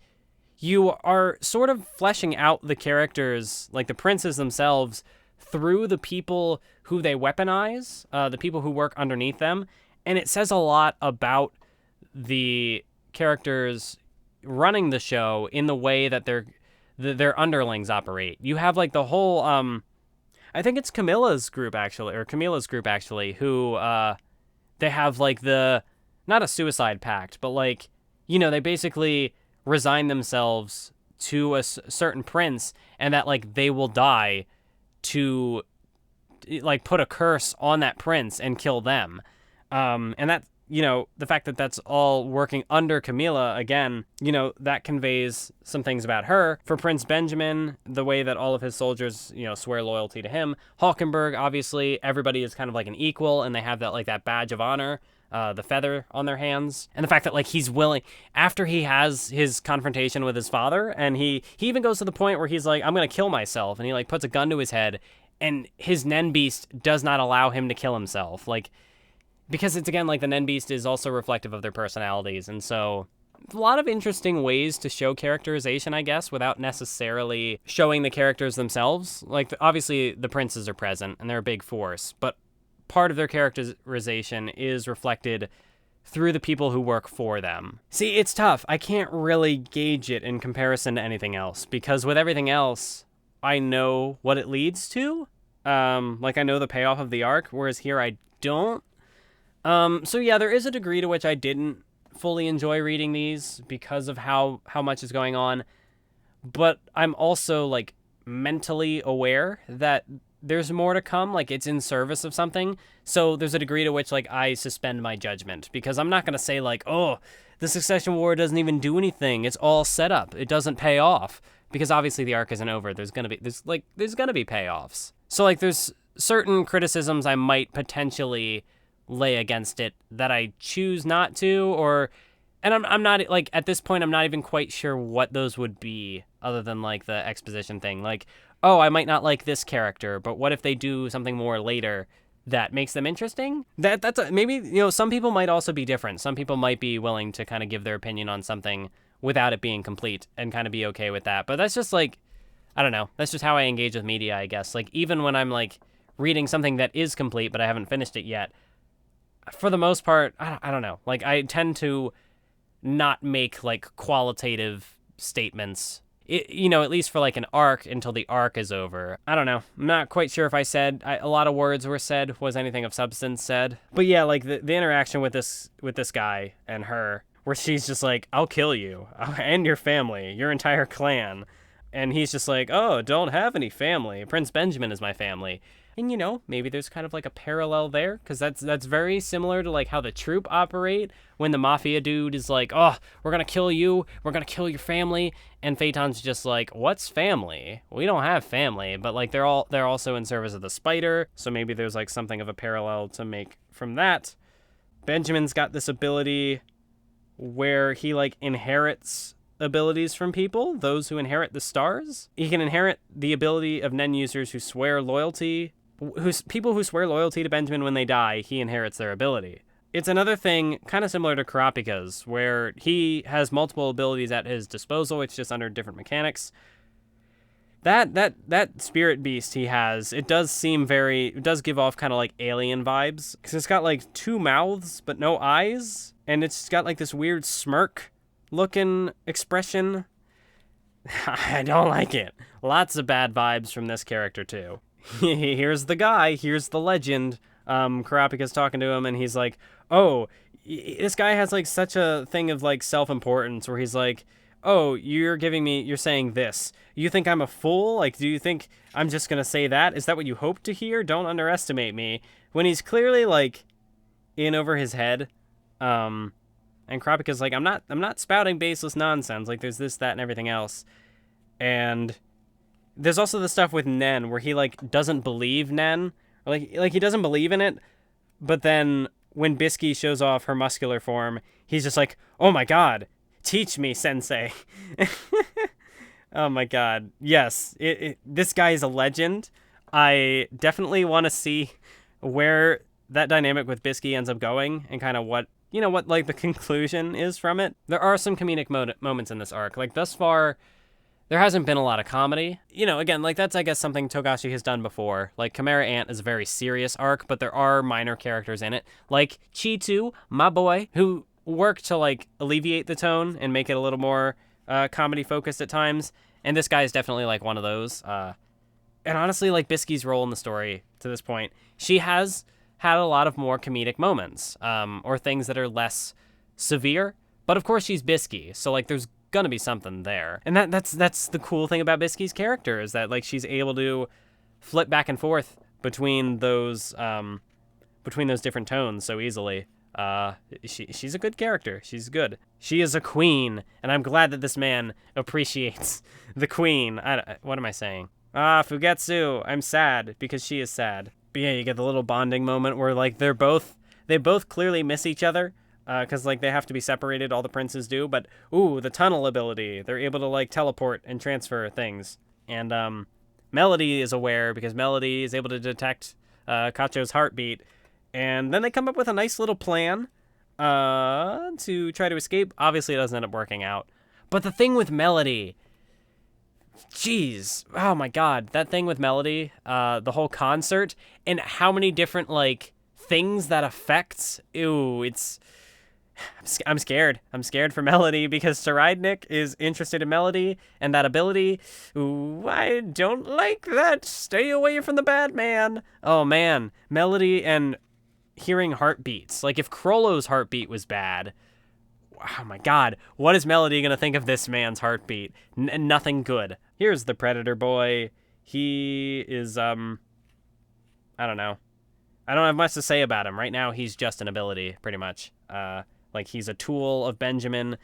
you are sort of fleshing out the characters, like the princes themselves, through the people who they weaponize, the people who work underneath them. And it says a lot about the characters running the show in the way that their underlings operate. You have, like, the whole, I think it's Camilla's group, actually, who, they have, like, not a suicide pact, but, like, they basically resign themselves to a certain prince and that, like, they will die to, like, put a curse on that prince and kill them. And that, the fact that that's all working under Camilla, again, that conveys some things about her. For Prince Benjamin, the way that all of his soldiers, swear loyalty to him. Hulkenberg, obviously, everybody is kind of like an equal and they have that badge of honor. The feather on their hands, and the fact that, like, he's willing, after he has his confrontation with his father, and he even goes to the point where he's like, I'm gonna kill myself, and he, like, puts a gun to his head, and his Nen Beast does not allow him to kill himself, like, because it's, again, like, the Nen Beast is also reflective of their personalities, and so a lot of interesting ways to show characterization, I guess, without necessarily showing the characters themselves. Like, obviously, the princes are present, and they're a big force, but part of their characterization is reflected through the people who work for them. See, it's tough. I can't really gauge it in comparison to anything else, because with everything else, I know what it leads to. Like, I know the payoff of the arc, whereas here I don't. So yeah, there is a degree to which I didn't fully enjoy reading these because of how much is going on, but I'm also, like, mentally aware that there's more to come, like, it's in service of something. So there's a degree to which, like, I suspend my judgment, because I'm not going to say, like, oh, the succession war doesn't even do anything. It's all set up. It doesn't pay off, because obviously the arc isn't over. There's going to be payoffs. So, like, there's certain criticisms I might potentially lay against it that I choose not to, and I'm not, like, at this point, I'm not even quite sure what those would be other than, like, the exposition thing. Like, oh, I might not like this character, but what if they do something more later that makes them interesting? Maybe, some people might also be different. Some people might be willing to kind of give their opinion on something without it being complete and kind of be okay with that. But that's just like, I don't know. That's just how I engage with media, I guess. Like, even when I'm like reading something that is complete, but I haven't finished it yet, for the most part, I don't know. Like, I tend to not make like qualitative statements, at least for like an arc until the arc is over. I don't know. I'm not quite sure if I said a lot of words were said, was anything of substance said. But yeah, like the interaction with this guy and her, where she's just like, I'll kill you and your family, your entire clan. And he's just like, oh, don't have any family. Prince Benjamin is my family. And, maybe there's kind of like a parallel there, because that's very similar to like how the Troupe operate when the Mafia dude is like, oh, we're going to kill you. We're going to kill your family. And Phaeton's just like, what's family? We don't have family. But like they're also in service of the spider. So maybe there's like something of a parallel to make from that. Benjamin's got this ability where he like inherits abilities from people, those who inherit the stars. He can inherit the ability of Nen users who swear loyalty. People who swear loyalty to Benjamin when they die, he inherits their ability. It's another thing kind of similar to Kurapika's, where he has multiple abilities at his disposal. It's just under different mechanics. That spirit beast he has, it does give off kind of like alien vibes, because it's got like 2 mouths but no eyes, and it's got like this weird smirk looking expression. I don't like it. Lots of bad vibes from this character too. Here's the guy, here's the legend. Kurapika's talking to him and he's like, oh, this guy has like such a thing of like self-importance where he's like, oh, you're saying this. You think I'm a fool? Like, do you think I'm just gonna say that? Is that what you hope to hear? Don't underestimate me. When he's clearly like in over his head. And Kurapika's like, I'm not spouting baseless nonsense. Like, there's this, that, and everything else. And there's also the stuff with Nen where he like doesn't believe Nen, or like he doesn't believe in it. But then when Biscuit shows off her muscular form, he's just like, oh my god, teach me, sensei. Oh my god, yes, this guy is a legend. I definitely want to see where that dynamic with Biscuit ends up going and kind of what like the conclusion is from it. There are some comedic moments in this arc. Like, thus far, there hasn't been a lot of comedy. Again, like, that's, I guess, something Togashi has done before. Like, Chimera Ant is a very serious arc, but there are minor characters in it. Like Chi2, my boy, who work to, like, alleviate the tone and make it a little more comedy-focused at times. And this guy is definitely, like, one of those. And honestly, like, Biscuit's role in the story to this point, she has had a lot of more comedic moments, or things that are less severe. But of course she's Biscuit, so like there's gonna be something there. And that's the cool thing about Biscuit's character, is that like she's able to flip back and forth between those different tones so easily. She's a good character. She's good. She is a queen, and I'm glad that this man appreciates the queen. What am I saying? Fugetsu, I'm sad because she is sad. But yeah, you get the little bonding moment where like they both clearly miss each other, because like they have to be separated, all the princes do. But the tunnel ability, they're able to like teleport and transfer things. And Melody is aware because Melody is able to detect Kacho's heartbeat, and then they come up with a nice little plan to try to escape. Obviously, it doesn't end up working out. But the thing with Melody, jeez, oh my god, that thing with Melody, the whole concert, and how many different like things that affects. I'm scared. I'm scared for Melody because Tserriednich is interested in Melody and that ability. Ooh, I don't like that. Stay away from the bad man. Oh man, Melody and hearing heartbeats. Like if Chrollo's heartbeat was bad, oh my god, what is Melody gonna think of this man's heartbeat? Nothing good. Here's the Predator boy. He is, I don't know. I don't have much to say about him. Right now, he's just an ability, pretty much. Like, he's a tool of Benjamin.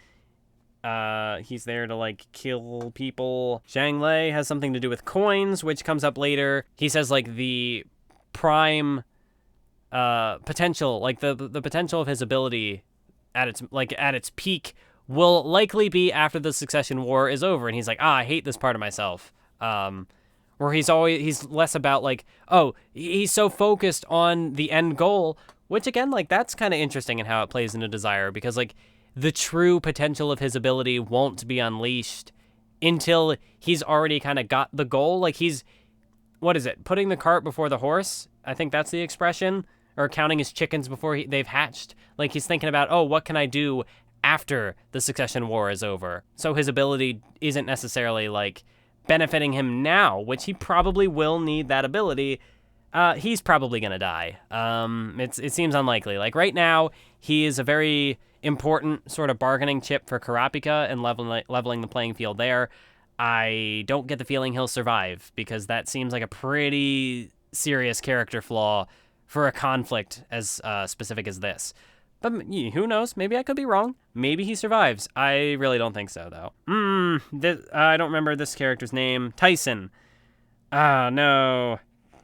He's there to, like, kill people. Zhang Lei has something to do with coins, which comes up later. He says, like, the prime potential, like, the potential of his ability at its peak will likely be after the Succession War is over. And he's like, I hate this part of myself. Where he's less about like, he's so focused on the end goal, which again, like that's kind of interesting in how it plays into Desire, because like the true potential of his ability won't be unleashed until he's already kind of got the goal. Like he's, what is it? Putting the cart before the horse? I think that's the expression. Or counting his chickens before they've hatched. Like he's thinking about, oh, what can I do after the succession war is over? So his ability isn't necessarily like benefiting him now, which he probably will need that ability. He's probably going to die. It seems unlikely. Like right now, he is a very important sort of bargaining chip for Kurapika and leveling the playing field there. I don't get the feeling he'll survive because that seems like a pretty serious character flaw for a conflict as specific as this. But who knows? Maybe I could be wrong. Maybe he survives. I really don't think so, though. I don't remember this character's name. Tyson. No.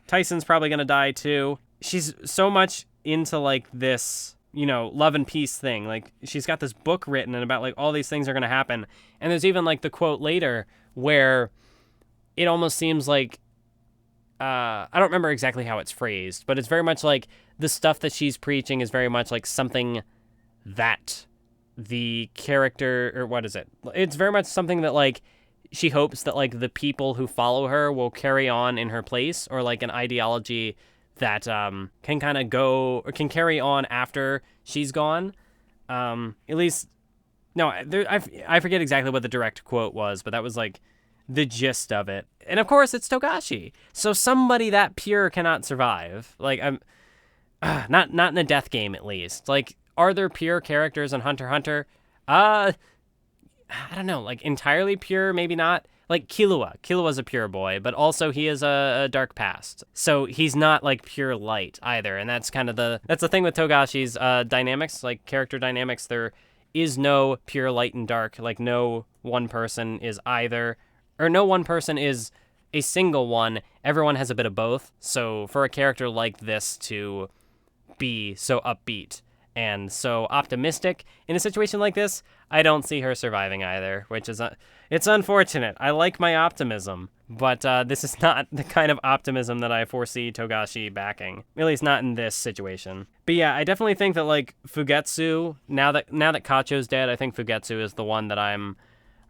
Tyson's probably going to die, too. She's so much into, like, this, love and peace thing. Like, she's got this book written and about, like, all these things are going to happen. And there's even, like, the quote later where it almost seems like, I don't remember exactly how it's phrased, but it's very much like the stuff that she's preaching is very much like something that the character, or what is it? It's very much something that like she hopes that like the people who follow her will carry on in her place, or like an ideology that can kind of go or can carry on after she's gone. At least, no, I forget exactly what the direct quote was, but that was like the gist of it. And of course it's Togashi. So somebody that pure cannot survive. Like I'm not in a death game at least. Like are there pure characters in Hunter x Hunter? I don't know, like entirely pure, maybe not. Like Killua's a pure boy, but also he has a dark past. So he's not like pure light either. And that's kind of that's the thing with Togashi's dynamics, like character dynamics. There is no pure light and dark. Like no one person is either, or no one person is a single one. Everyone has a bit of both. So for a character like this to be so upbeat and so optimistic in a situation like this, I don't see her surviving either, which is, it's unfortunate. I like my optimism, but this is not the kind of optimism that I foresee Togashi backing, at least not in this situation. But yeah, I definitely think that like Fugetsu, now that Kacho's dead, I think Fugetsu is the one that I'm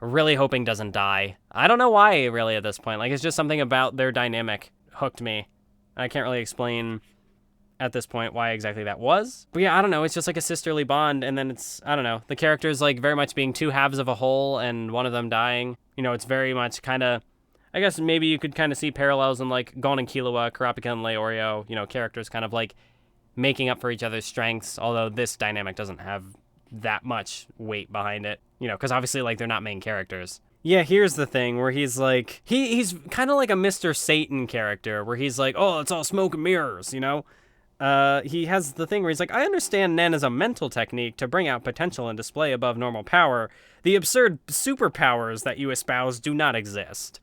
really hoping doesn't die. I don't know why really at this point. Like it's just something about their dynamic hooked me. I can't really explain at this point why exactly that was. But yeah, I don't know. It's just like a sisterly bond. And then it's, I don't know, the characters like very much being two halves of a whole and one of them dying. It's very much kind of, I guess maybe you could kind of see parallels in like Gon and Killua, Kurapika and Leorio, characters kind of like making up for each other's strengths. Although this dynamic doesn't have that much weight behind it, because obviously like they're not main characters. Yeah, here's the thing where he's like, he's kind of like a Mr. Satan character where he's like, oh, it's all smoke and mirrors, He has the thing where he's like, I understand Nen is a mental technique to bring out potential and display above normal power. The absurd superpowers that you espouse do not exist.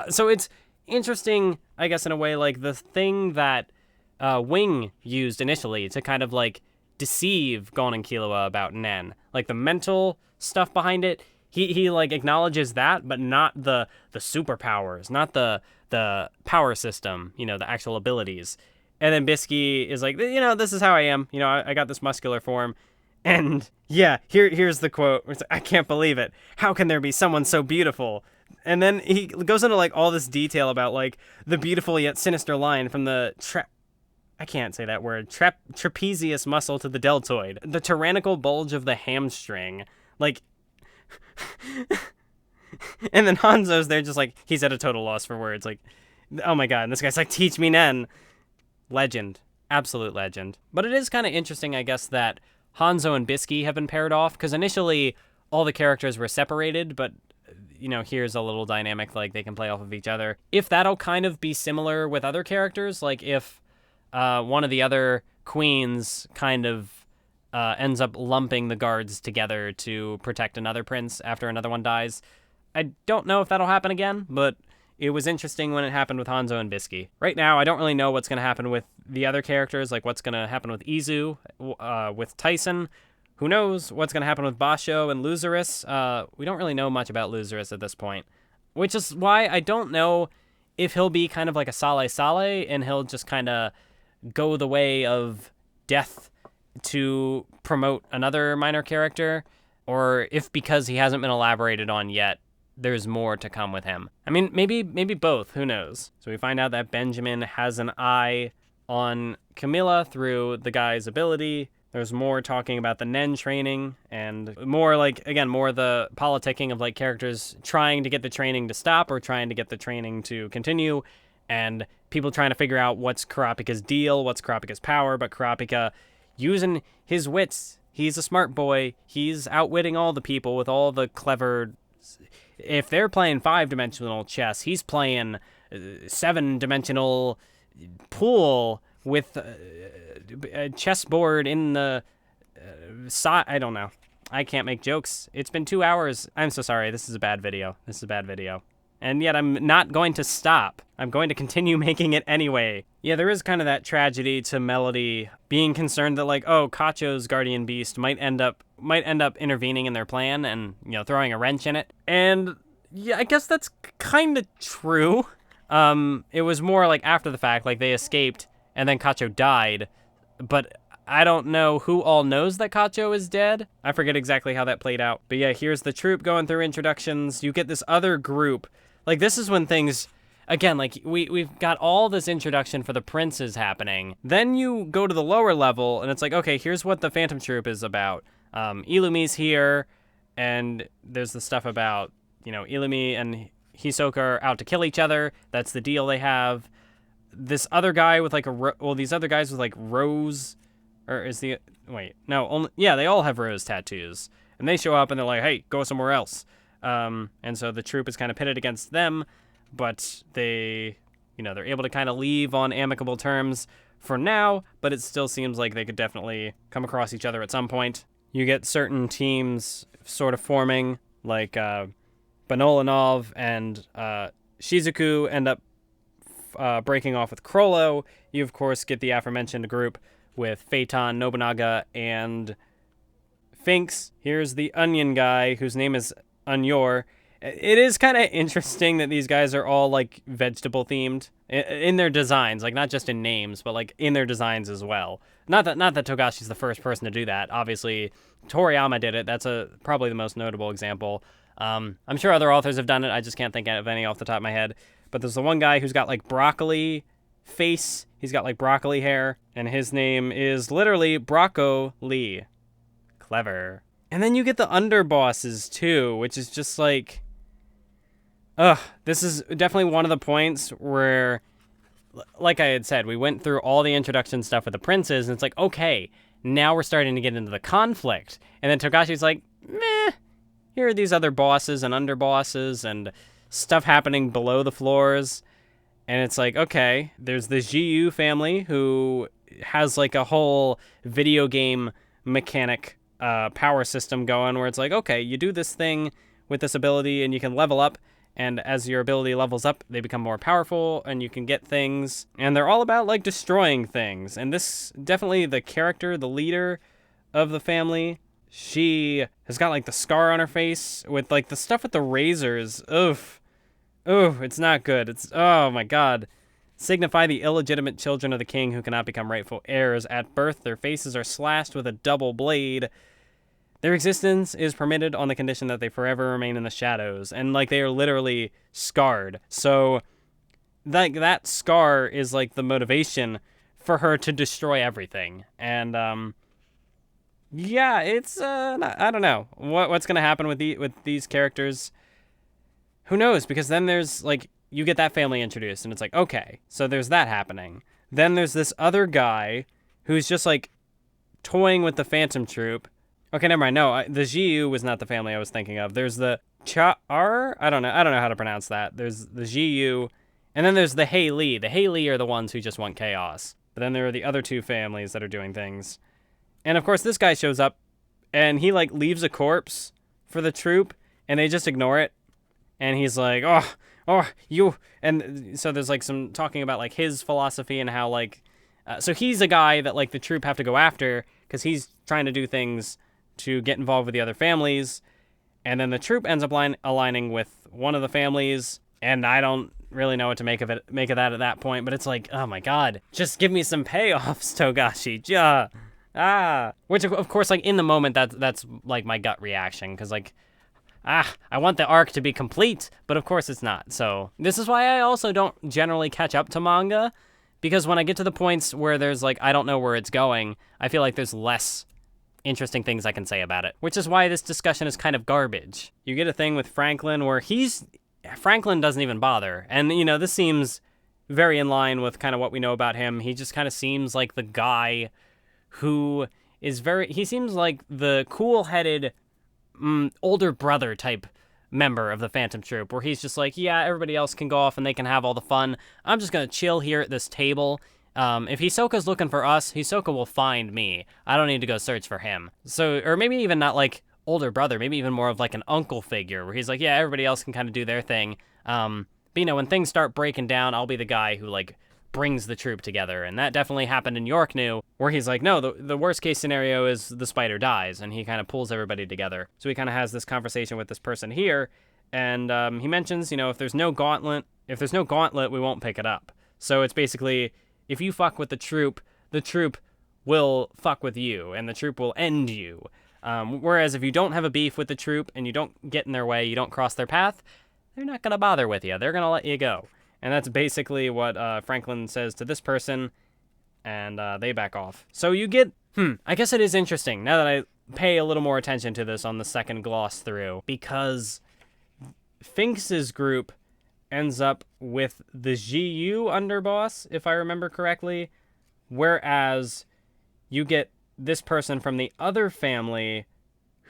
So it's interesting, I guess, in a way, like the thing that Wing used initially to kind of like deceive Gon and Killua about Nen. Like the mental stuff behind it, he like acknowledges that, but not the superpowers, not the power system, the actual abilities. And then Biscuit is like, this is how I am. I got this muscular form. And yeah, here's the quote. It's like, I can't believe it. How can there be someone so beautiful? And then he goes into like all this detail about like the beautiful yet sinister line from the I can't say that word. Trapezius muscle to the deltoid. The tyrannical bulge of the hamstring. Like, and then Hanzo's there just like, he's at a total loss for words. Like, oh my God. And this guy's like, teach me Nen. Legend. Absolute legend. But it is kind of interesting, I guess, that Hanzo and Biscuit have been paired off, because initially all the characters were separated, but, here's a little dynamic, like, they can play off of each other. If that'll kind of be similar with other characters, like if one of the other queens kind of ends up lumping the guards together to protect another prince after another one dies, I don't know if that'll happen again, but it was interesting when it happened with Hanzo and Biscuit. Right now, I don't really know what's going to happen with the other characters, like what's going to happen with Izu, with Tyson. Who knows what's going to happen with Basho and Lazarus. We don't really know much about Lazarus at this point, which is why I don't know if he'll be kind of like a Sale Sale and he'll just kind of go the way of death to promote another minor character. or if because he hasn't been elaborated on yet, there's more to come with him. I mean, maybe both, who knows? So we find out that Benjamin has an eye on Camilla through the guy's ability. There's more talking about the Nen training, and more more the politicking of characters trying to get the training to stop or trying to get the training to continue, and people trying to figure out what's Kurapika's deal, what's Kurapika's power, but Kurapika using his wits. He's a smart boy. He's outwitting all the people with all the clever... If they're playing 5-dimensional chess, he's playing 7-dimensional pool with a chessboard in the side. I don't know. I can't make jokes. It's been 2 hours. I'm so sorry. This is a bad video. And yet I'm not going to stop. I'm going to continue making it anyway. Yeah, there is kind of that tragedy to Melody being concerned that Cacho's guardian beast might end up intervening in their plan and, throwing a wrench in it. And yeah, I guess that's kind of true. It was more after the fact, they escaped and then Cacho died, but I don't know who all knows that Cacho is dead. I forget exactly how that played out. But yeah, here's the troupe going through introductions. You get this other group. This is when things, again, we've got all this introduction for the princes happening. Then you go to the lower level, and it's okay, here's what the Phantom Troupe is about. Illumi's here, and there's the stuff about, Illumi and Hisoka are out to kill each other. That's the deal they have. This other guy with these other guys with rose, or is the, wait, no, only, yeah, they all have rose tattoos. And they show up and they're hey, go somewhere else. And so the troupe is kind of pitted against them, but they, they're able to kind of leave on amicable terms for now, but it still seems like they could definitely come across each other at some point. You get certain teams sort of forming, Banolanov and Shizuku end up breaking off with Chrollo. You, of course, get the aforementioned group with Phaeton, Nobunaga, and Finks. Here's the onion guy, whose name is Unyor. It is kind of interesting that these guys are all vegetable themed in their designs, not just in names, but in their designs as well. Not that Togashi's the first person to do that. Obviously, Toriyama did it. That's probably the most notable example. I'm sure other authors have done it. I just can't think of any off the top of my head. But there's the one guy who's got broccoli face. He's got broccoli hair, and his name is literally Brocco Lee. Clever. And then you get the underbosses too, which is just this is definitely one of the points where, like I had said, we went through all the introduction stuff with the princes, and it's okay, now we're starting to get into the conflict. And then Togashi's meh, here are these other bosses and underbosses and stuff happening below the floors. And it's okay, there's the Jiyu family who has a whole video game mechanic power system going where it's okay, you do this thing with this ability and you can level up, and as your ability levels up, they become more powerful and you can get things, and they're all about destroying things. And this, definitely the character, the leader of the family, she has got the scar on her face with the stuff with the razors. Oof, it's not good. It's, oh my god. Signify the illegitimate children of the king who cannot become rightful heirs. At birth, their faces are slashed with a double blade. Their existence is permitted on the condition that they forever remain in the shadows. And, they are literally scarred. So, that scar is, the motivation for her to destroy everything. And, yeah, it's, I don't know. What's going to happen with these characters? Who knows? Because then there's, you get that family introduced, and it's okay, so there's that happening. Then there's this other guy who's just, toying with the Phantom Troupe. Okay, never mind. No, the Jiyu was not the family I was thinking of. There's the Cha'ar? I don't know how to pronounce that. There's the Jiyu, and then there's the Hei Li. The Hei Li are the ones who just want chaos. But then there are the other two families that are doing things. And, of course, this guy shows up, and he, leaves a corpse for the troupe, and they just ignore it. And he's you... And so there's, some talking about, his philosophy and how, so he's a guy that, the troupe have to go after because he's trying to do things to get involved with the other families. And then the troupe ends up aligning with one of the families, and I don't really know what to make of that at that point, but it's oh my god, just give me some payoffs, Togashi. Which, of course, like, in the moment, that's like, my gut reaction, because, like, I want the arc to be complete, but of course it's not. So this is why I also don't generally catch up to manga, because when I get to the points where there's, like, I don't know where it's going, I feel like there's less interesting things I can say about it, which is why this discussion is kind of garbage. You get a thing with Franklin where Franklin doesn't even bother, and, this seems very in line with kind of what we know about him. He just kind of seems like the guy who is he seems like the cool-headed older brother type member of the Phantom Troupe, where he's just like, yeah, everybody else can go off and they can have all the fun. I'm just going to chill here at this table. If Hisoka's looking for us, Hisoka will find me. I don't need to go search for him. So, or maybe even not like older brother, maybe even more of like an uncle figure, where he's like, yeah, everybody else can kind of do their thing. But, when things start breaking down, I'll be the guy who, like, brings the troop together. And that definitely happened in York New, where he's like, no, the worst case scenario is the spider dies, and he kind of pulls everybody together. So he kind of has this conversation with this person here, and he mentions, if there's no gauntlet, we won't pick it up. So it's basically, if you fuck with the troop will fuck with you, and the troop will end you. Whereas if you don't have a beef with the troop, and you don't get in their way, you don't cross their path, they're not going to bother with you. They're going to let you go. And that's basically what Franklin says to this person, and they back off. So you get, I guess it is interesting, now that I pay a little more attention to this on the second gloss through, because Finks's group ends up with the GU underboss, if I remember correctly, whereas you get this person from the other family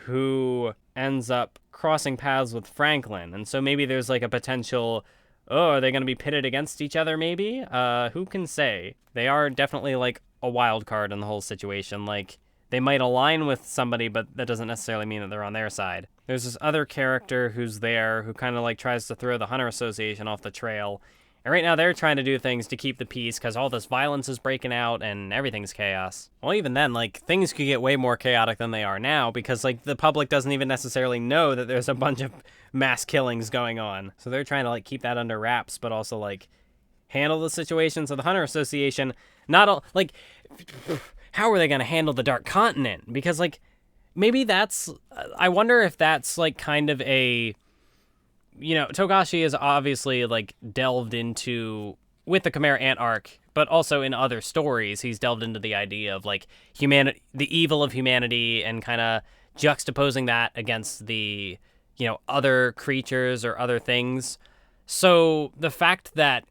who ends up crossing paths with Franklin. And so maybe there's like a potential, are they going to be pitted against each other maybe? Who can say? They are definitely like a wild card in the whole situation. Like, they might align with somebody, but that doesn't necessarily mean that they're on their side. There's this other character who's there who kind of like tries to throw the Hunter Association off the trail. And right now they're trying to do things to keep the peace because all this violence is breaking out and everything's chaos. Well, even then, like, things could get way more chaotic than they are now because, like, the public doesn't even necessarily know that there's a bunch of mass killings going on. So they're trying to, like, keep that under wraps, but also, like, handle the situation. So the Hunter Association, like, how are they going to handle the Dark Continent? Because, like, maybe I wonder if that's, like, kind of a... Togashi is obviously, like, delved into, with the Chimera Ant arc, but also in other stories, he's delved into the idea of, like, humanity, the evil of humanity, and kind of juxtaposing that against the, other creatures or other things. So the fact that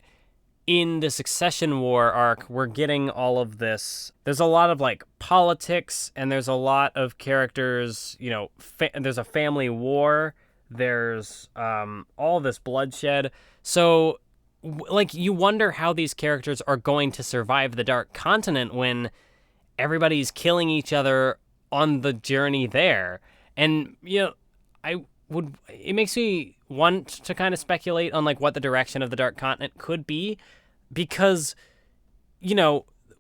in the Succession War arc, we're getting all of this, there's a lot of, like, politics, and there's a lot of characters, there's a family war. There's all this bloodshed. So, like, you wonder how these characters are going to survive the Dark Continent when everybody's killing each other on the journey there. And, it makes me want to kind of speculate on, like, what the direction of the Dark Continent could be. Because,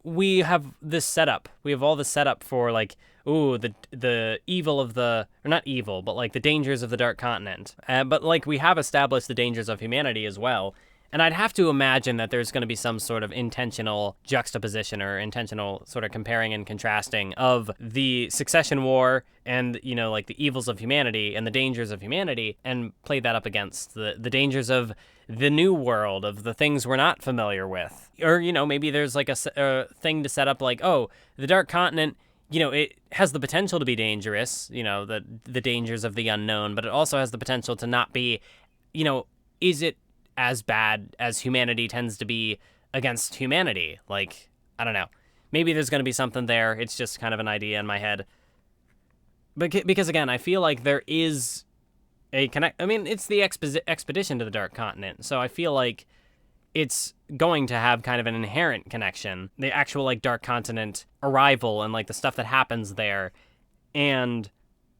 we have this setup. We have all this setup for, like, the evil of or not evil, but, like, the dangers of the Dark Continent. But, like, we have established the dangers of humanity as well. And I'd have to imagine that there's going to be some sort of intentional juxtaposition or intentional sort of comparing and contrasting of the Succession War and, like, the evils of humanity and the dangers of humanity, and play that up against the dangers of the new world, of the things we're not familiar with. Or, maybe there's, like, a thing to set up, like, the Dark Continent, it has the potential to be dangerous, the dangers of the unknown, but it also has the potential to not be, is it as bad as humanity tends to be against humanity? Like, I don't know. Maybe there's going to be something there. It's just kind of an idea in my head. But because, again, I feel like there is a it's the expedition to the Dark Continent, so I feel like it's going to have kind of an inherent connection. The actual, like, Dark Continent arrival and, like, the stuff that happens there and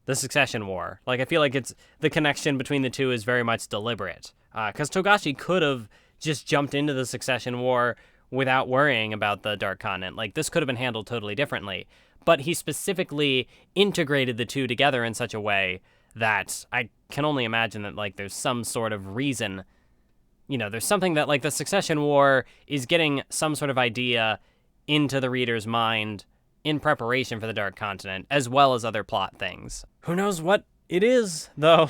the Succession War. Like, I feel like the connection between the two is very much deliberate. Because Togashi could have just jumped into the Succession War without worrying about the Dark Continent. Like, this could have been handled totally differently. But he specifically integrated the two together in such a way that I can only imagine that, like, there's some sort of reason. There's something that, like, the Succession War is getting some sort of idea into the reader's mind in preparation for the Dark Continent, as well as other plot things. Who knows what it is, though?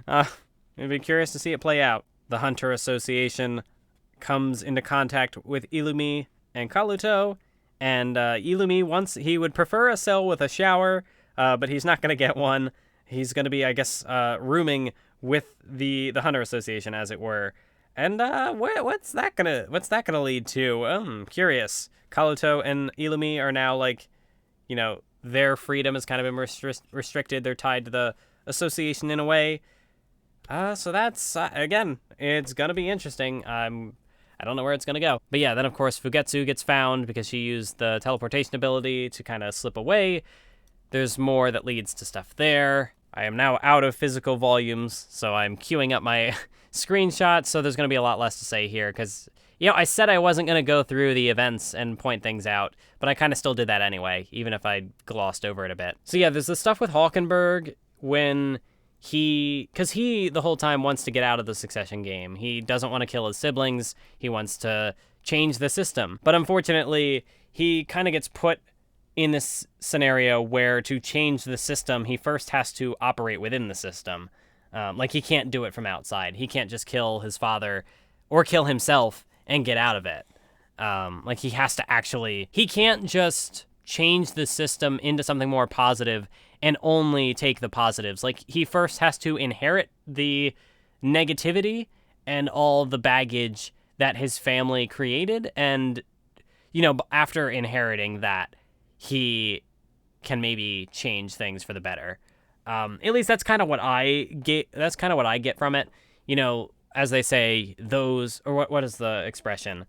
I'd be curious to see it play out. The Hunter Association comes into contact with Illumi and Kaluto, and Illumi he would prefer a cell with a shower, but he's not going to get one. He's going to be, I guess, rooming with the Hunter Association, as it were. And what's that gonna lead to? I'm curious. Kaluto and Illumi are now, like, you know, their freedom has kind of been restricted. They're tied to the association in a way. So that's, again, it's gonna be interesting. I don't know where it's gonna go. But yeah, then of course Fugetsu gets found because she used the teleportation ability to kind of slip away. There's more that leads to stuff there. I am now out of physical volumes, so I'm queuing up my screenshots, so there's going to be a lot less to say here, because, you know, I said I wasn't going to go through the events and point things out, but I kind of still did that anyway, even if I glossed over it a bit. So yeah, there's the stuff with Hulkenberg when because he the whole time wants to get out of the succession game. He doesn't want to kill his siblings. He wants to change the system. But unfortunately, he kind of gets put in this scenario where to change the system, he first has to operate within the system. Like, he can't do it from outside. He can't just kill his father or kill himself and get out of it. Like, he has to actually... He can't just change the system into something more positive and only take the positives. Like, he first has to inherit the negativity and all the baggage that his family created. And, you know, after inheriting that, he can maybe change things for the better. At least that's kind of what I get. That's kind of what I get from it. You know, as they say, those, or what is the expression?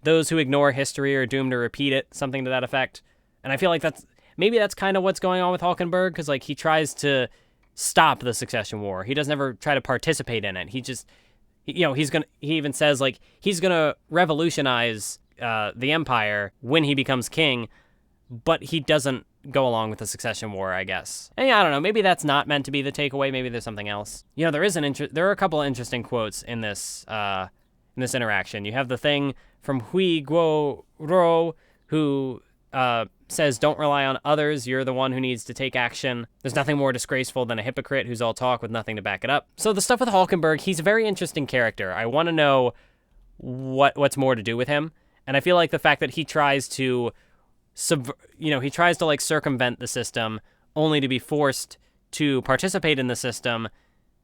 Those who ignore history are doomed to repeat it, something to that effect. And I feel like maybe that's kind of what's going on with Hulkenberg, because, like, he tries to stop the succession war. He doesn't ever try to participate in it. He just, you know, he even says, like, he's gonna revolutionize the empire when he becomes king, but he doesn't go along with the succession war, I guess. And yeah, I don't know, maybe that's not meant to be the takeaway. Maybe there's something else. You know, there are a couple of interesting quotes in this interaction. You have the thing from Hui Guo Ro, who says, "Don't rely on others. You're the one who needs to take action. There's nothing more disgraceful than a hypocrite who's all talk with nothing to back it up." So the stuff with Hulkenberg, he's a very interesting character. I want to know what's more to do with him. And I feel like the fact that he tries to he tries to, like, circumvent the system only to be forced to participate in the system,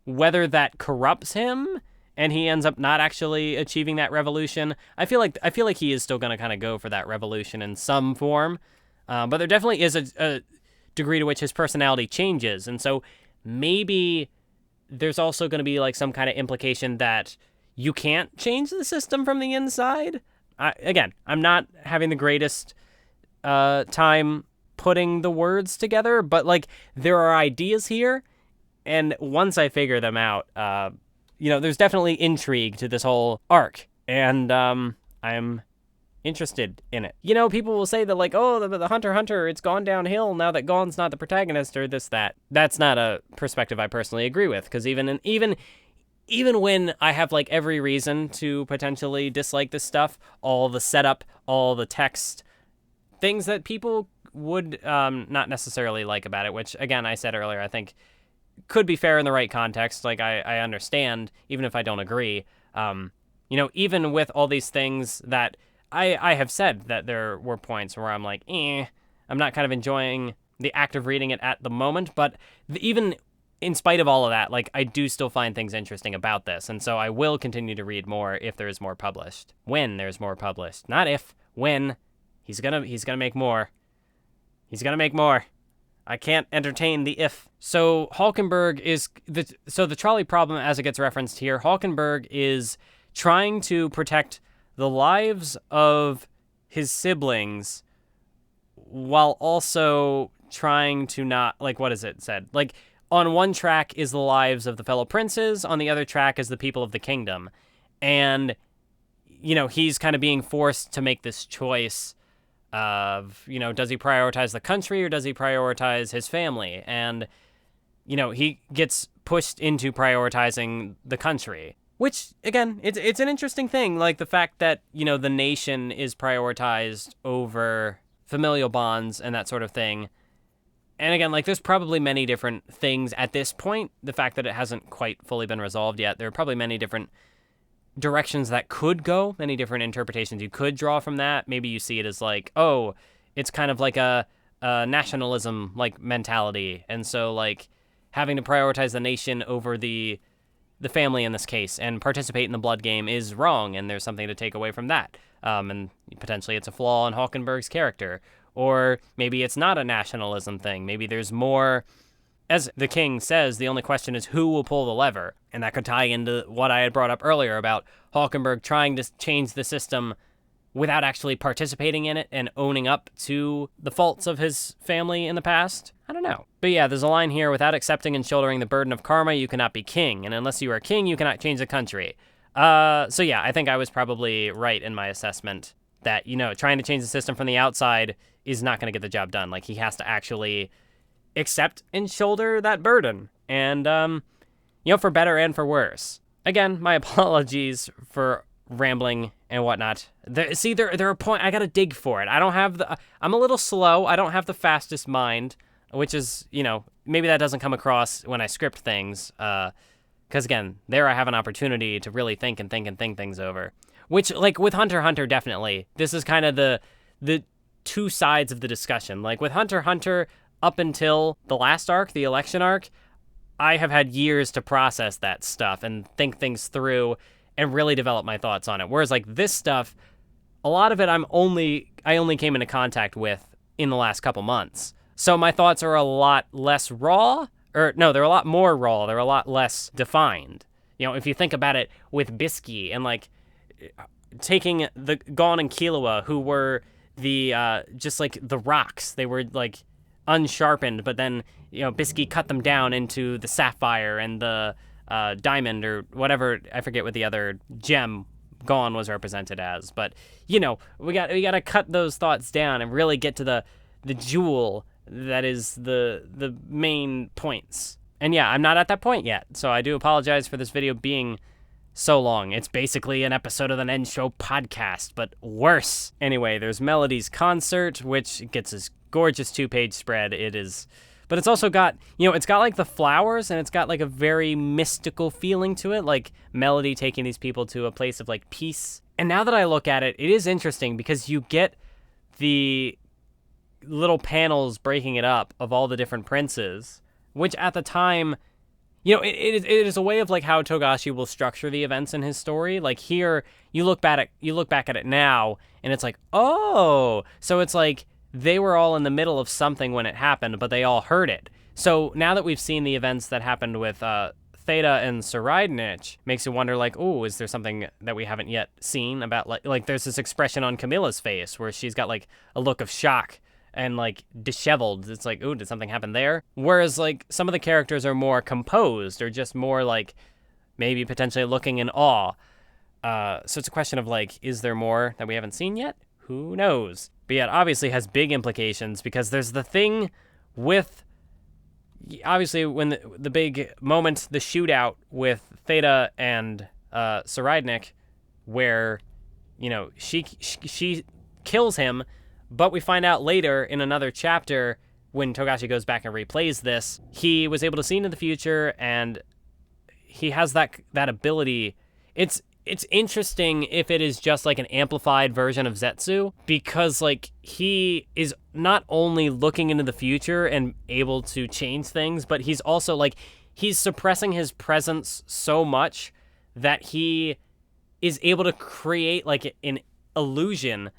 whether that corrupts him and he ends up not actually achieving that revolution. I feel like he is still going to kind of go for that revolution in some form. But there definitely is a degree to which his personality changes. And so maybe there's also going to be, like, some kind of implication that you can't change the system from the inside. Again, I'm not having the greatest time putting the words together, but, like, there are ideas here, and once I figure them out, there's definitely intrigue to this whole arc, and I'm interested in it. You know, people will say that, like, oh, the Hunter x Hunter, it's gone downhill now that Gon's not the protagonist, or this, that. That's not a perspective I personally agree with, because even when I have, like, every reason to potentially dislike this stuff, all the setup, all the text, things that people would not necessarily like about it, which, again, I said earlier, I think could be fair in the right context. Like, I understand, even if I don't agree. Even with all these things that I have said that there were points where I'm like, I'm not kind of enjoying the act of reading it at the moment, but even in spite of all of that, like, I do still find things interesting about this, and so I will continue to read more if there is more published. When there's more published. Not if, when. He's gonna make more. He's gonna make more. I can't entertain the if. So Hulkenberg is the trolley problem, as it gets referenced here. Hulkenberg is trying to protect the lives of his siblings while also trying to not, like, what is it said? Like, on one track is the lives of the fellow princes, on the other track is the people of the kingdom. And, you know, he's kind of being forced to make this choice of, you know, does he prioritize the country or does he prioritize his family? And, you know, he gets pushed into prioritizing the country, which, again, it's an interesting thing. Like, the fact that, you know, the nation is prioritized over familial bonds and that sort of thing. And again, like, there's probably many different things at this point. The fact that it hasn't quite fully been resolved yet, there are probably many different directions that could go, many different interpretations you could draw from that. Maybe you see it as like, oh, it's kind of like a nationalism like mentality, and so like having to prioritize the nation over the family in this case and participate in the blood game is wrong, and there's something to take away from that. And potentially it's a flaw in Hulkenberg's character. Or maybe it's not a nationalism thing. Maybe there's more, as the king says, the only question is who will pull the lever. And that could tie into what I had brought up earlier about Hulkenberg trying to change the system without actually participating in it and owning up to the faults of his family in the past. I don't know. But yeah, there's a line here, without accepting and shouldering the burden of karma, you cannot be king. And unless you are king, you cannot change the country. So yeah, I think I was probably right in my assessment that, you know, trying to change the system from the outside is not going to get the job done. Like, he has to actually accept and shoulder that burden. And, you know, for better and for worse. Again, my apologies for rambling and whatnot. There are point. I got to dig for it. I don't have I'm a little slow. I don't have the fastest mind, which is, you know, maybe that doesn't come across when I script things. Because again, there I have an opportunity to really think things over. Which, like, with Hunter x Hunter, definitely. This is kind of the two sides of the discussion. Like, with Hunter x Hunter, up until the last arc, the election arc, I have had years to process that stuff and think things through and really develop my thoughts on it. Whereas, like, this stuff, a lot of it I only came into contact with in the last couple months. So my thoughts are a lot less raw. Or, no, they're a lot more raw. They're a lot less defined. You know, if you think about it with Biscuit and, like, taking the Gon and Killua, who were the just like the rocks, they were like unsharpened, but then, you know, Biscuit cut them down into the sapphire and the diamond or whatever. I forget what the other gem Gon was represented as, but, you know, we got to cut those thoughts down and really get to the jewel that is the main points. And yeah, I'm not at that point yet, so I do apologize for this video being so long. It's basically an episode of the Nen Show podcast, but worse. Anyway, there's Melody's concert, which gets this gorgeous 2-page spread. But it's also got, you know, it's got like the flowers, and it's got like a very mystical feeling to it, like Melody taking these people to a place of like peace. And now that I look at it, it is interesting because you get the little panels breaking it up of all the different princes, which at the time, you know, it is a way of like how Togashi will structure the events in his story. Like here, you look back at it now, and it's like, oh, so it's like they were all in the middle of something when it happened, but they all heard it. So now that we've seen the events that happened with Theta and Tserriednich, makes you wonder, like, oh, is there something that we haven't yet seen about, like there's this expression on Camilla's face where she's got like a look of shock and like disheveled. It's like, ooh, did something happen there? Whereas like some of the characters are more composed or just more like maybe potentially looking in awe. So it's a question of like, is there more that we haven't seen yet? Who knows? But yeah, it obviously has big implications because there's the thing with, obviously when the big moment, the shootout with Theta and Tserriednich, where, you know, she kills him. But we find out later in another chapter, when Togashi goes back and replays this, he was able to see into the future, and he has that ability. It's interesting if it is just like an amplified version of Zetsu, because like he is not only looking into the future and able to change things, but he's also like, he's suppressing his presence so much that he is able to create like an illusion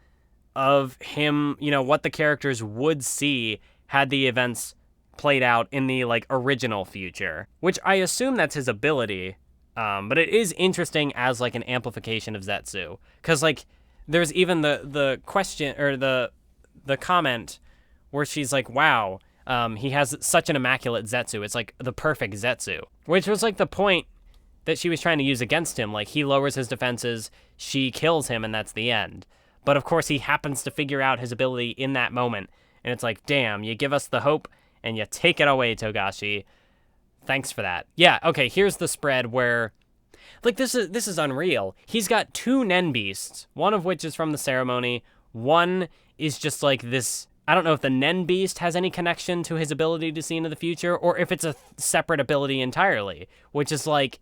of him, you know, what the characters would see had the events played out in the like original future, which I assume that's his ability. But it is interesting as like an amplification of Zetsu, because like there's even the question or the comment where she's like, wow, he has such an immaculate Zetsu. It's like the perfect Zetsu, which was like the point that she was trying to use against him. Like he lowers his defenses, she kills him, and that's the end. But of course, he happens to figure out his ability in that moment. And it's like, damn, you give us the hope and you take it away, Togashi. Thanks for that. Yeah, okay, here's the spread where, like, this is unreal. He's got 2 Nen Beasts, one of which is from the ceremony. One is just like this. I don't know if the Nen Beast has any connection to his ability to see into the future, or if it's a separate ability entirely, which is like,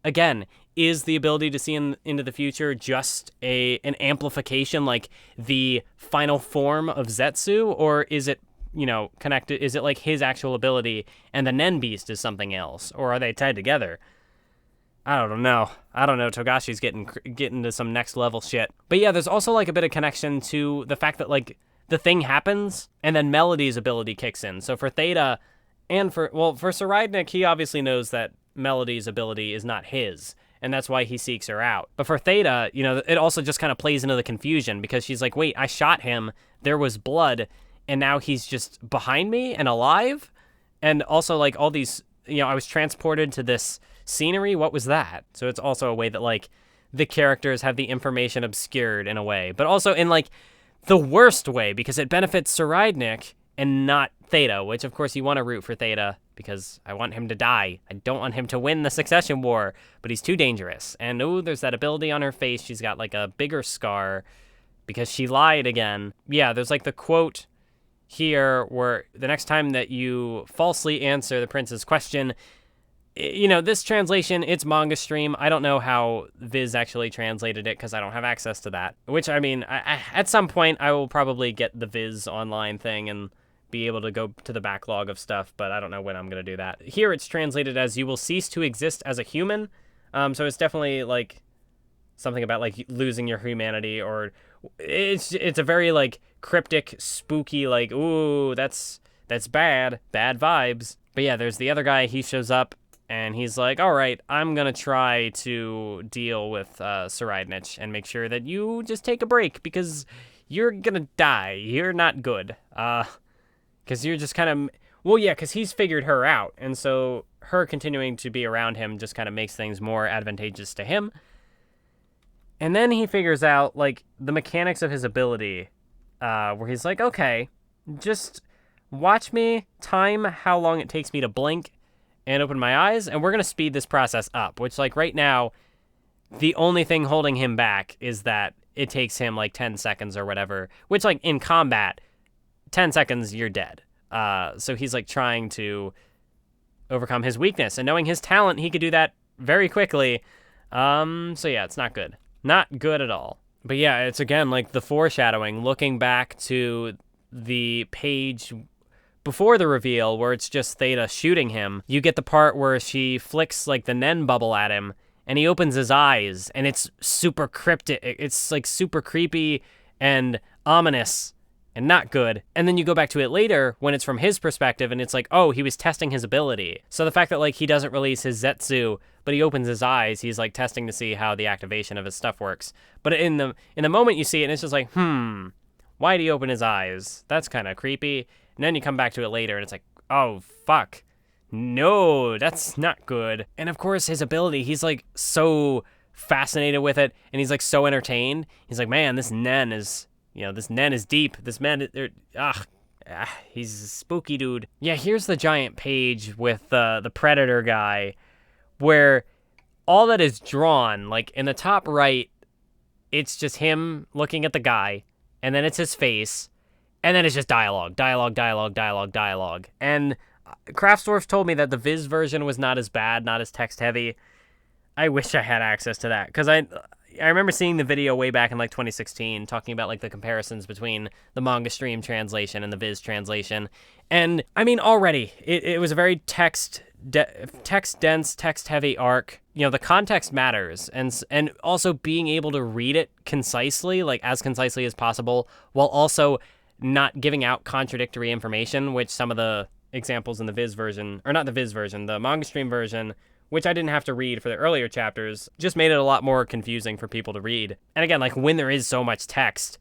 again, is the ability to see into the future just an amplification, like the final form of Zetsu, or is it, connected? Is it like his actual ability and the Nen Beast is something else, or are they tied together? I don't know. Togashi's getting to some next level shit. But yeah, there's also like a bit of connection to the fact that like the thing happens and then Melody's ability kicks in. So for Theta and for Tserriednich, he obviously knows that Melody's ability is not his, and that's why he seeks her out. But for Theta, it also just kind of plays into the confusion because she's like, wait, I shot him, there was blood, and now he's just behind me and alive? And also like all these, I was transported to this scenery, what was that? So it's also a way that like the characters have the information obscured in a way, but also in like the worst way because it benefits Tserriednich and not Theta, which of course you want to root for Theta because I want him to die. I don't want him to win the succession war, but he's too dangerous. And there's that ability on her face. She's got like a bigger scar because she lied again. Yeah, there's like the quote here where the next time that you falsely answer the prince's question, this translation, it's manga stream. I don't know how Viz actually translated it because I don't have access to that. Which, I mean, at some point, I will probably get the Viz online thing and be able to go to the backlog of stuff, but I don't know when I'm going to do that. Here, it's translated as, you will cease to exist as a human. So it's definitely, like, something about, like, losing your humanity, or it's a very, like, cryptic, spooky, like, ooh, that's bad vibes. But yeah, there's the other guy. He shows up. And he's like, all right, I'm going to try to deal with Tserriednich and make sure that you just take a break because you're going to die. You're not good. Because you're just kind of... Well, yeah, because he's figured her out. And so her continuing to be around him just kind of makes things more advantageous to him. And then he figures out, like, the mechanics of his ability where he's like, okay, just watch me time how long it takes me to blink and open my eyes, and we're going to speed this process up, which, like, right now, the only thing holding him back is that it takes him, like, 10 seconds or whatever, which, like, in combat, 10 seconds, you're dead. So he's, like, trying to overcome his weakness, and knowing his talent, he could do that very quickly. So, yeah, it's not good. Not good at all. But, yeah, it's, again, like, the foreshadowing, looking back to the page before the reveal where it's just Theta shooting him. You get the part where she flicks like the Nen bubble at him and he opens his eyes and it's super cryptic. It's like super creepy and ominous and not good. And then you go back to it later when it's from his perspective and it's like, oh, he was testing his ability. So the fact that like he doesn't release his Zetsu, but he opens his eyes, he's like testing to see how the activation of his stuff works. But in the moment you see it, and it's just like, why'd he open his eyes? That's kind of creepy. And then you come back to it later, and it's like, oh, fuck. No, that's not good. And, of course, his ability, he's, like, so fascinated with it, and he's, like, so entertained. He's like, man, this Nen is, this Nen is deep. This man, he's a spooky dude. Yeah, here's the giant page with the Predator guy, where all that is drawn, like, in the top right, it's just him looking at the guy, and then it's his face, and then it's just dialogue. And Kraftsdorf told me that the Viz version was not as bad, not as text-heavy. I wish I had access to that, because I remember seeing the video way back in, like, 2016, talking about, like, the comparisons between the manga stream translation and the Viz translation. And, I mean, already, it was a very text-dense, text-heavy arc. The context matters, and also being able to read it concisely, like, as concisely as possible, while also not giving out contradictory information, which some of the examples in the Viz version, or not the Viz version, the manga stream version, which I didn't have to read for the earlier chapters, just made it a lot more confusing for people to read. And again, like, when there is so much text,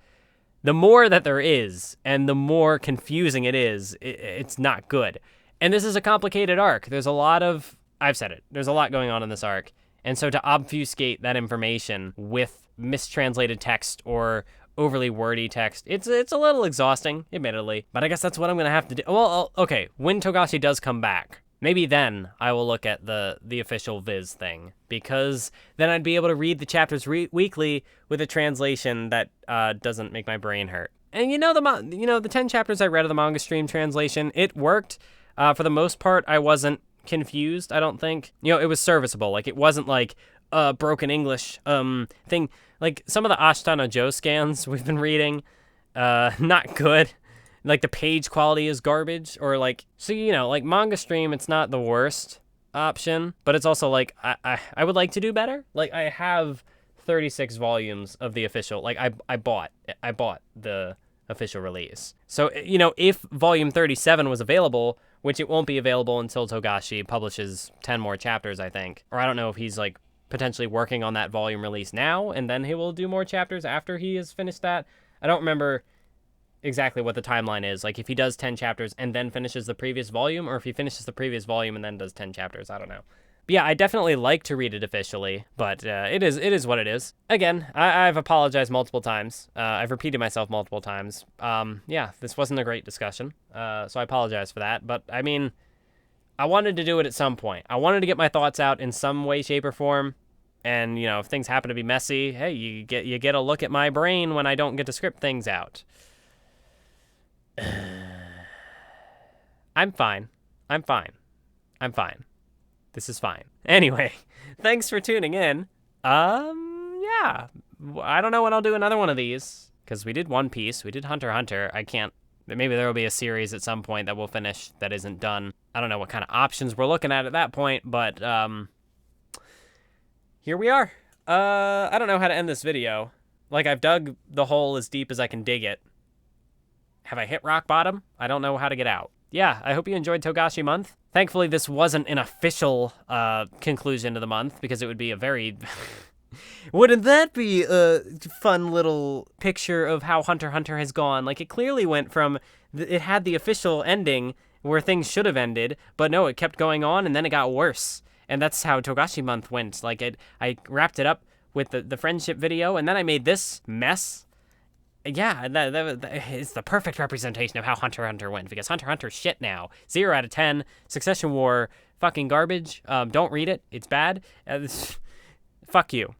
the more that there is, and the more confusing it is, it's not good. And this is a complicated arc. There's a lot of, I've said it, there's a lot going on in this arc. And so to obfuscate that information with mistranslated text or overly wordy text, it's a little exhausting, admittedly, but I guess that's what I'm gonna have to do. Well, okay, when Togashi does come back, maybe then I will look at the official Viz thing, because then I'd be able to read the chapters weekly with a translation that doesn't make my brain hurt. And the 10 chapters I read of the manga stream translation, it worked. For the most part, I wasn't confused, I don't think. It was serviceable. Like, it wasn't like a broken English thing. Like, some of the Ashtana Joe scans we've been reading, not good. Like, the page quality is garbage. Or, like, so, like, manga stream, it's not the worst option. But it's also, like, I would like to do better. Like, I have 36 volumes of the official. Like, I bought the official release. So, if volume 37 was available, which it won't be available until Togashi publishes 10 more chapters, I think. Or I don't know if he's, like, potentially working on that volume release now, and then he will do more chapters after he has finished that. I don't remember exactly what the timeline is. Like, if he does 10 chapters and then finishes the previous volume, or if he finishes the previous volume and then does 10 chapters. I don't know. But yeah, I definitely like to read it officially, but it is what it is. Again, I've apologized multiple times. I've repeated myself multiple times. Yeah, this wasn't a great discussion, so I apologize for that. But, I mean, I wanted to do it at some point. I wanted to get my thoughts out in some way, shape, or form. And, if things happen to be messy, hey, you get a look at my brain when I don't get to script things out. I'm fine. This is fine. Anyway, thanks for tuning in. Yeah. I don't know when I'll do another one of these, because we did One Piece, we did Hunter x Hunter. Maybe there will be a series at some point that we'll finish that isn't done. I don't know what kind of options we're looking at that point, but here we are. I don't know how to end this video. Like, I've dug the hole as deep as I can dig it. Have I hit rock bottom? I don't know how to get out. Yeah, I hope you enjoyed Togashi month. Thankfully, this wasn't an official conclusion to the month, because it would be a very... Wouldn't that be a fun little picture of how Hunter x Hunter has gone? Like, it clearly went from... It had the official ending where things should have ended, but no, it kept going on, and then it got worse. And that's how Togashi month went. Like, I wrapped it up with the friendship video, and then I made this mess. Yeah, that is the perfect representation of how Hunter x Hunter went, because Hunter x Hunter's shit now. 0 out of 10. Succession War, fucking garbage. Don't read it. It's bad. Fuck you.